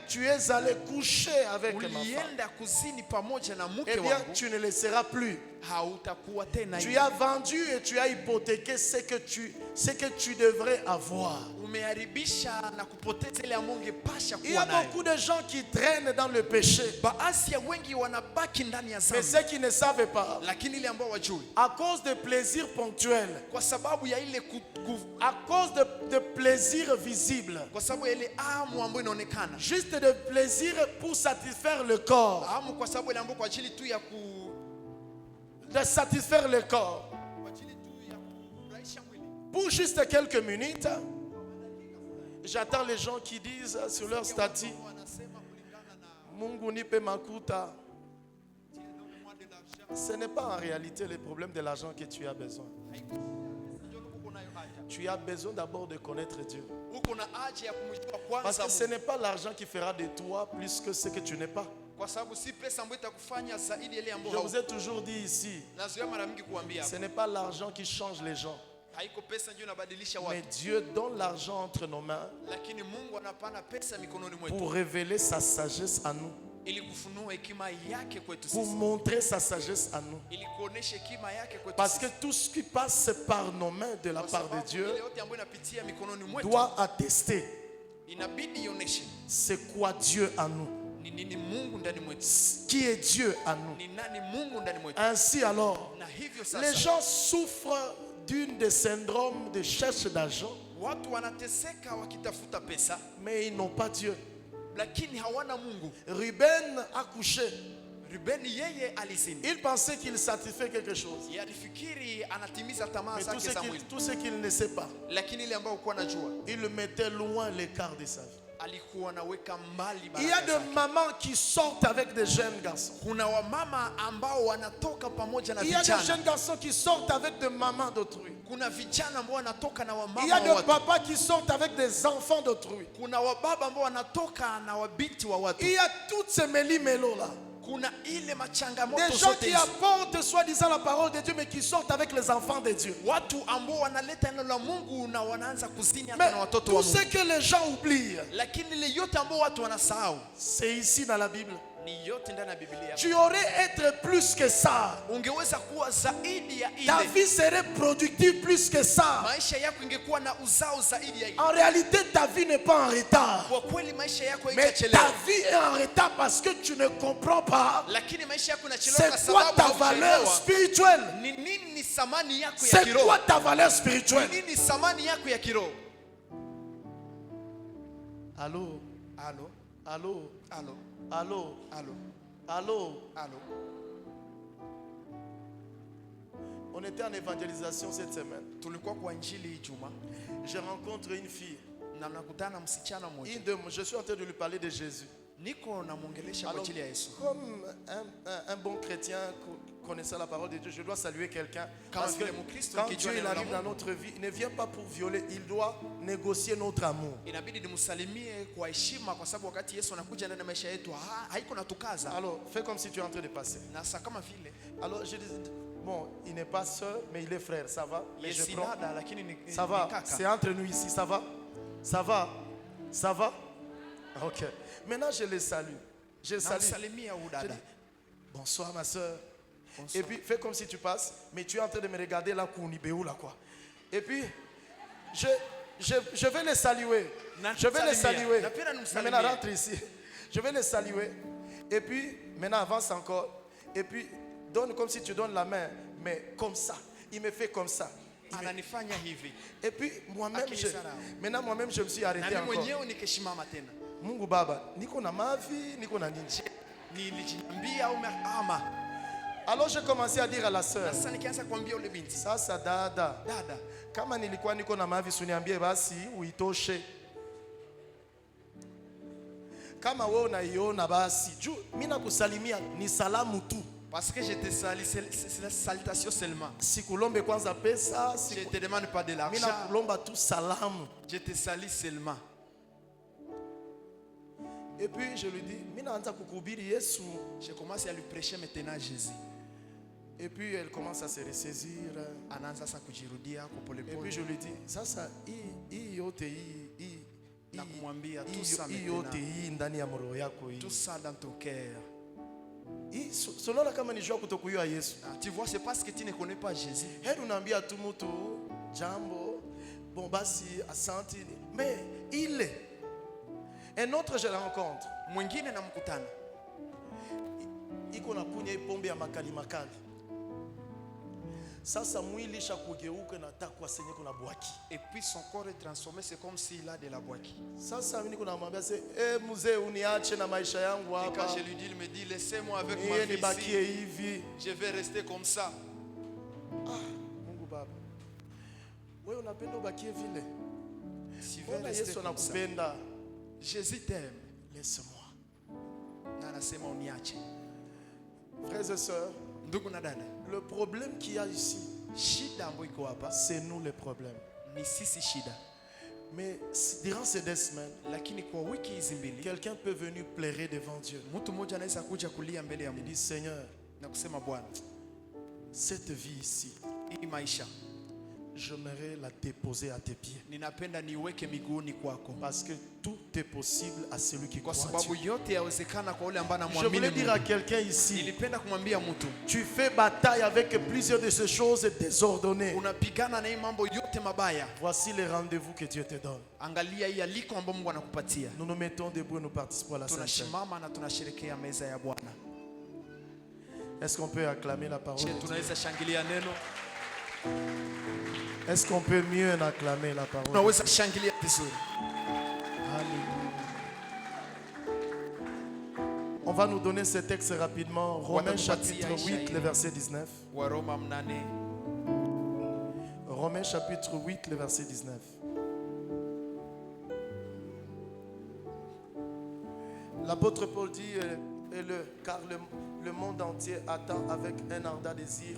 [SPEAKER 1] tu es allé coucher avec ma femme,
[SPEAKER 2] ulienda kuzini pamoja na mke
[SPEAKER 1] eh bien,
[SPEAKER 2] wangu,
[SPEAKER 1] tu ne le seras plus.
[SPEAKER 2] hautakuwa tena
[SPEAKER 1] Tu
[SPEAKER 2] hivyo.
[SPEAKER 1] as vendu et tu as hypothéqué ce que tu devrais avoir.
[SPEAKER 2] umeharibisha na kupoteza ile ambayo ungepasha
[SPEAKER 1] Il y a
[SPEAKER 2] kuwa nayo.
[SPEAKER 1] beaucoup de gens qui traînent dans le péché.
[SPEAKER 2] Baadhi ya wengi wanabaki ndani ya
[SPEAKER 1] Mais
[SPEAKER 2] dhambi,
[SPEAKER 1] ceux qui ne savent pas,
[SPEAKER 2] lakini ile ambao wajui,
[SPEAKER 1] à cause de plaisirs ponctuels,
[SPEAKER 2] kwa sababu ya ile
[SPEAKER 1] à cause de plaisirs visibles,
[SPEAKER 2] kwa sababu ya ile amu ambayo inaonekana,
[SPEAKER 1] juste de plaisir pour satisfaire le corps,
[SPEAKER 2] amu kwa sababu ile ambayo kwa ajili tu ya
[SPEAKER 1] de satisfaire le corps,
[SPEAKER 2] kwa ajili tu ya kufurahisha mwili.
[SPEAKER 1] pour juste quelques minutes. J'attends les gens qui disent sur leur statut, Mungu nipe makuta. Ce n'est pas en réalité le problème de l'argent que tu as besoin. Tu as besoin d'abord de connaître Dieu. Parce que ce n'est pas l'argent qui fera de toi plus que ce que tu n'es pas. Je vous ai toujours dit ici, ce n'est pas l'argent qui change les gens. Mais Dieu donne l'argent entre nos mains pour révéler sa sagesse à nous, pour montrer sa sagesse à nous. Parce que tout ce qui passe par nos mains de la part de Dieu doit attester c'est quoi Dieu à nous, qui est Dieu à nous. Ainsi alors, les gens souffrent d'une des syndromes de cherche d'argent, mais ils n'ont pas Dieu. Ruben a couché. Il pensait qu'il satisfait quelque chose. Mais tout ce qu'il ne sait pas, il le mettait loin l'écart de sa vie. Il y a des mamans qui sortent avec des jeunes garçons. Il y a des jeunes garçons qui sortent avec des mamans d'autrui. Il y a des papas qui sortent avec des enfants d'autrui. Il y a toutes ces méli-mélos là. Des gens qui apportent soi-disant la parole de Dieu mais qui sortent avec les enfants de Dieu. Mais tout ce que les gens oublient, c'est ici dans la Bible. Tu aurais être plus que ça. Ta vie serait productive plus que ça. En réalité, ta vie n'est pas en retard. Mais ta vie est en retard parce que tu ne comprends pas c'est quoi ta valeur spirituelle. C'est quoi ta valeur spirituelle. Allô?
[SPEAKER 2] Allô?
[SPEAKER 1] Allô?
[SPEAKER 2] Allô?
[SPEAKER 1] Allô?
[SPEAKER 2] Allô?
[SPEAKER 1] Allô?
[SPEAKER 2] Allô?
[SPEAKER 1] On était en évangélisation cette semaine.
[SPEAKER 2] Tulikuwa kwa injili Ijumaa.
[SPEAKER 1] Je rencontre une fille.
[SPEAKER 2] Na nakutana msichana mmoja.
[SPEAKER 1] Je suis en train de lui parler de Jésus.
[SPEAKER 2] Niko namuongelesha kwa ajili ya Yesu.
[SPEAKER 1] Comme un bon chrétien connaissant la parole de Dieu, je dois saluer quelqu'un. Parce que quand Dieu il arrive dans notre vie, il ne vient pas pour violer, il doit négocier notre amour.
[SPEAKER 2] Inabidi nimsalimie kwa heshima kwa sababu wakati Yesu anakuja ndani ya maisha yetu haiko natukaza.
[SPEAKER 1] Alors, fais comme si tu es en train de passer.
[SPEAKER 2] Na sasa kama vile.
[SPEAKER 1] Alors, je dis bon, il n'est pas seul, mais il est frère, ça va? Mais je prends. Ça va? C'est entre nous ici, ça va? Ça va? Ça va? OK. Maintenant, je les salue. Je salue. Je dis, bonsoir ma soeur. Et puis, fais comme si tu passes, mais tu es en train de me regarder là, Kounibéou là quoi. Et puis, je vais les saluer. Je vais les saluer. Maintenant, rentre ici. Je vais les saluer. Et puis, maintenant, avance encore. Et puis, donne comme si tu donnes la main, mais comme ça. Il me fait comme ça. Et puis, moi-même, je me suis arrêté encore. Mungu Baba, niko na mavi, niko na nini. Alors j'ai commencé à dire à la sœur, sasa dada, kama nilikuwa niko na mavi suniambie basi uitoshe. Kama wewe unaiona basi, juu mimi nakusalimia ni salamu tu.
[SPEAKER 2] Parce que je te salue, c'est la salutation seulement.
[SPEAKER 1] Sikulombe kwanza pesa,
[SPEAKER 2] je te demande pas de l'argent.
[SPEAKER 1] Mimi nakulomba tu salamu.
[SPEAKER 2] Je te salue seulement.
[SPEAKER 1] Et puis je lui dis, je
[SPEAKER 2] commence à lui prêcher maintenant Jésus.
[SPEAKER 1] Et puis elle commence à se ressaisir. Et puis je lui dis, ça
[SPEAKER 2] tout ça dans ton cœur.
[SPEAKER 1] Tu
[SPEAKER 2] vois, c'est parce que tu ne connais pas Jésus.
[SPEAKER 1] Jambo. bon basi asante, mais il est. Un autre je le rencontre.
[SPEAKER 2] Mwingine namkutana
[SPEAKER 1] Iko na kunya pombe ya makali makali. Sasa mwili shakugeuka na takwa senye kuna bwaki.
[SPEAKER 2] et puis son corps est transformé, c'est comme s'il a de la boîte.
[SPEAKER 1] Sasa mimi niko namwambia mzee uniache na maisha yangu
[SPEAKER 2] Et quand
[SPEAKER 1] hapa.
[SPEAKER 2] je lui dis, il me dit laissez-moi avec ma
[SPEAKER 1] Yeye
[SPEAKER 2] vie
[SPEAKER 1] nibakie
[SPEAKER 2] ici.
[SPEAKER 1] hivi.
[SPEAKER 2] Je vais rester comme ça.
[SPEAKER 1] Mungu Baba. Wewe unapenda ubakie vile?
[SPEAKER 2] Si
[SPEAKER 1] Mbona
[SPEAKER 2] rester
[SPEAKER 1] Yesu
[SPEAKER 2] comme ça.
[SPEAKER 1] anakupenda?
[SPEAKER 2] Jésus t'aime.
[SPEAKER 1] Laisse-moi.
[SPEAKER 2] Na anasema uniache.
[SPEAKER 1] Frères et sœurs,
[SPEAKER 2] Ndugu na dada,
[SPEAKER 1] le problème qu'il y a ici,
[SPEAKER 2] shida ambayo iko hapa
[SPEAKER 1] c'est nous les problèmes.
[SPEAKER 2] ni sisi shida,
[SPEAKER 1] Mais durant ces 2 semaines,
[SPEAKER 2] lakini kwa wiki hizi mbili
[SPEAKER 1] quelqu'un peut venir pleurer devant Dieu.
[SPEAKER 2] mtu mmoja anaweza kuja kulia mbele ya
[SPEAKER 1] Il
[SPEAKER 2] Mungu
[SPEAKER 1] dit, Seigneur,
[SPEAKER 2] na kusema Bwana,
[SPEAKER 1] cette vie ici,
[SPEAKER 2] hii maisha
[SPEAKER 1] j'aimerais la déposer à tes pieds.
[SPEAKER 2] ninapenda niweke miguuni kwako,
[SPEAKER 1] Parce que tout est possible à celui qui
[SPEAKER 2] kwa
[SPEAKER 1] croit en
[SPEAKER 2] sababu
[SPEAKER 1] Dieu.
[SPEAKER 2] yote yawezekana kwa yule ambaye
[SPEAKER 1] Je
[SPEAKER 2] anamwamini
[SPEAKER 1] voulais dire à
[SPEAKER 2] Mungu.
[SPEAKER 1] quelqu'un ici,
[SPEAKER 2] Nilipenda kumwambia mtu,
[SPEAKER 1] tu fais bataille avec plusieurs de ces choses désordonnées.
[SPEAKER 2] unapigana na hii mambo yote mabaya.
[SPEAKER 1] Voici les rendez-vous que Dieu te donne.
[SPEAKER 2] Angalia hii aliko ambayo Mungu anakupatia.
[SPEAKER 1] Nous nous mettons debout et nous participons à la Sainte Seine.
[SPEAKER 2] Tunasimama na tunasherekea meza ya Bwana.
[SPEAKER 1] Est-ce qu'on peut acclamer la parole
[SPEAKER 2] Je,
[SPEAKER 1] de Dieu?
[SPEAKER 2] tunaweza shangilia neno,
[SPEAKER 1] Est-ce qu'on peut mieux en acclamer la parole de Dieu?
[SPEAKER 2] tunaweza shangilia vizuri.
[SPEAKER 1] Alléluia. On va nous donner ce texte rapidement. Romains chapitre 8, le verset 19.
[SPEAKER 2] Waroma 8.
[SPEAKER 1] Romains chapitre 8, le verset 19. L'apôtre Paul dit, car le monde entier attend avec un ardent désir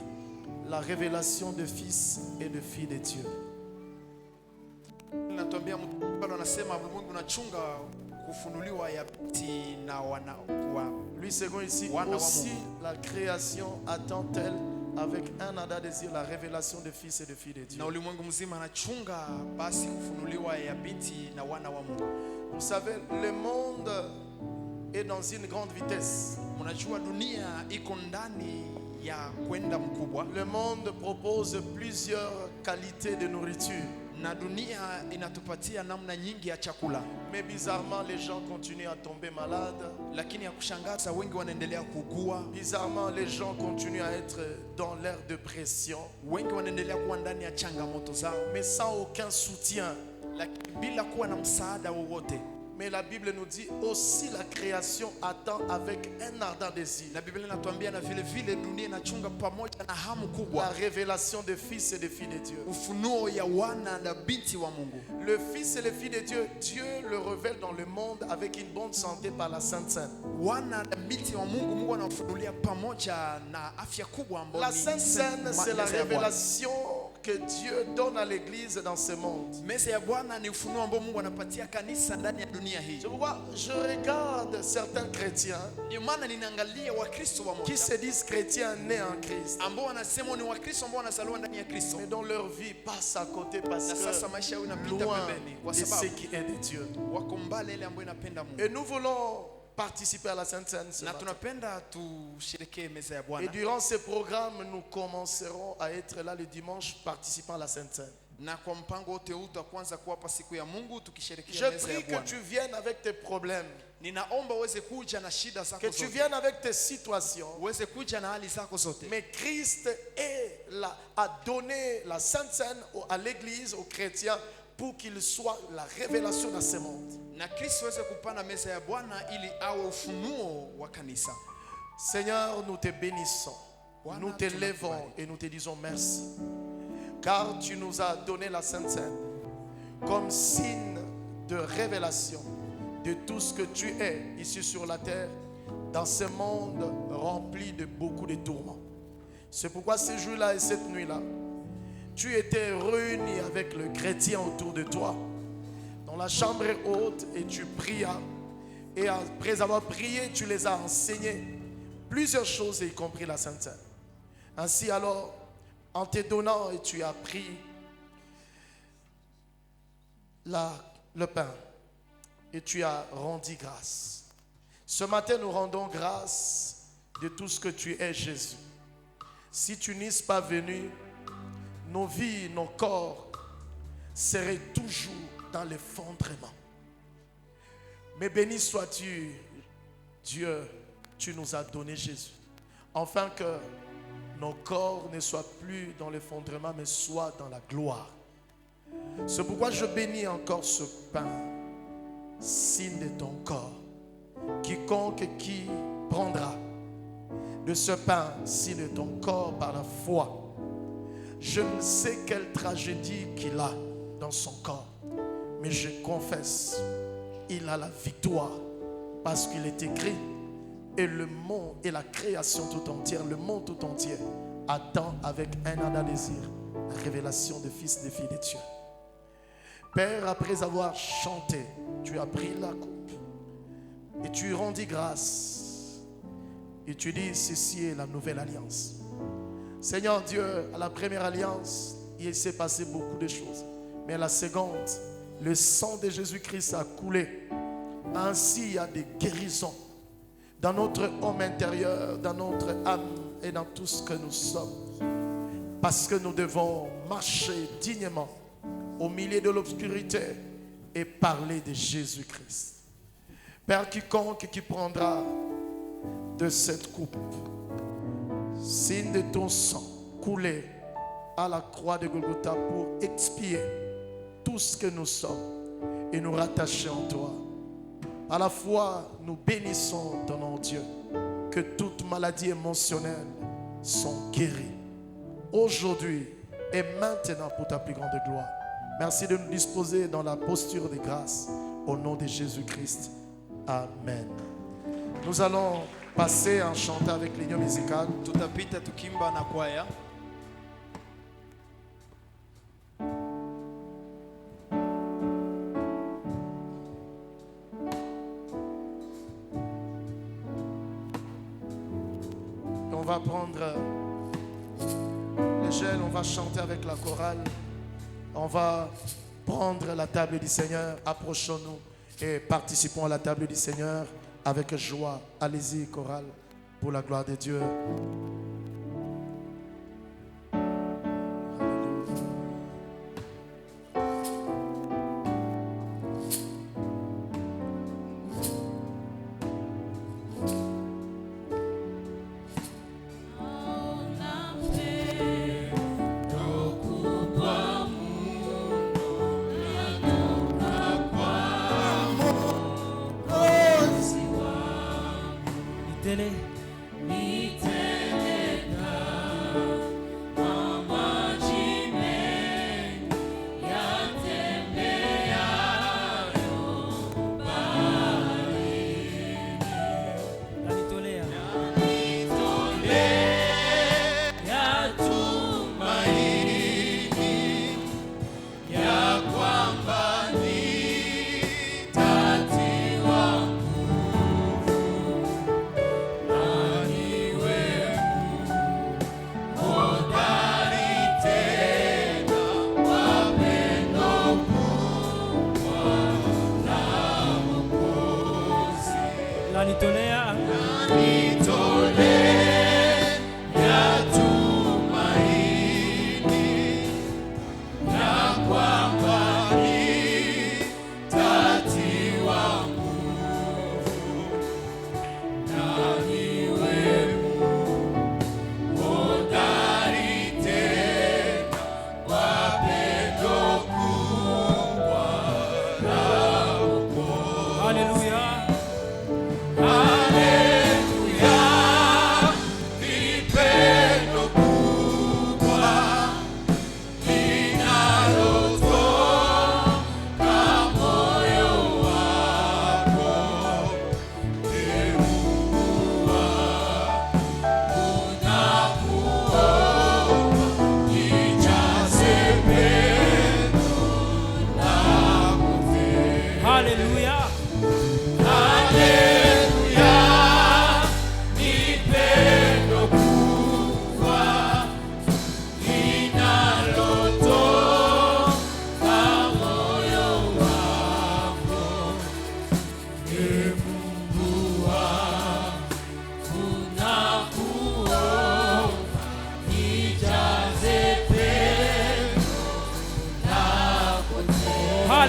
[SPEAKER 1] la révélation de fils et de filles de Dieu.
[SPEAKER 2] Natuambia Paulo anasema ulimwengu unachunga kufunuliwa ya binti na wana wa
[SPEAKER 1] Lui, second ici,
[SPEAKER 2] Wana wa
[SPEAKER 1] aussi
[SPEAKER 2] Mungu.
[SPEAKER 1] la création attend-elle avec un ardent désir la révélation de fils et de filles de Dieu.
[SPEAKER 2] na ulimwengu mzima anachunga basi kufunuliwa ya binti na wana wa Mungu.
[SPEAKER 1] Vous savez, le monde est dans une grande vitesse.
[SPEAKER 2] Mnajua dunia iko ndani ya kwenda mkubwa,
[SPEAKER 1] Le monde propose plusieurs qualités de nourriture.
[SPEAKER 2] na dunia inatupatia namna nyingi ya chakula,
[SPEAKER 1] Mais bizarrement, les gens continuent à tomber malades.
[SPEAKER 2] lakini ya kushangaza wengi wanaendelea kugua,
[SPEAKER 1] Bizarrement, les gens continuent à être dans leur dépression,
[SPEAKER 2] wengi wanaendelea kuwa ndani ya changamoto zao,
[SPEAKER 1] mais sans aucun soutien.
[SPEAKER 2] lakini bila kuwa na msaada wowote.
[SPEAKER 1] Mais la Bible nous dit aussi la création attend avec un ardent désir
[SPEAKER 2] Na Biblia inatuambia na vile vile dunia inachunga pamoja na hamu
[SPEAKER 1] la
[SPEAKER 2] kubwa
[SPEAKER 1] révélation des fils et des filles de Dieu.
[SPEAKER 2] ufunuo ya wana na binti wa Mungu.
[SPEAKER 1] Le fils et les filles de Dieu, Dieu le révèle dans le monde avec une bonne santé par la Sainte Seine.
[SPEAKER 2] Wana na binti wa Mungu, Mungu anawafunulia pamoja na afya kubwa ambayo
[SPEAKER 1] La
[SPEAKER 2] ni
[SPEAKER 1] Sainte Seine, c'est la
[SPEAKER 2] meza ya Bwana.
[SPEAKER 1] révélation que Dieu donne à l'Église dans ce monde.
[SPEAKER 2] Meza ya Bwana ni ufunuo ambao Mungu anapatia kanisa ndani ya dunia hii.
[SPEAKER 1] Je vois, je regarde certains chrétiens
[SPEAKER 2] Ndio maana ninaangalia Wakristo wa
[SPEAKER 1] qui
[SPEAKER 2] moja
[SPEAKER 1] se disent chrétiens nés en Christ,
[SPEAKER 2] ambao wanasema ni Wakristo ambao wanazaliwa ndani ya Kristo,
[SPEAKER 1] mais dont leur vie passe à côté parce
[SPEAKER 2] na sasa
[SPEAKER 1] que
[SPEAKER 2] maisha yao inapita
[SPEAKER 1] loin
[SPEAKER 2] pembeni kwa
[SPEAKER 1] de ce
[SPEAKER 2] sababu
[SPEAKER 1] qui est de Dieu.
[SPEAKER 2] wako mbali ile ambayo inapenda Mungu.
[SPEAKER 1] Et nous voulons participer à la Sainte Seine ce
[SPEAKER 2] Na
[SPEAKER 1] matin.
[SPEAKER 2] tunapenda tusherekee meza ya
[SPEAKER 1] Et
[SPEAKER 2] Bwana,
[SPEAKER 1] durant ce programme, nous commencerons à être là le dimanche participant à la Sainte Seine.
[SPEAKER 2] na kwa mpango wote huu tutaanza kuwapa siku ya Mungu tukisherekea
[SPEAKER 1] Je
[SPEAKER 2] meza ya
[SPEAKER 1] prie que
[SPEAKER 2] Bwana.
[SPEAKER 1] tu viennes avec tes problèmes,
[SPEAKER 2] Ninaomba uweze kuja na shida zako
[SPEAKER 1] que tu
[SPEAKER 2] zote,
[SPEAKER 1] viennes avec tes situations.
[SPEAKER 2] uweze kuja na hali zako zote.
[SPEAKER 1] Mais Christ a donné la Sainte Seine à l'Église, aux chrétiens, pour qu'il soit la révélation dans ce monde.
[SPEAKER 2] Na Kristo aweze kupana meza ya Bwana ili awe ufunuo wa kanisa.
[SPEAKER 1] Seigneur, nous te bénissons, nous te lèvons et nous te disons merci. Car tu nous as donné la Sainte Seine comme signe de révélation de tout ce que tu es ici sur la terre, dans ce monde rempli de beaucoup de tourments. C'est pourquoi ce jour-là et cette nuit-là, tu étais réuni avec le chrétien autour de toi, dans la chambre haute, et tu prias. Et après avoir prié, tu les as enseigné plusieurs choses, y compris la Sainte Seine. Ainsi alors, en te donnant, et tu as pris le pain, et tu as rendu grâce. Ce matin, nous rendons grâce de tout ce que tu es, Jésus. Si tu n'es pas venu, nos vies, nos corps serait toujours dans l'effondrement. Mais béni sois-tu, Dieu, tu nous as donné Jésus, afin que nos corps ne soient plus dans l'effondrement, mais soient dans la gloire. C'est pourquoi je bénis encore ce pain, signe de ton corps. Quiconque qui prendra de ce pain, signe de ton corps par la foi, je ne sais quelle tragédie qu'il a dans son corps, mais je confesse, il a la victoire, parce qu'il est écrit, et le monde et la création tout entière, le monde tout entier attend avec un ardent désir la révélation des fils et des filles de Dieu. Père, après avoir chanté, tu as pris la coupe et tu rendis grâce et tu dis, ceci est la nouvelle alliance. Seigneur Dieu, à la première alliance, il s'est passé beaucoup de choses, mais à la seconde, le sang de Jésus-Christ a coulé. Ainsi, il y a des guérisons dans notre homme intérieur, dans notre âme et dans tout ce que nous sommes. Parce que nous devons marcher dignement au milieu de l'obscurité et parler de Jésus-Christ. Père, quiconque qui prendra de cette coupe, signe de ton sang coulé à la croix de Golgotha pour expier tout ce que nous sommes et nous rattacher en toi. À la fois, nous bénissons ton nom, Dieu, que toute maladie émotionnelle sont guéries aujourd'hui et maintenant pour ta plus grande gloire. Merci de nous disposer dans la posture de grâce au nom de Jésus-Christ. Amen. Nous allons passer en chantant avec l'union musicale.
[SPEAKER 2] Tutapita tukimba na kwaya.
[SPEAKER 1] On va prendre les gels, on va chanter avec la chorale. On va prendre la table du Seigneur. Approchons-nous et participons à la table du Seigneur avec joie. Allez-y, chorale, pour la gloire de Dieu.
[SPEAKER 3] Mitele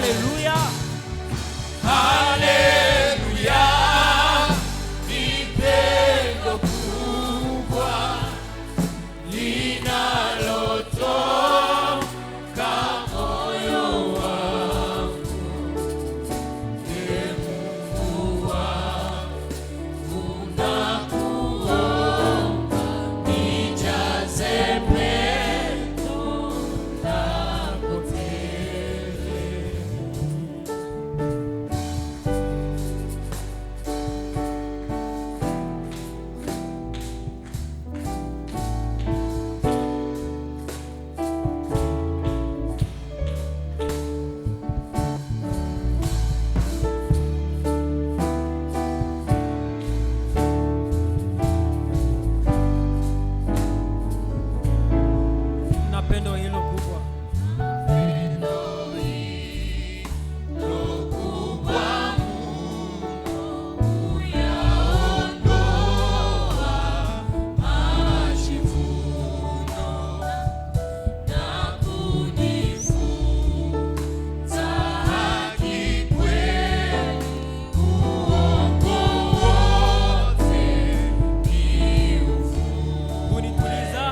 [SPEAKER 3] Alléluia.
[SPEAKER 4] Alléluia. Nipendo kubwa linalotoka moyo wangu. Ee Mungu wangu, nakuomba nijaze pendo lako tele.
[SPEAKER 3] Na pendo hilo kubwa. Kunituliza.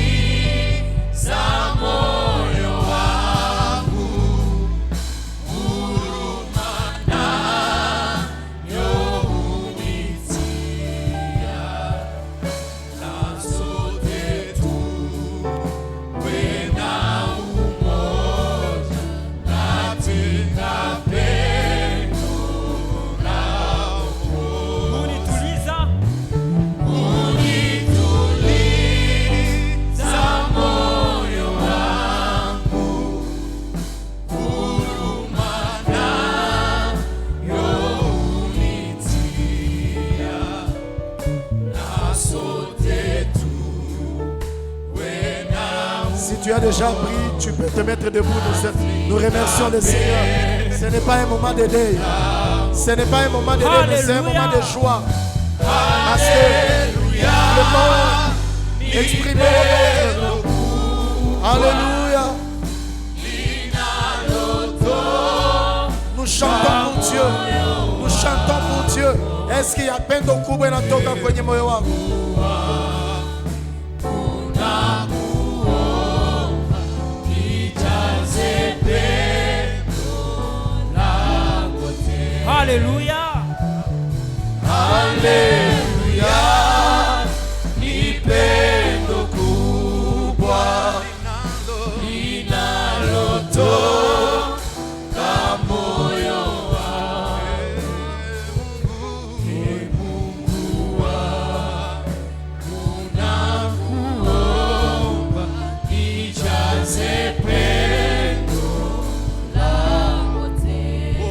[SPEAKER 4] Unituliza moyo wangu, huruma nayo unitia, na sote tuwe na umoja katika pendo lako.
[SPEAKER 3] Kunituliza.
[SPEAKER 4] Unituliza moyo wangu, huruma nayo unitia, na sote tuwe na
[SPEAKER 1] Si tu as déjà pris, tu peux te mettre debout. Nous remercions le Seigneur. Ce n'est pas un moment de deuil. Ce n'est pas un moment de deuil, mais c'est un moment de joie. Parce que le monde exprimé notre. Alléluia. Nous chantons pour Dieu. Nous chantons pour Dieu. Est-ce qu'il y a pendo kubwa inatoka kwenye moyo wako?
[SPEAKER 4] nijaze pendo lako tele.
[SPEAKER 3] Alléluia.
[SPEAKER 4] Haleluya, ni pendo kubwa linalotoka moyo wangu. Ee Mungu wangu, nakuomba nijaze pendo lako tele.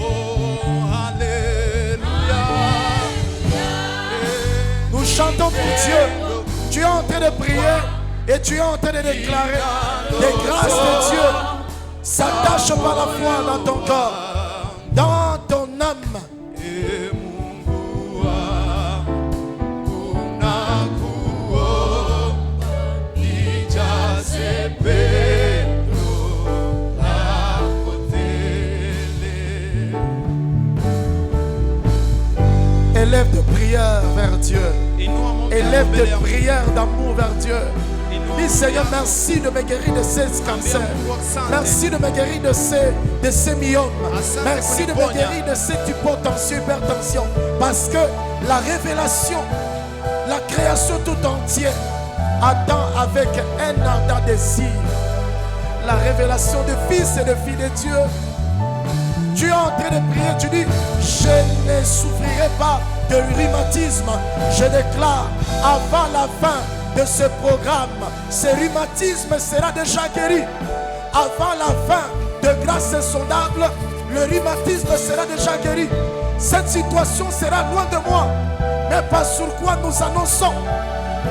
[SPEAKER 1] Nous chantons pour Dieu. Tu es en train de prier et tu es en train de déclarer les grâces de Dieu s'attachent par la foi dans ton corps, dans ton âme.
[SPEAKER 4] Ee Mungu wangu, nakuomba nijaze pendo lako tele.
[SPEAKER 1] Élève de prière vers Dieu. Élève de prière d'amour vers Dieu. Dis Seigneur, merci de me guérir de ces cancers. Merci de me guérir de ces myomes. Merci de me guérir de cette hypotension, hypertension. Parce que la révélation, la création tout entière attend avec un ardent désir la révélation de fils et de filles de Dieu. Tu es en train de prier, tu dis, je ne souffrirai pas de rhumatisme. Je déclare, avant la fin de ce programme, ce rhumatisme sera déjà guéri. Avant la fin de grâce insondable, le rhumatisme sera déjà guéri. Cette situation sera loin de moi, mais pas sur quoi nous annonçons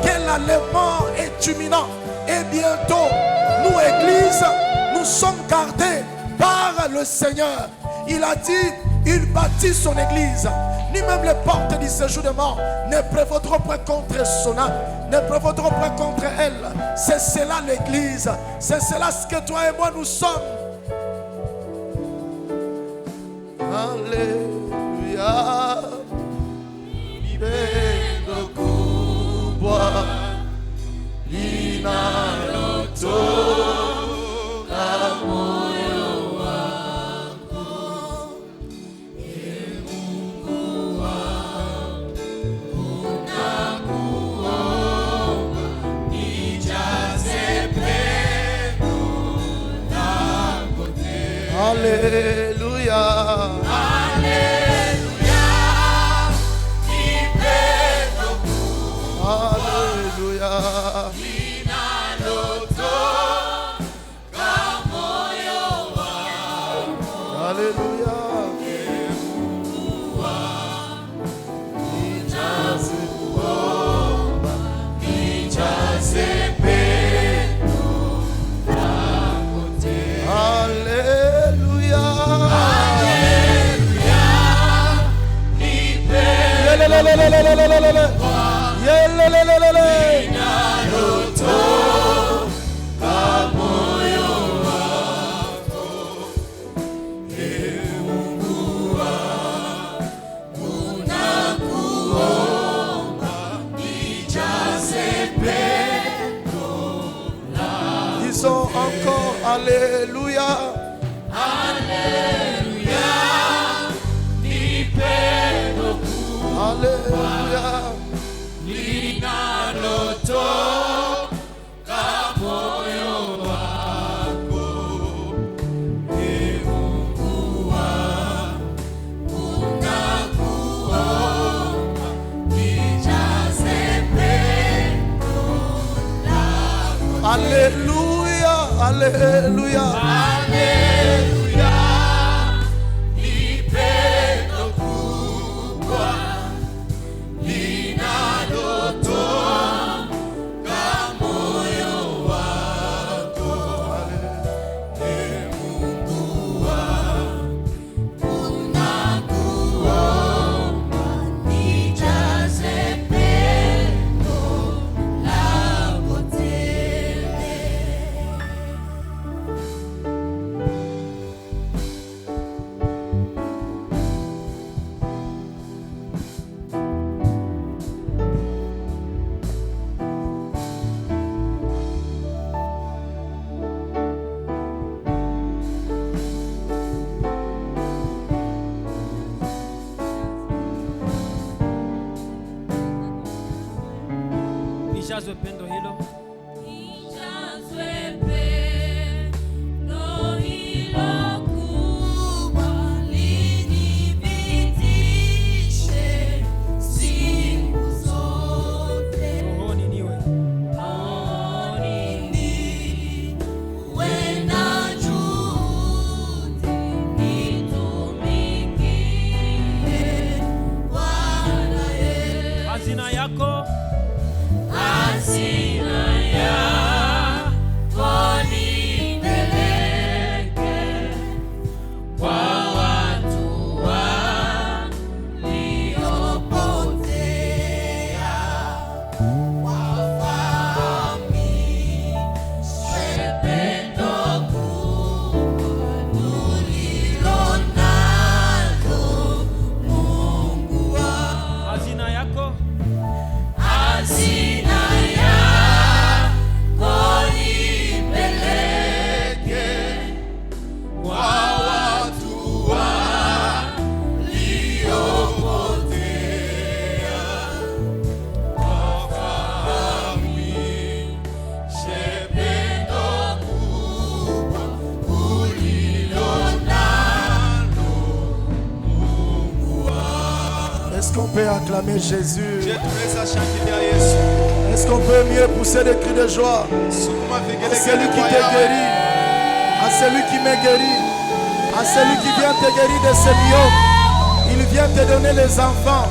[SPEAKER 1] que l'enlèvement est imminent. Et bientôt, nous, Église, nous sommes gardés par le Seigneur. Il a dit Il bâtit son église. Ni même les portes du séjour de mort ne prévaudront point contre son âme, ne prévaudront point contre elle. C'est cela l'église. C'est cela ce que toi et moi nous sommes. Alléluia. Libendo kubwa linalotoka moyo wako. Mungu wangu, nakuomba nijaze pendo lako tena. Haleluya. Disons encore Alléluia. Alléluia. Alléluia. Linalotoka moyo wako. Mungu wangu, nakuomba nijaze pendo lako. Alléluia. Alléluia. Alléluia. Ni pendo kubwa linalotoka moyo wako. Mungu wangu, nakuomba nijaze pendo lako tele.
[SPEAKER 3] Nijazwe pendo hilo.
[SPEAKER 5] Nijazwe pendo hilo kubwa, linipitishe siku zote.
[SPEAKER 3] Rohoni niwe.
[SPEAKER 5] Rohoni niwe na juhudi, nitumikie Bwana Yesu.
[SPEAKER 3] Hazina yako.
[SPEAKER 5] Hazina yako nipeleke kwa watu waliopotea, wafahamishe pendo kubwa ulilo nalo Mungu wangu.
[SPEAKER 3] Hazina yako.
[SPEAKER 5] Hazina yako nipeleke kwa watu waliopotea, wafahamishe pendo kubwa ulilo nalo Mungu wangu.
[SPEAKER 1] Est-ce qu'on peut acclamer Jésus?
[SPEAKER 2] Tunaweza shangilia Yesu.
[SPEAKER 1] Est-ce qu'on peut mieux pousser des cris de joie
[SPEAKER 2] Sukuma
[SPEAKER 1] à
[SPEAKER 2] vigelegele
[SPEAKER 1] celui qui
[SPEAKER 2] kwa
[SPEAKER 1] te
[SPEAKER 2] Yahweh.
[SPEAKER 1] guérit, à celui qui me guérit, à celui qui vient te guérir de ce lion? Il vient te donner les enfants.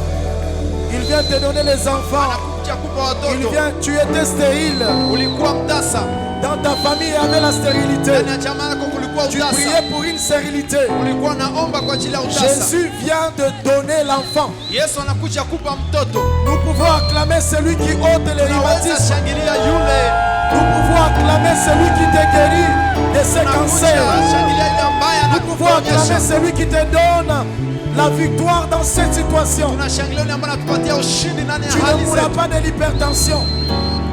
[SPEAKER 1] Il vient te donner les enfants.
[SPEAKER 2] anakuja kupa
[SPEAKER 1] Il
[SPEAKER 2] watoto.
[SPEAKER 1] vient, tu étais stérile.
[SPEAKER 2] Ulikuwa mtasa,
[SPEAKER 1] Dans ta famille, il y avait la stérilité.
[SPEAKER 2] ndani ya jamaa yako kulikuwa
[SPEAKER 1] Tu
[SPEAKER 2] utasa.
[SPEAKER 1] priais pour une stérilité.
[SPEAKER 2] Ulikuwa naomba kwa ajili ya utasa.
[SPEAKER 1] Jésus vient de donner l'enfant.
[SPEAKER 2] Yesu anakuja kupa mtoto.
[SPEAKER 1] Nous pouvons acclamer celui qui ôte les
[SPEAKER 2] Tunaweza
[SPEAKER 1] rhumatismes.
[SPEAKER 2] shangilia yule.
[SPEAKER 1] Nous pouvons acclamer celui qui te guérit de ces
[SPEAKER 2] Tunakuja
[SPEAKER 1] cancers.
[SPEAKER 2] shangilia yule ambaye
[SPEAKER 1] Nous pouvons acclamer
[SPEAKER 2] anakuponyesha.
[SPEAKER 1] celui qui te donne la victoire dans cette situation.
[SPEAKER 2] Tunashangilia yule ambaye anatupatia ushindi ndani ya
[SPEAKER 1] Tu ne
[SPEAKER 2] hali
[SPEAKER 1] mourras
[SPEAKER 2] zetu.
[SPEAKER 1] pas de l'hypertension.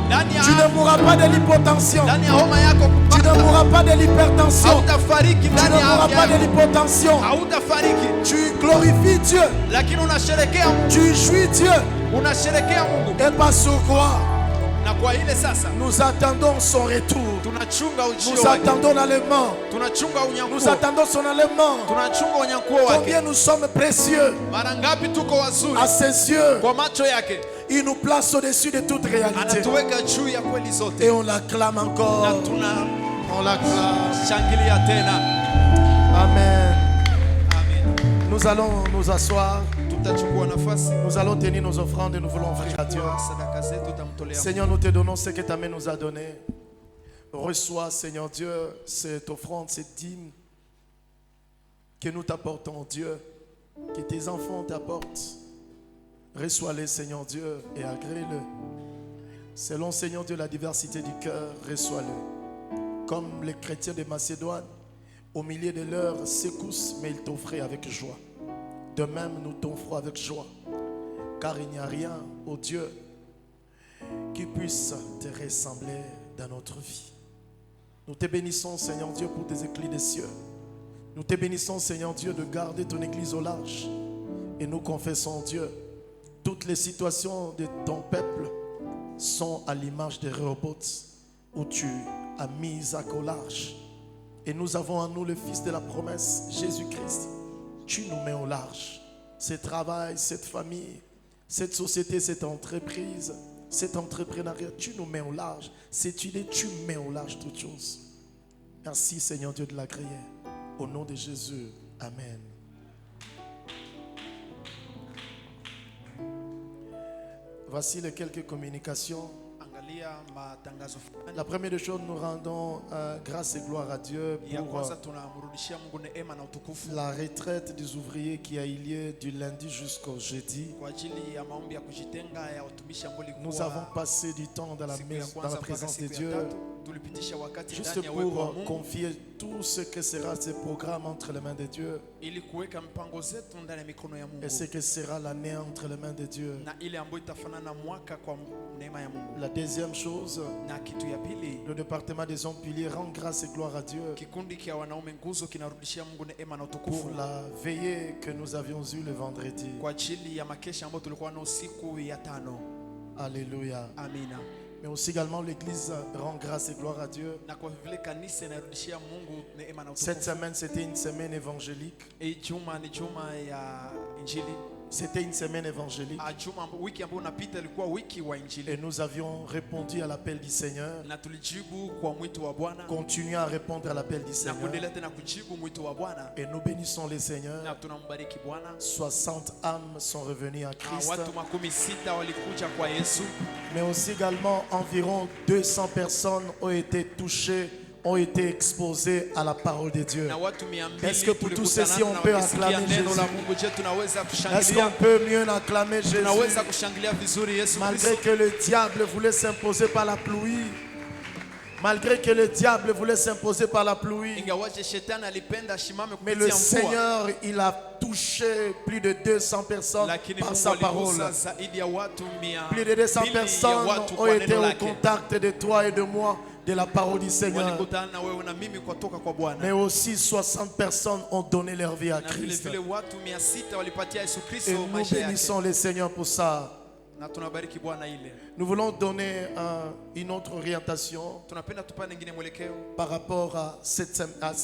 [SPEAKER 2] Ndani ya
[SPEAKER 1] Tu ne mourras pas de l'hypotension.
[SPEAKER 2] ndani ya homa yako
[SPEAKER 1] Tu ne
[SPEAKER 2] kupata.
[SPEAKER 1] mourras pas de l'hypertension.
[SPEAKER 2] Hautafariki
[SPEAKER 1] Tu
[SPEAKER 2] ndani
[SPEAKER 1] ne
[SPEAKER 2] ya
[SPEAKER 1] mourras
[SPEAKER 2] afya
[SPEAKER 1] pas de
[SPEAKER 2] yako.
[SPEAKER 1] l'hypotension.
[SPEAKER 2] Hautafariki,
[SPEAKER 1] Tu glorifies Dieu.
[SPEAKER 2] lakini unasherekea Mungu.
[SPEAKER 1] Tu jouis Dieu.
[SPEAKER 2] Unasherekea Mungu.
[SPEAKER 1] Et par ce quoi
[SPEAKER 2] Na kwa ile sasa
[SPEAKER 1] nous attendons son retour.
[SPEAKER 2] tunachunga ujio
[SPEAKER 1] Nous
[SPEAKER 2] wake.
[SPEAKER 1] attendons l'enlèvement.
[SPEAKER 2] Tunachunga
[SPEAKER 1] Nous
[SPEAKER 2] unyakuo.
[SPEAKER 1] attendons son enlèvement.
[SPEAKER 2] Tunachunga unyakuo wake.
[SPEAKER 1] Combien nous sommes précieux
[SPEAKER 2] Mara ngapi tuko wazuri
[SPEAKER 1] à ses yeux.
[SPEAKER 2] kwa macho yake.
[SPEAKER 1] Il nous place au-dessus de toute réalité.
[SPEAKER 2] Anatuweka juu ya kweli zote.
[SPEAKER 1] Et on l'acclame
[SPEAKER 2] Na
[SPEAKER 1] encore. On l'acclame.
[SPEAKER 2] tunashangilia tena.
[SPEAKER 1] Amen.
[SPEAKER 2] Amen.
[SPEAKER 1] Nous allons nous asseoir.
[SPEAKER 2] Tutachukua nafasi
[SPEAKER 1] Nous allons tenir nos offrandes et nous voulons offrir à Dieu.
[SPEAKER 2] kwa sadaka zetu tutamtolea.
[SPEAKER 1] Seigneur, nous te donnons ce que ta main nous a donné. Reçois, Seigneur Dieu, cette offrande, cette dîme que nous t'apportons, Dieu, que tes enfants t'apportent. Reçois-les, Seigneur Dieu, et agrée-le. Selon, Seigneur Dieu, la diversité du cœur, reçois-le. Comme les chrétiens de Macédoine, au milieu de leurs secousses, mais ils t'offraient avec joie. De même, nous t'offrons avec joie. Car il n'y a rien, ô Dieu, qui puisse te ressembler dans notre vie. Nous te bénissons, Seigneur Dieu, pour tes éclats des cieux. Nous te bénissons, Seigneur Dieu, de garder ton église au large. Et nous confessons, Dieu, toutes les situations de ton peuple sont à l'image des Rehoboth où tu as mis Isaac au large. Et nous avons en nous le Fils de la promesse, Jésus-Christ. Tu nous mets au large. Ce travail, cette famille, cette société, cette entreprise, cet entrepreneuriat, tu nous mets au large. Cette idée, tu mets au large toutes choses. Merci, Seigneur Dieu, de l'agréer. Au nom de Jésus, Amen. Voici les quelques communications.
[SPEAKER 2] Angalia matangazo fulani.
[SPEAKER 1] La première des choses, nous rendons grâce et gloire à Dieu
[SPEAKER 2] Ya
[SPEAKER 1] pour
[SPEAKER 2] kwanza tunamrudishia Mungu neema na utukufu
[SPEAKER 1] la retraite des ouvriers qui a eu lieu du lundi jusqu'au jeudi.
[SPEAKER 2] kwa ajili ya maombi ya kujitenga ya watumishi ambao
[SPEAKER 1] Nous avons passé du temps dans la,
[SPEAKER 2] siku ya
[SPEAKER 1] maison, dans
[SPEAKER 2] kwanza
[SPEAKER 1] la
[SPEAKER 2] mpaka
[SPEAKER 1] présence de
[SPEAKER 2] siku ya
[SPEAKER 1] Dieu,
[SPEAKER 2] tatu tulipitisha wakati
[SPEAKER 1] juste
[SPEAKER 2] ndani ya uwepo wa
[SPEAKER 1] pour
[SPEAKER 2] Mungu
[SPEAKER 1] confier tout ce que sera ce programme entre les mains de Dieu
[SPEAKER 2] ili kuweka mpango zetu ndani ya mikono ya Mungu
[SPEAKER 1] et ce que sera l'année entre les mains de Dieu.
[SPEAKER 2] na ile ambayo itafanana mwaka kwa neema ya Mungu.
[SPEAKER 1] La deuxième chose,
[SPEAKER 2] Na kitu ya pili,
[SPEAKER 1] le département des hommes piliers rend grâce et gloire à Dieu
[SPEAKER 2] kikundi kia wanaume nguzo kinarudishia Mungu neema na
[SPEAKER 1] pour
[SPEAKER 2] utukufu
[SPEAKER 1] la veillée que nous avions eue le vendredi.
[SPEAKER 2] kwa ajili ya makesha ambayo tulikuwa nao siku ya tano.
[SPEAKER 1] Alléluia.
[SPEAKER 2] Amina.
[SPEAKER 1] Mais aussi également l'église rend grâce et gloire à Dieu.
[SPEAKER 2] Na kwa vile kanisa inarudishia Mungu neema na
[SPEAKER 1] Cette
[SPEAKER 2] utukufu.
[SPEAKER 1] semaine, c'était une semaine évangélique.
[SPEAKER 2] Juma ni juma ya Injili.
[SPEAKER 1] C'était une semaine évangélique.
[SPEAKER 2] Juma wiki ambayo unapita ilikuwa wiki wa Injili.
[SPEAKER 1] Et nous avions répondu à l'appel du Seigneur.
[SPEAKER 2] Na tulijibu kwa mwito wa Bwana
[SPEAKER 1] Continuons à répondre à l'appel du
[SPEAKER 2] na
[SPEAKER 1] Seigneur.
[SPEAKER 2] kuendelea tena kujibu mwito wa Bwana
[SPEAKER 1] Et nous bénissons le
[SPEAKER 2] na
[SPEAKER 1] Seigneur.
[SPEAKER 2] tunambariki Bwana.
[SPEAKER 1] 60 âmes sont revenues à Christ.
[SPEAKER 2] Watu 60 walikuja kwa Yesu,
[SPEAKER 1] Mais aussi également environ 200 personnes ont été touchées, ont été exposées à la parole de Dieu.
[SPEAKER 2] na watu 200
[SPEAKER 1] Est-ce que pour tous
[SPEAKER 2] tulikutana
[SPEAKER 1] ceux-ci, on
[SPEAKER 2] na
[SPEAKER 1] peut
[SPEAKER 2] wakisikia
[SPEAKER 1] acclamer
[SPEAKER 2] neno la
[SPEAKER 1] Jésus?
[SPEAKER 2] Mungu. Je, tunaweza
[SPEAKER 1] Est-ce qu'on
[SPEAKER 2] kushangilia,
[SPEAKER 1] peut mieux acclamer Jésus?
[SPEAKER 2] tunaweza kushangilia vizuri Yesu
[SPEAKER 1] Malgré
[SPEAKER 2] Kristo.
[SPEAKER 1] que le diable voulait s'imposer par la pluie. Malgré que le diable voulait s'imposer par la pluie.
[SPEAKER 2] Ingawaje shetani alipenda ashimame
[SPEAKER 1] Mais le
[SPEAKER 2] kupitia mvua,
[SPEAKER 1] Seigneur, il a touché plus de 200 personnes
[SPEAKER 2] lakini
[SPEAKER 1] par
[SPEAKER 2] Mungu
[SPEAKER 1] sa parole.
[SPEAKER 2] aligusa zaidi ya watu 200
[SPEAKER 1] Plus de 200
[SPEAKER 2] ya
[SPEAKER 1] personnes
[SPEAKER 2] watu
[SPEAKER 1] ont
[SPEAKER 2] kwa
[SPEAKER 1] été
[SPEAKER 2] neno
[SPEAKER 1] au
[SPEAKER 2] lake.
[SPEAKER 1] contact de toi et de moi, de la parole du Seigneur.
[SPEAKER 2] Walikutana na wewe na mimi kutoka kwa
[SPEAKER 1] Mais
[SPEAKER 2] Bwana.
[SPEAKER 1] aussi 60 personnes ont donné leur vie à
[SPEAKER 2] Na vile
[SPEAKER 1] Christ.
[SPEAKER 2] vile watu 600 walipatia Yesu
[SPEAKER 1] Et
[SPEAKER 2] Kristo
[SPEAKER 1] nous
[SPEAKER 2] maisha yake.
[SPEAKER 1] bénissons le Seigneur pour ça.
[SPEAKER 2] Na tunabariki Bwana ile.
[SPEAKER 1] Nous voulons donner une autre orientation
[SPEAKER 2] Tunapenda tupane ngine mwelekeo
[SPEAKER 1] par rapport à ces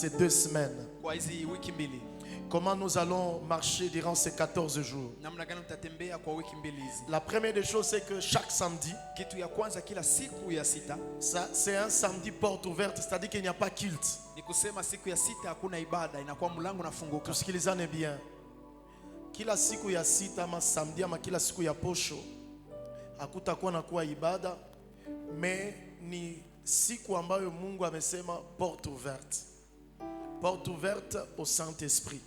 [SPEAKER 1] 2 semaines.
[SPEAKER 2] kwa hizi wiki mbili.
[SPEAKER 1] Comment nous allons marcher durant ces 14 jours.
[SPEAKER 2] Namna gani tutatembea kwa wiki mbili hizi?
[SPEAKER 1] La première des choses, c'est que chaque samedi,
[SPEAKER 2] Kitu ya kwanza, kila siku ya sita
[SPEAKER 1] ça, c'est un samedi porte ouverte, c'est-à-dire qu'il n'y a pas culte.
[SPEAKER 2] ni kusema siku ya sita hakuna ibada, inakuwa mlango unafunguka.
[SPEAKER 1] Tusikilizane bien. Kila siku ya sita ama samedi ama kila siku ya posho, hakutakuwa na kuwa ibada, mais ni siku ambayo Mungu amesema porte ouverte. Porte ouverte au Saint-Esprit.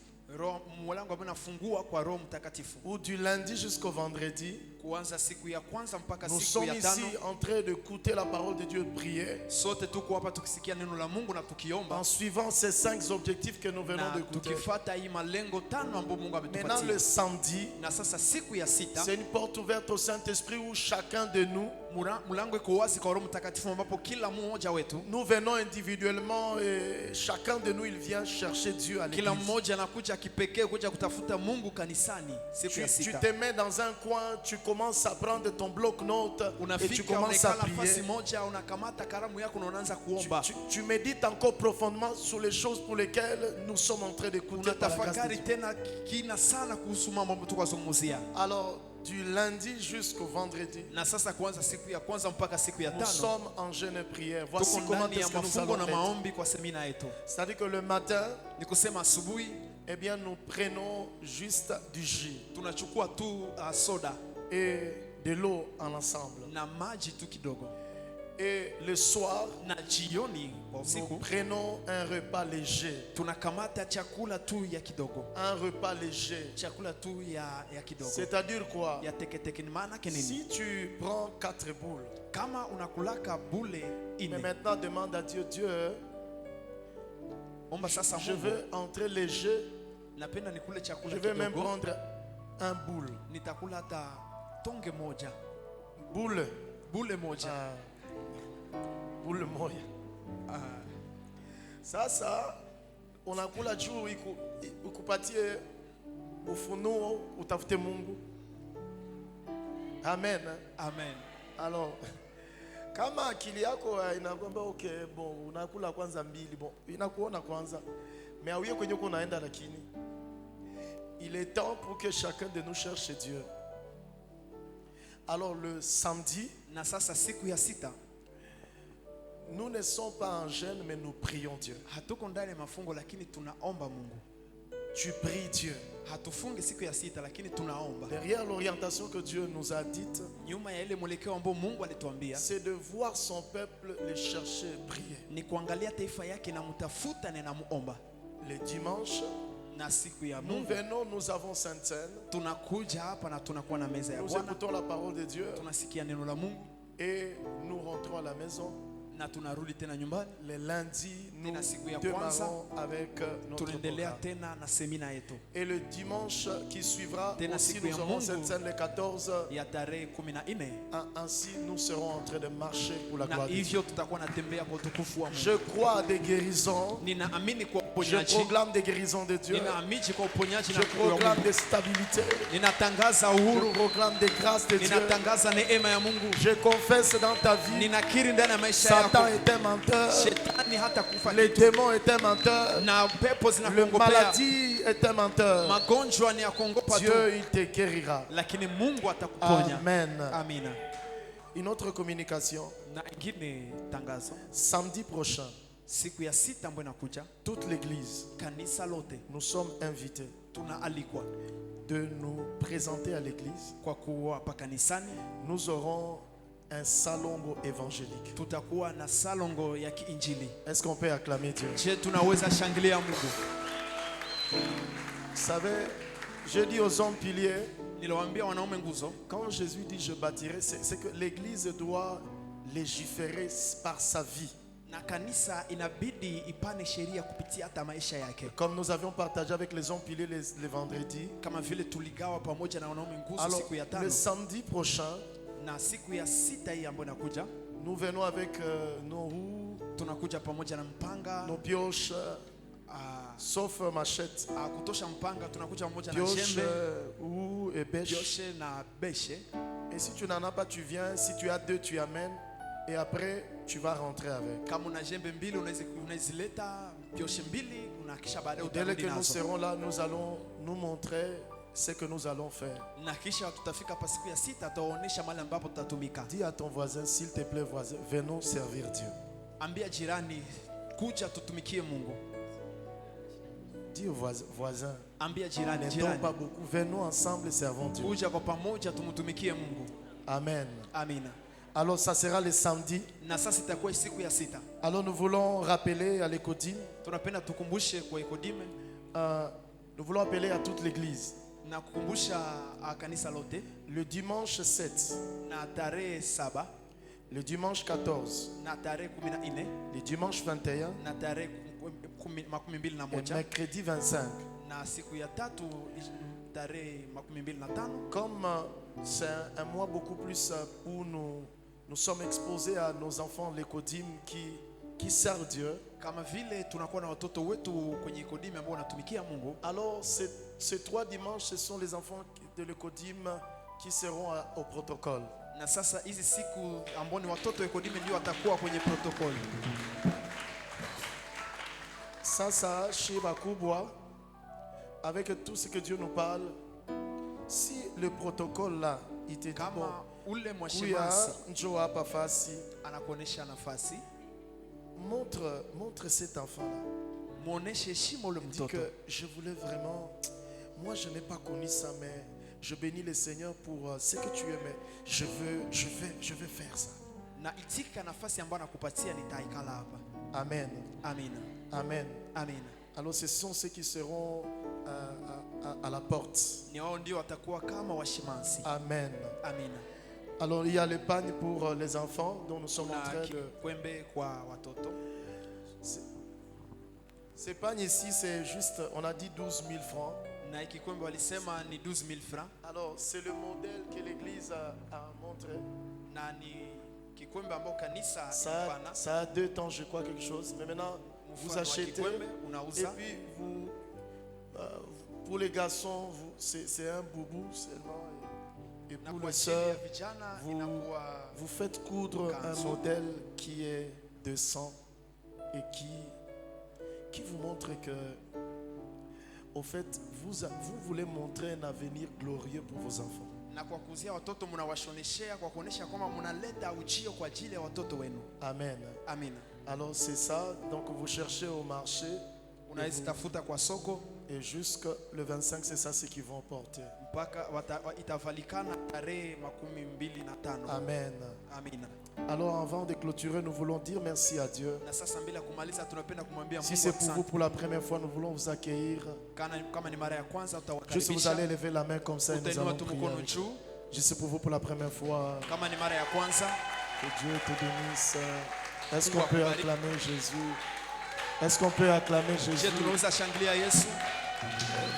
[SPEAKER 2] Mlango ambao unafungua kwa Roho Mtakatifu.
[SPEAKER 1] Ou du lundi jusqu'au vendredi.
[SPEAKER 2] Kuanza siku ya kwanza mpaka
[SPEAKER 1] Nous
[SPEAKER 2] siku ya
[SPEAKER 1] sommes
[SPEAKER 2] tano.
[SPEAKER 1] ici en train d'écouter la parole de Dieu, prier.
[SPEAKER 2] Sote tuko hapa tukisikia neno la Mungu na tukiomba.
[SPEAKER 1] En suivant ces 5 objectifs que nous venons
[SPEAKER 2] Na
[SPEAKER 1] d'écouter.
[SPEAKER 2] tukifuata hii malengo tano ambayo Mungu
[SPEAKER 1] Maintenant le
[SPEAKER 2] ametupatia.
[SPEAKER 1] samedi,
[SPEAKER 2] Na sasa siku ya sita,
[SPEAKER 1] c'est une porte ouverte au Saint-Esprit où chacun de nous,
[SPEAKER 2] mlango iko wazi kwa Roho Mtakatifu ambapo kila mmoja wetu,
[SPEAKER 1] nous venons individuellement et chacun de nous il vient chercher Dieu à
[SPEAKER 2] kila
[SPEAKER 1] l'église.
[SPEAKER 2] mmoja anakuja kipekee kuja kutafuta Mungu kanisani siku ya
[SPEAKER 1] Tu
[SPEAKER 2] sita.
[SPEAKER 1] te mets dans un coin, tu commences à prendre ton bloc-notes et tu
[SPEAKER 2] Unafika
[SPEAKER 1] commences à
[SPEAKER 2] unakala nafasi
[SPEAKER 1] prier.
[SPEAKER 2] moja, unakamata karamu yako na unaanza kuomba.
[SPEAKER 1] Tu médites encore profondément sur les choses pour lesquelles nous sommes en train d'écouter par la grâce de
[SPEAKER 2] Unatafakari
[SPEAKER 1] Dieu.
[SPEAKER 2] tena kina sana kuhusu mambo ambayo tukazungumzia.
[SPEAKER 1] Alors, du lundi jusqu'au vendredi,
[SPEAKER 2] Na sasa kuanza siku ya kwanza mpaka siku ya
[SPEAKER 1] nous
[SPEAKER 2] tano,
[SPEAKER 1] sommes en jeûne et prière. Voici
[SPEAKER 2] tuko
[SPEAKER 1] comment
[SPEAKER 2] ndani ya
[SPEAKER 1] est-ce que nous
[SPEAKER 2] mafungo
[SPEAKER 1] allons
[SPEAKER 2] na
[SPEAKER 1] être.
[SPEAKER 2] maombi kwa semina yetu.
[SPEAKER 1] C'est-à-dire que le matin,
[SPEAKER 2] Ni kusema asubuhi
[SPEAKER 1] eh bien, nous prenons juste du jus
[SPEAKER 2] tunachukua tu soda
[SPEAKER 1] et de l'eau en ensemble.
[SPEAKER 2] na maji tu kidogo,
[SPEAKER 1] Et le soir,
[SPEAKER 2] na jioni kwa
[SPEAKER 1] nous
[SPEAKER 2] usiku
[SPEAKER 1] prenons un repas léger.
[SPEAKER 2] tunakamata chakula tu ya kidogo,
[SPEAKER 1] Un repas léger.
[SPEAKER 2] chakula tu ya kidogo
[SPEAKER 1] C'est-à-dire quoi?
[SPEAKER 2] ya teketeke. Ni maana yake nini?
[SPEAKER 1] Si tu prends 4 boules,
[SPEAKER 2] Kama unakulaka bule
[SPEAKER 1] mais
[SPEAKER 2] ine,
[SPEAKER 1] maintenant demande à Dieu, Dieu,
[SPEAKER 2] omba sasa
[SPEAKER 1] je
[SPEAKER 2] Mungu,
[SPEAKER 1] veux entrer léger,
[SPEAKER 2] napenda nikule
[SPEAKER 1] je
[SPEAKER 2] chakula
[SPEAKER 1] vais même
[SPEAKER 2] kidogo,
[SPEAKER 1] prendre un boule.
[SPEAKER 2] nitakula hata tonge moja,
[SPEAKER 1] Boule.
[SPEAKER 2] bule moja.
[SPEAKER 1] Ah. Boule moya. Sasa unakula juu ikupatie ufunuo utafute Mungu. Amen.
[SPEAKER 2] Amen.
[SPEAKER 1] Alors kama akili yako inakwambia okay, bon unakula kwanza mbili, bon inakuona kwanza, mais auye kwenye uko unaenda, lakini il est temps pour que chacun de nous cherche Dieu. Alors le samedi,
[SPEAKER 2] Na sasa siku ya sita
[SPEAKER 1] nous ne sommes pas en jeûne, mais nous prions Dieu.
[SPEAKER 2] hatuko ndani ya mafungo, lakini tunaomba Mungu.
[SPEAKER 1] Tu pries Dieu.
[SPEAKER 2] Hatufungi siku ya sita, lakini tunaomba.
[SPEAKER 1] Derrière l'orientation que Dieu nous a dite,
[SPEAKER 2] Nyuma ya ile mwelekeo ambao Mungu alituambia
[SPEAKER 1] c'est de voir son peuple les chercher, prier.
[SPEAKER 2] ni kuangalia taifa yake na mtafuta na namuomba.
[SPEAKER 1] Les dimanches,
[SPEAKER 2] Na siku ya
[SPEAKER 1] nous
[SPEAKER 2] Mungu
[SPEAKER 1] venons, nous avons Sainte Seine,
[SPEAKER 2] tunakuja hapa na tunakuwa na meza ya
[SPEAKER 1] nous
[SPEAKER 2] Bwana,
[SPEAKER 1] écoutons la parole de Dieu
[SPEAKER 2] tunasikia neno la Mungu
[SPEAKER 1] et nous rentrons à la maison.
[SPEAKER 2] na tunarudi tena nyumbani,
[SPEAKER 1] Les lundis, nous
[SPEAKER 2] Tena siku ya kwanza,
[SPEAKER 1] démarrons avec notre
[SPEAKER 2] tunaendelea
[SPEAKER 1] programme.
[SPEAKER 2] tena na semina yetu
[SPEAKER 1] Et le dimanche qui suivra,
[SPEAKER 2] Tena
[SPEAKER 1] aussi
[SPEAKER 2] siku ya
[SPEAKER 1] nous aurons
[SPEAKER 2] Mungu.
[SPEAKER 1] Sainte Seine le 14.
[SPEAKER 2] ya tarehe 14,
[SPEAKER 1] Ainsi, nous serons en train de marcher pour la
[SPEAKER 2] na
[SPEAKER 1] gloire de Dieu.
[SPEAKER 2] hivyo tutakuwa natembea kwa utukufu wa Mungu.
[SPEAKER 1] Je crois à des guérisons.
[SPEAKER 2] Ninaamini kwa
[SPEAKER 1] Je
[SPEAKER 2] uponyaji,
[SPEAKER 1] proclame des guérisons de Dieu.
[SPEAKER 2] ninaamini kwa uponyaji
[SPEAKER 1] Je
[SPEAKER 2] na kwa
[SPEAKER 1] proclame
[SPEAKER 2] Mungu.
[SPEAKER 1] des stabilités.
[SPEAKER 2] Ninatangaza
[SPEAKER 1] Je
[SPEAKER 2] uhuru,
[SPEAKER 1] proclame des grâces de Dieu.
[SPEAKER 2] ninatangaza neema ya Mungu.
[SPEAKER 1] Je confesse dans ta vie,
[SPEAKER 2] Ninakiri ndani ya maisha
[SPEAKER 1] Satan
[SPEAKER 2] yako,
[SPEAKER 1] est un menteur.
[SPEAKER 2] shetani hata kufa
[SPEAKER 1] Les
[SPEAKER 2] kitu,
[SPEAKER 1] démons est un menteur.
[SPEAKER 2] na pepo
[SPEAKER 1] Le
[SPEAKER 2] zinakuongopea,
[SPEAKER 1] maladie est un menteur.
[SPEAKER 2] magonjwa ni ya kuongopa tu,
[SPEAKER 1] Dieu, il te guérira.
[SPEAKER 2] lakini Mungu atakuponya.
[SPEAKER 1] Amen.
[SPEAKER 2] Amina.
[SPEAKER 1] Une autre communication.
[SPEAKER 2] Na ingine tangazo,
[SPEAKER 1] Samedi prochain,
[SPEAKER 2] siku ya sita ambayo inakuja,
[SPEAKER 1] toute l'église,
[SPEAKER 2] kanisa lote
[SPEAKER 1] nous sommes invités
[SPEAKER 2] tunaalikwa
[SPEAKER 1] de nous présenter à l'église.
[SPEAKER 2] kwa kuwa hapa kanisani
[SPEAKER 1] Nous aurons un salongo évangélique.
[SPEAKER 2] tutakuwa na salongo ya kiinjili.
[SPEAKER 1] Est-ce qu'on peut acclamer Dieu?
[SPEAKER 2] Je, tunaweza shangilia Mungu.
[SPEAKER 1] Vous savez, je dis aux hommes piliers,
[SPEAKER 2] Niliwaambia wanaume nguzo,
[SPEAKER 1] quand Jésus dit je bâtirai, c'est que l'église doit légiférer par sa vie.
[SPEAKER 2] na kanisa inabidi ipane sheria kupitia hata maisha yake,
[SPEAKER 1] Comme nous avions partagé avec les hommes piliers les vendredis.
[SPEAKER 2] kama vile tuligawa pamoja na wanaume nguzo
[SPEAKER 1] Alors,
[SPEAKER 2] siku ya
[SPEAKER 1] le
[SPEAKER 2] tano,
[SPEAKER 1] samedi prochain,
[SPEAKER 2] na siku ya sita hii ambayo inakuja
[SPEAKER 1] nous venons avec nos roues,
[SPEAKER 2] tunakuja pamoja na mpanga,
[SPEAKER 1] nos pioches, sauf machette.
[SPEAKER 2] kutosha mpanga, tunakuja pamoja na
[SPEAKER 1] Pioche,
[SPEAKER 2] jembe,
[SPEAKER 1] roue et bêche.
[SPEAKER 2] bioshe na beshe.
[SPEAKER 1] Et si tu n'en as pas, tu viens. Si tu as 2, tu amènes. Et après, tu vas rentrer avec.
[SPEAKER 2] Kama una jembe mbili unazileta, bioshe mbili, unakisha baadaye
[SPEAKER 1] Dès
[SPEAKER 2] utarudi
[SPEAKER 1] que nous
[SPEAKER 2] nazo.
[SPEAKER 1] serons là, nous allons nous montrer ce que nous allons faire.
[SPEAKER 2] Na kisha tutafika pa siku ya sita, tutaonyesha mahali ambapo tutatumika.
[SPEAKER 1] Dis à ton voisin, s'il te plaît, voisin, venons servir Dieu.
[SPEAKER 2] Ambia jirani, kuja tutumikie Mungu.
[SPEAKER 1] Dis au voisin,
[SPEAKER 2] Ambia jirani,
[SPEAKER 1] n'étons
[SPEAKER 2] jirani,
[SPEAKER 1] pas beaucoup, venons ensemble et servons Dieu.
[SPEAKER 2] kuja kwa pamoja tumtumikie Mungu.
[SPEAKER 1] Amen.
[SPEAKER 2] Amina.
[SPEAKER 1] Alors ça sera le samedi.
[SPEAKER 2] Na sasa itakuwa siku ya sita.
[SPEAKER 1] Alors nous voulons rappeler à l'Écodime,
[SPEAKER 2] Tunapenda tukumbushe kwa Ekodime
[SPEAKER 1] nous voulons appeler à toute l'église.
[SPEAKER 2] na kukumbusha kanisa lote
[SPEAKER 1] Le dimanche 7,
[SPEAKER 2] na tarehe 7
[SPEAKER 1] le dimanche 14,
[SPEAKER 2] na tarehe 14
[SPEAKER 1] le dimanche 21
[SPEAKER 2] na tarehe
[SPEAKER 1] et
[SPEAKER 2] 21
[SPEAKER 1] mercredi 25.
[SPEAKER 2] na siku ya tatu tarehe 25.
[SPEAKER 1] Comme c'est un mois beaucoup plus où nous sommes exposés à nos enfants, l'Écodime, qui servent Dieu.
[SPEAKER 2] Kama vile tunakuwa na watoto wetu kwenye Ekodime ambao wanatumikia Mungu.
[SPEAKER 1] Alors ces 3 dimanches, ce sont les enfants de l'Écodime qui seront au protocole.
[SPEAKER 2] Na sasa hizi siku ambao ni watoto wa Ekodime ndio watakuwa kwenye protokoli.
[SPEAKER 1] Sasa chez Bakubwa, avec tout ce que Dieu nous parle, si le protocole là, il te dit bon,
[SPEAKER 2] Kama ule
[SPEAKER 1] kuya
[SPEAKER 2] mwashemasi
[SPEAKER 1] njoo hapa fasi,
[SPEAKER 2] anakuonesha nafasi,
[SPEAKER 1] montre cet enfant là.
[SPEAKER 2] muoneshe shimo ule
[SPEAKER 1] Il dit
[SPEAKER 2] mtoto.
[SPEAKER 1] que je voulais vraiment, moi je n'ai pas connu ça, mais je bénis le Seigneur pour ce que tu es, mais je vais faire ça.
[SPEAKER 2] Na itika nafasi ambayo anakupatia nitaikala hapa.
[SPEAKER 1] Amen.
[SPEAKER 2] Amina.
[SPEAKER 1] Amen.
[SPEAKER 2] Amina.
[SPEAKER 1] Alors ce sont ceux qui seront à la porte.
[SPEAKER 2] Ni wao ndio watakuwa kama washimansi.
[SPEAKER 1] Amen.
[SPEAKER 2] Amina.
[SPEAKER 1] Alors il y a le pagne pour les enfants dont nous sommes en
[SPEAKER 2] Na
[SPEAKER 1] train de...
[SPEAKER 2] kikwembe kwa watoto.
[SPEAKER 1] Ces pagnes ici, c'est juste, on a dit 12 000 francs.
[SPEAKER 2] Na kikwembe walisema ni 12,000 francs.
[SPEAKER 1] Alors c'est le modèle que l'Église a montré.
[SPEAKER 2] Na ni kikwembe ambao kanisa ilipana.
[SPEAKER 1] Ça a 2 temps, je crois, quelque chose. Mais maintenant, vous
[SPEAKER 2] Mfano wa
[SPEAKER 1] achetez
[SPEAKER 2] kikwembe,
[SPEAKER 1] et
[SPEAKER 2] unauza.
[SPEAKER 1] puis pour les garçons, c'est un boubou seulement. Et
[SPEAKER 2] Na
[SPEAKER 1] pour
[SPEAKER 2] kwa
[SPEAKER 1] les
[SPEAKER 2] ajili ya
[SPEAKER 1] sœurs,
[SPEAKER 2] vijana
[SPEAKER 1] vous-
[SPEAKER 2] inakuwa
[SPEAKER 1] vous faites coudre un
[SPEAKER 2] Canson.
[SPEAKER 1] modèle qui est de sang et qui vous montre que, au fait, vous voulez montrer un avenir glorieux pour vos enfants.
[SPEAKER 2] na kwa kuzia watoto mnawashoneshea kwa kuonesha kwamba mnaleta ujio kwa ajili ya watoto wenu.
[SPEAKER 1] Amen.
[SPEAKER 2] Amina.
[SPEAKER 1] Alors c'est ça, donc vous cherchez au marché
[SPEAKER 2] Unaweza tafuta kwa soko
[SPEAKER 1] et jusqu'au 25, c'est ça ce qu'ils vont porter.
[SPEAKER 2] mpaka itavalikana tarehe 25.
[SPEAKER 1] Amen.
[SPEAKER 2] Amina.
[SPEAKER 1] Alors avant de clôturer, nous voulons dire merci à Dieu.
[SPEAKER 2] Na sasa bila kumaliza tunapenda kumwambia
[SPEAKER 1] Si
[SPEAKER 2] Mungu
[SPEAKER 1] c'est pour vous
[SPEAKER 2] asante.
[SPEAKER 1] pour la première fois, nous voulons vous accueillir.
[SPEAKER 2] Kama ni mara ya kwanza
[SPEAKER 1] Juste vous
[SPEAKER 2] utawakaribisha.
[SPEAKER 1] allez lever la main comme ça et nous
[SPEAKER 2] Utainua
[SPEAKER 1] allons
[SPEAKER 2] tu
[SPEAKER 1] prier.
[SPEAKER 2] mkono
[SPEAKER 1] avec
[SPEAKER 2] juu.
[SPEAKER 1] vous. Juste pour vous pour la première fois.
[SPEAKER 2] Kama ni mara ya kwanza,
[SPEAKER 1] Que Dieu te bénisse. Est-ce qu'on
[SPEAKER 2] Mungu
[SPEAKER 1] peut
[SPEAKER 2] akubariki.
[SPEAKER 1] acclamer Jésus? Est-ce qu'on peut acclamer
[SPEAKER 2] je
[SPEAKER 1] Jésus?
[SPEAKER 2] tunaweza shangilia Yesu.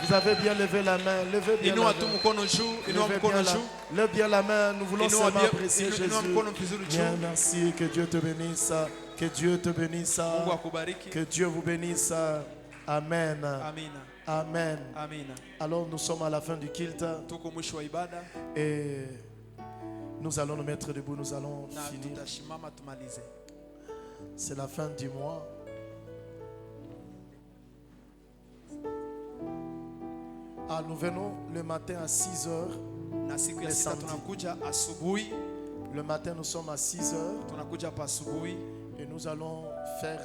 [SPEAKER 1] Vous avez bien levé la main. Levez bien la
[SPEAKER 2] Inua tu
[SPEAKER 1] main.
[SPEAKER 2] mkono juu, inua
[SPEAKER 1] Levez
[SPEAKER 2] mkono
[SPEAKER 1] bien,
[SPEAKER 2] juu.
[SPEAKER 1] lève bien la main. Nous voulons
[SPEAKER 2] Inua
[SPEAKER 1] seulement
[SPEAKER 2] bien-
[SPEAKER 1] apprécier
[SPEAKER 2] inua
[SPEAKER 1] Jésus.
[SPEAKER 2] mkono vizuri juu.
[SPEAKER 1] Bien, merci. Que Dieu te bénisse. Que Dieu te bénisse.
[SPEAKER 2] Mungu akubariki.
[SPEAKER 1] Que Dieu vous bénisse. Amen.
[SPEAKER 2] Amina.
[SPEAKER 1] Amen.
[SPEAKER 2] Amina.
[SPEAKER 1] Alors nous sommes à la fin du culte
[SPEAKER 2] Tuko mwisho wa ibada
[SPEAKER 1] et nous allons nous mettre debout. Nous allons
[SPEAKER 2] na
[SPEAKER 1] finir.
[SPEAKER 2] tutashimama tumalize.
[SPEAKER 1] C'est la fin du mois. Ah, nous venons le matin à 6 heures.
[SPEAKER 2] Na siku ya
[SPEAKER 1] Le
[SPEAKER 2] sita
[SPEAKER 1] samedi.
[SPEAKER 2] tunakuja asubuhi,
[SPEAKER 1] Le matin, nous sommes à 6 heures
[SPEAKER 2] tunakuja hapa asubuhi
[SPEAKER 1] et nous allons faire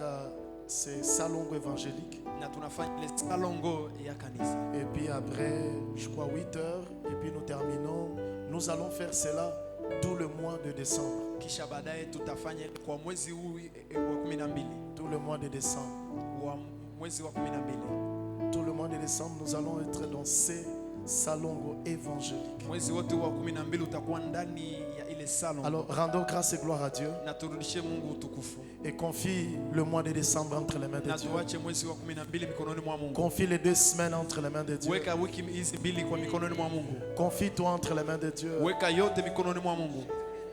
[SPEAKER 1] ces salons évangéliques.
[SPEAKER 2] na tunafanya ile salongo ya kanisa.
[SPEAKER 1] Et puis après, je crois 8 heures. Et puis nous terminons. Nous allons faire cela tout le mois de décembre.
[SPEAKER 2] Kisha baadaye tutafanya kwa mwezi huu wa 12,
[SPEAKER 1] Tout le mois de décembre.
[SPEAKER 2] wa mwezi wa 12.
[SPEAKER 1] Tout le mois de décembre, nous allons être dans ces salons évangéliques.
[SPEAKER 2] Mwezi wote wa 12 utakuwa ndani ya ile salon.
[SPEAKER 1] Alors, rendons grâce et gloire à Dieu
[SPEAKER 2] Na turudishie Mungu utukufu.
[SPEAKER 1] et confie le mois de décembre entre les mains de
[SPEAKER 2] Na
[SPEAKER 1] Dieu.
[SPEAKER 2] tuache mwezi wa 12 mikononi mwa Mungu.
[SPEAKER 1] Confie les 2 semaines entre les mains de Dieu.
[SPEAKER 2] Weka wiki hizi mbili kwa mikononi mwa Mungu.
[SPEAKER 1] Confie-toi entre les mains de Dieu.
[SPEAKER 2] Weka yote mikononi mwa Mungu.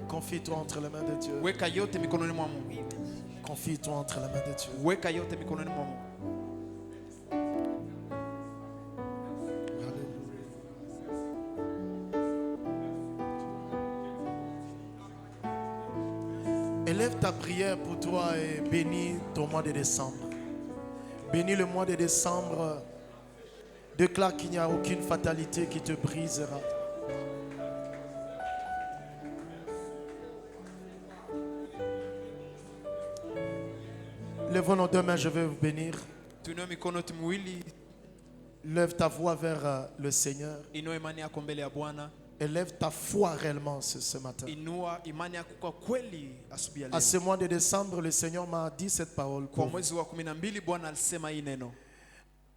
[SPEAKER 1] Confie-toi entre les mains de Dieu.
[SPEAKER 2] Weka yote mikononi mwa Mungu.
[SPEAKER 1] Confie-toi entre les mains de Dieu.
[SPEAKER 2] Weka yote mikononi mwa Mungu.
[SPEAKER 1] Élève ta prière pour toi et bénis ton mois de décembre. Bénis le mois de décembre. Déclare qu'il n'y a aucune fatalité qui te brisera. Lève nos 2 mains, je vais vous bénir.
[SPEAKER 2] Tuinue mikono yetu miwili,
[SPEAKER 1] Lève ta voix vers le Seigneur
[SPEAKER 2] inua imani yako mbele ya Bwana
[SPEAKER 1] Élève ta foi réellement ce matin.
[SPEAKER 2] Inua imani yako kwa kweli asubuhi ya
[SPEAKER 1] À
[SPEAKER 2] leo.
[SPEAKER 1] ce mois de décembre, le Seigneur m'a dit cette parole.
[SPEAKER 2] Kwa
[SPEAKER 1] Pour vous.
[SPEAKER 2] mwezi wa 12 Bwana alisema hii neno.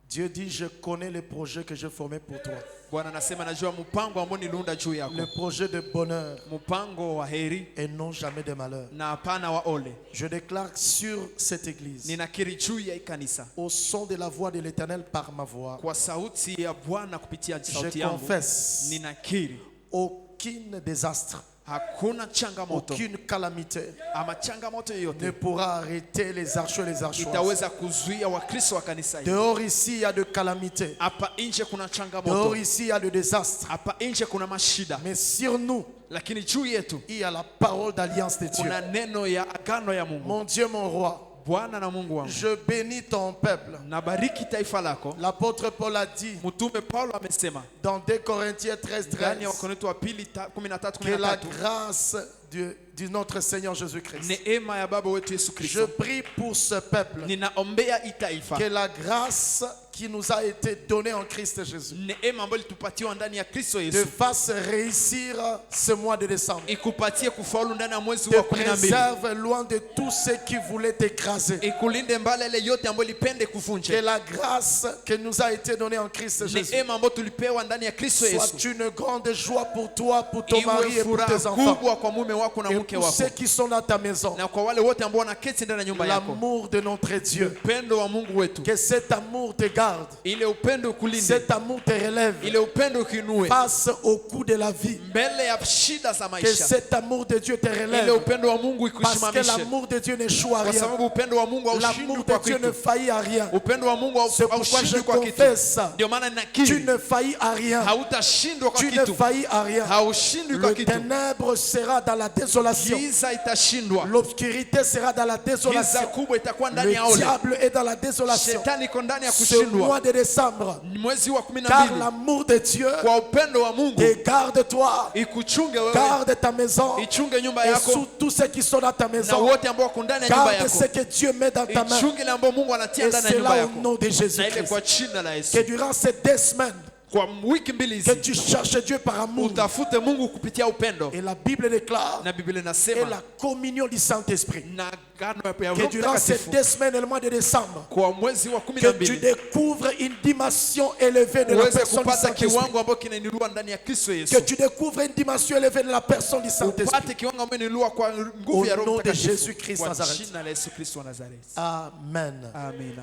[SPEAKER 1] Dieu dit, je connais les projets que j'ai formés pour toi.
[SPEAKER 2] Bwana anasema najua mpango ambao niliunda juu yako.
[SPEAKER 1] Le projet de bonheur
[SPEAKER 2] Mpango wa heri
[SPEAKER 1] et non jamais de malheur.
[SPEAKER 2] na hapana wa ole.
[SPEAKER 1] Je déclare sur cette église,
[SPEAKER 2] Ninakiri juu ya hii kanisa
[SPEAKER 1] au son de la voix de l'Éternel par ma voix,
[SPEAKER 2] kwa sauti ya Bwana kupitia sauti
[SPEAKER 1] je
[SPEAKER 2] yangu.
[SPEAKER 1] confesse
[SPEAKER 2] Ninakiri
[SPEAKER 1] aucun désastre,
[SPEAKER 2] hakuna changamoto
[SPEAKER 1] aucune calamité
[SPEAKER 2] ama changamoto
[SPEAKER 1] ne
[SPEAKER 2] yoyote
[SPEAKER 1] pourra arrêter les archers et les archoises.
[SPEAKER 2] itaweza kuzuia Wakristo wa kanisa hili.
[SPEAKER 1] Dehors ici, il y a de calamité.
[SPEAKER 2] Hapa nje kuna
[SPEAKER 1] Dehors
[SPEAKER 2] changamoto,
[SPEAKER 1] ici, il y a de désastre.
[SPEAKER 2] hapa nje kuna mashida,
[SPEAKER 1] Mais sur nous,
[SPEAKER 2] lakini juu yetu
[SPEAKER 1] il y a la parole d'alliance de Dieu.
[SPEAKER 2] kuna neno ya agano ya Mungu.
[SPEAKER 1] Mon Dieu, mon roi,
[SPEAKER 2] Bwana na Mungu wangu,
[SPEAKER 1] je bénis ton peuple.
[SPEAKER 2] nabariki taifa lako.
[SPEAKER 1] L'apôtre Paul a dit
[SPEAKER 2] Mtume Paulo amesema
[SPEAKER 1] dans 2 Corinthiens 13,
[SPEAKER 2] ndani ya
[SPEAKER 1] 13
[SPEAKER 2] Wakorintho wa pili 13
[SPEAKER 1] que la
[SPEAKER 2] 13,
[SPEAKER 1] grâce de notre Seigneur Jésus-Christ.
[SPEAKER 2] neema ya Baba wetu Yesu
[SPEAKER 1] Je
[SPEAKER 2] Kristo,
[SPEAKER 1] prie pour ce peuple
[SPEAKER 2] ninaombea hii taifa,
[SPEAKER 1] que la grâce qui nous a été donnée en Christ Jésus
[SPEAKER 2] neema ambayo ilitupatiwa ndani ya Kristo
[SPEAKER 1] te
[SPEAKER 2] Yesu
[SPEAKER 1] fasse réussir ce mois de décembre.
[SPEAKER 2] ikupatie kufaulu ndani ya mwezi
[SPEAKER 1] Te
[SPEAKER 2] wa 12,
[SPEAKER 1] préserve loin de tous ceux qui voulaient t'écraser.
[SPEAKER 2] ikulinde mbali ile yote ambayo ilipende
[SPEAKER 1] Que
[SPEAKER 2] kuvunja.
[SPEAKER 1] la grâce qui nous a été donnée en Christ Jésus
[SPEAKER 2] Neema ambayo tulipewa ndani ya Kristo Yesu
[SPEAKER 1] soit une grande joie pour toi, pour ton mari
[SPEAKER 2] iwe
[SPEAKER 1] et pour tes
[SPEAKER 2] furaha
[SPEAKER 1] enfants.
[SPEAKER 2] kubwa kwa mume wako na
[SPEAKER 1] Et
[SPEAKER 2] mke
[SPEAKER 1] pour
[SPEAKER 2] wako
[SPEAKER 1] ceux qui sont dans ta maison.
[SPEAKER 2] na kwa wale wote ambao wanaketi ndani ya nyumba yako.
[SPEAKER 1] L'amour de notre Dieu.
[SPEAKER 2] Upendo wa Mungu wetu,
[SPEAKER 1] Que cet amour te garde.
[SPEAKER 2] ile upendo ukulinde,
[SPEAKER 1] Cet amour te relève
[SPEAKER 2] ile upendo ukinue
[SPEAKER 1] face au coup de la vie.
[SPEAKER 2] mbele ya shida za
[SPEAKER 1] Que
[SPEAKER 2] maisha,
[SPEAKER 1] cet amour de Dieu te
[SPEAKER 2] ile
[SPEAKER 1] relève.
[SPEAKER 2] upendo wa Mungu
[SPEAKER 1] Parce que
[SPEAKER 2] ikusimamishe,
[SPEAKER 1] l'amour de Dieu n'échoue à
[SPEAKER 2] kwa
[SPEAKER 1] rien.
[SPEAKER 2] sababu upendo wa Mungu haushindwi
[SPEAKER 1] L'amour
[SPEAKER 2] kwa
[SPEAKER 1] de Dieu ne
[SPEAKER 2] kitu.
[SPEAKER 1] faillit à rien.
[SPEAKER 2] Upendo wa Mungu
[SPEAKER 1] C'est pourquoi je
[SPEAKER 2] haushindwi kwa kitu.
[SPEAKER 1] confesse.
[SPEAKER 2] Ndio maana
[SPEAKER 1] Tu
[SPEAKER 2] ninakiri
[SPEAKER 1] ne faillis à rien.
[SPEAKER 2] hautashindwa kwa
[SPEAKER 1] Tu ne
[SPEAKER 2] kitu,
[SPEAKER 1] faillis à rien.
[SPEAKER 2] haushindwi kwa
[SPEAKER 1] Le
[SPEAKER 2] kitu.
[SPEAKER 1] ténèbre sera dans la désolation.
[SPEAKER 2] Giza itashindwa,
[SPEAKER 1] L'obscurité sera dans la
[SPEAKER 2] giza
[SPEAKER 1] désolation.
[SPEAKER 2] kubwa itakuwa ndani ya
[SPEAKER 1] Le
[SPEAKER 2] ole.
[SPEAKER 1] diable est dans la désolation.
[SPEAKER 2] Shetani iko ndani ya
[SPEAKER 1] Ce
[SPEAKER 2] kushindwa.
[SPEAKER 1] mois de décembre,
[SPEAKER 2] Mwezi wa
[SPEAKER 1] car
[SPEAKER 2] 12
[SPEAKER 1] l'amour de Dieu
[SPEAKER 2] kwa upendo wa Mungu
[SPEAKER 1] te garde-toi,
[SPEAKER 2] ikuchunge wewe,
[SPEAKER 1] garde ta maison
[SPEAKER 2] ichunge nyumba
[SPEAKER 1] et
[SPEAKER 2] yako
[SPEAKER 1] sous tous ceux qui sont dans ta
[SPEAKER 2] na
[SPEAKER 1] maison.
[SPEAKER 2] wote ambao wako ndani ya nyumba
[SPEAKER 1] Garde
[SPEAKER 2] yako,
[SPEAKER 1] ce que Dieu met dans ta main.
[SPEAKER 2] ichunge ile ambao Mungu anatia
[SPEAKER 1] Et
[SPEAKER 2] ndani ya
[SPEAKER 1] c'est
[SPEAKER 2] nyumba
[SPEAKER 1] là au
[SPEAKER 2] yako,
[SPEAKER 1] nom de
[SPEAKER 2] na ile
[SPEAKER 1] Jésus-Christ.
[SPEAKER 2] kwa jina la Yesu.
[SPEAKER 1] Que durant ces 2 semaines,
[SPEAKER 2] Kwa wiki mbili
[SPEAKER 1] que
[SPEAKER 2] hizi
[SPEAKER 1] tu cherches Dieu par amour.
[SPEAKER 2] utafute Mungu kupitia upendo,
[SPEAKER 1] Et la Bible déclare,
[SPEAKER 2] na Biblia
[SPEAKER 1] et
[SPEAKER 2] inasema
[SPEAKER 1] la communion du Saint-Esprit.
[SPEAKER 2] na agano ya
[SPEAKER 1] Que
[SPEAKER 2] Roho
[SPEAKER 1] durant ces
[SPEAKER 2] Mtakatifu
[SPEAKER 1] 2 semaines et le mois de décembre,
[SPEAKER 2] kwa mwezi wa
[SPEAKER 1] que tu
[SPEAKER 2] 12
[SPEAKER 1] découvres une dimension élevée de la
[SPEAKER 2] uweze
[SPEAKER 1] personne du
[SPEAKER 2] kupata
[SPEAKER 1] Saint-Esprit.
[SPEAKER 2] kiwango ambacho kinainuliwa ndani ya Kristo
[SPEAKER 1] Que
[SPEAKER 2] Yesu,
[SPEAKER 1] tu découvres une dimension élevée de la personne du Saint-Esprit.
[SPEAKER 2] upate kiwango ambacho kinainuliwa kwa nguvu
[SPEAKER 1] Au
[SPEAKER 2] ya
[SPEAKER 1] nom
[SPEAKER 2] Roho
[SPEAKER 1] de
[SPEAKER 2] Mtakatifu,
[SPEAKER 1] Jésus-Christ
[SPEAKER 2] kwa
[SPEAKER 1] Nazareth.
[SPEAKER 2] jina la Yesu Kristo wa Nazareti.
[SPEAKER 1] Amen.
[SPEAKER 2] Amina.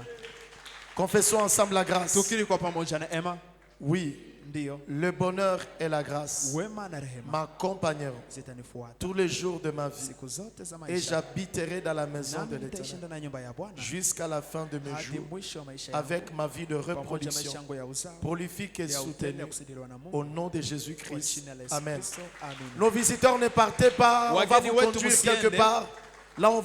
[SPEAKER 1] Confessons ensemble la grâce.
[SPEAKER 2] Tukiri kwa pamoja na Emma,
[SPEAKER 1] Oui,
[SPEAKER 2] ndio
[SPEAKER 1] le bonheur et la grâce
[SPEAKER 2] wema na rehema
[SPEAKER 1] m'accompagneront
[SPEAKER 2] zitanifuata
[SPEAKER 1] tous les jours de ma vie
[SPEAKER 2] siku zote za
[SPEAKER 1] et
[SPEAKER 2] maisha,
[SPEAKER 1] j'habiterai dans la maison de
[SPEAKER 2] nami nitaishi
[SPEAKER 1] l'Éternel
[SPEAKER 2] ndani ya nyumba ya Bwana
[SPEAKER 1] jusqu'à la fin de mes
[SPEAKER 2] hadi
[SPEAKER 1] jours
[SPEAKER 2] mwisho wa maisha yangu,
[SPEAKER 1] avec ma vie de
[SPEAKER 2] pamoja na maisha
[SPEAKER 1] reproduction
[SPEAKER 2] yangu ya uzao
[SPEAKER 1] prolifique et
[SPEAKER 2] ya upendo
[SPEAKER 1] soutenue
[SPEAKER 2] ya kusaidiwa na Mungu
[SPEAKER 1] au nom de
[SPEAKER 2] kwa
[SPEAKER 1] Jésus-Christ.
[SPEAKER 2] jina la Yesu
[SPEAKER 1] Amen.
[SPEAKER 2] Kristo. Amina.
[SPEAKER 1] Nos visiteurs ne partez pas, on va
[SPEAKER 2] Wageni
[SPEAKER 1] vous
[SPEAKER 2] wetu
[SPEAKER 1] conduire quelque
[SPEAKER 2] msiende.
[SPEAKER 1] part. Là, on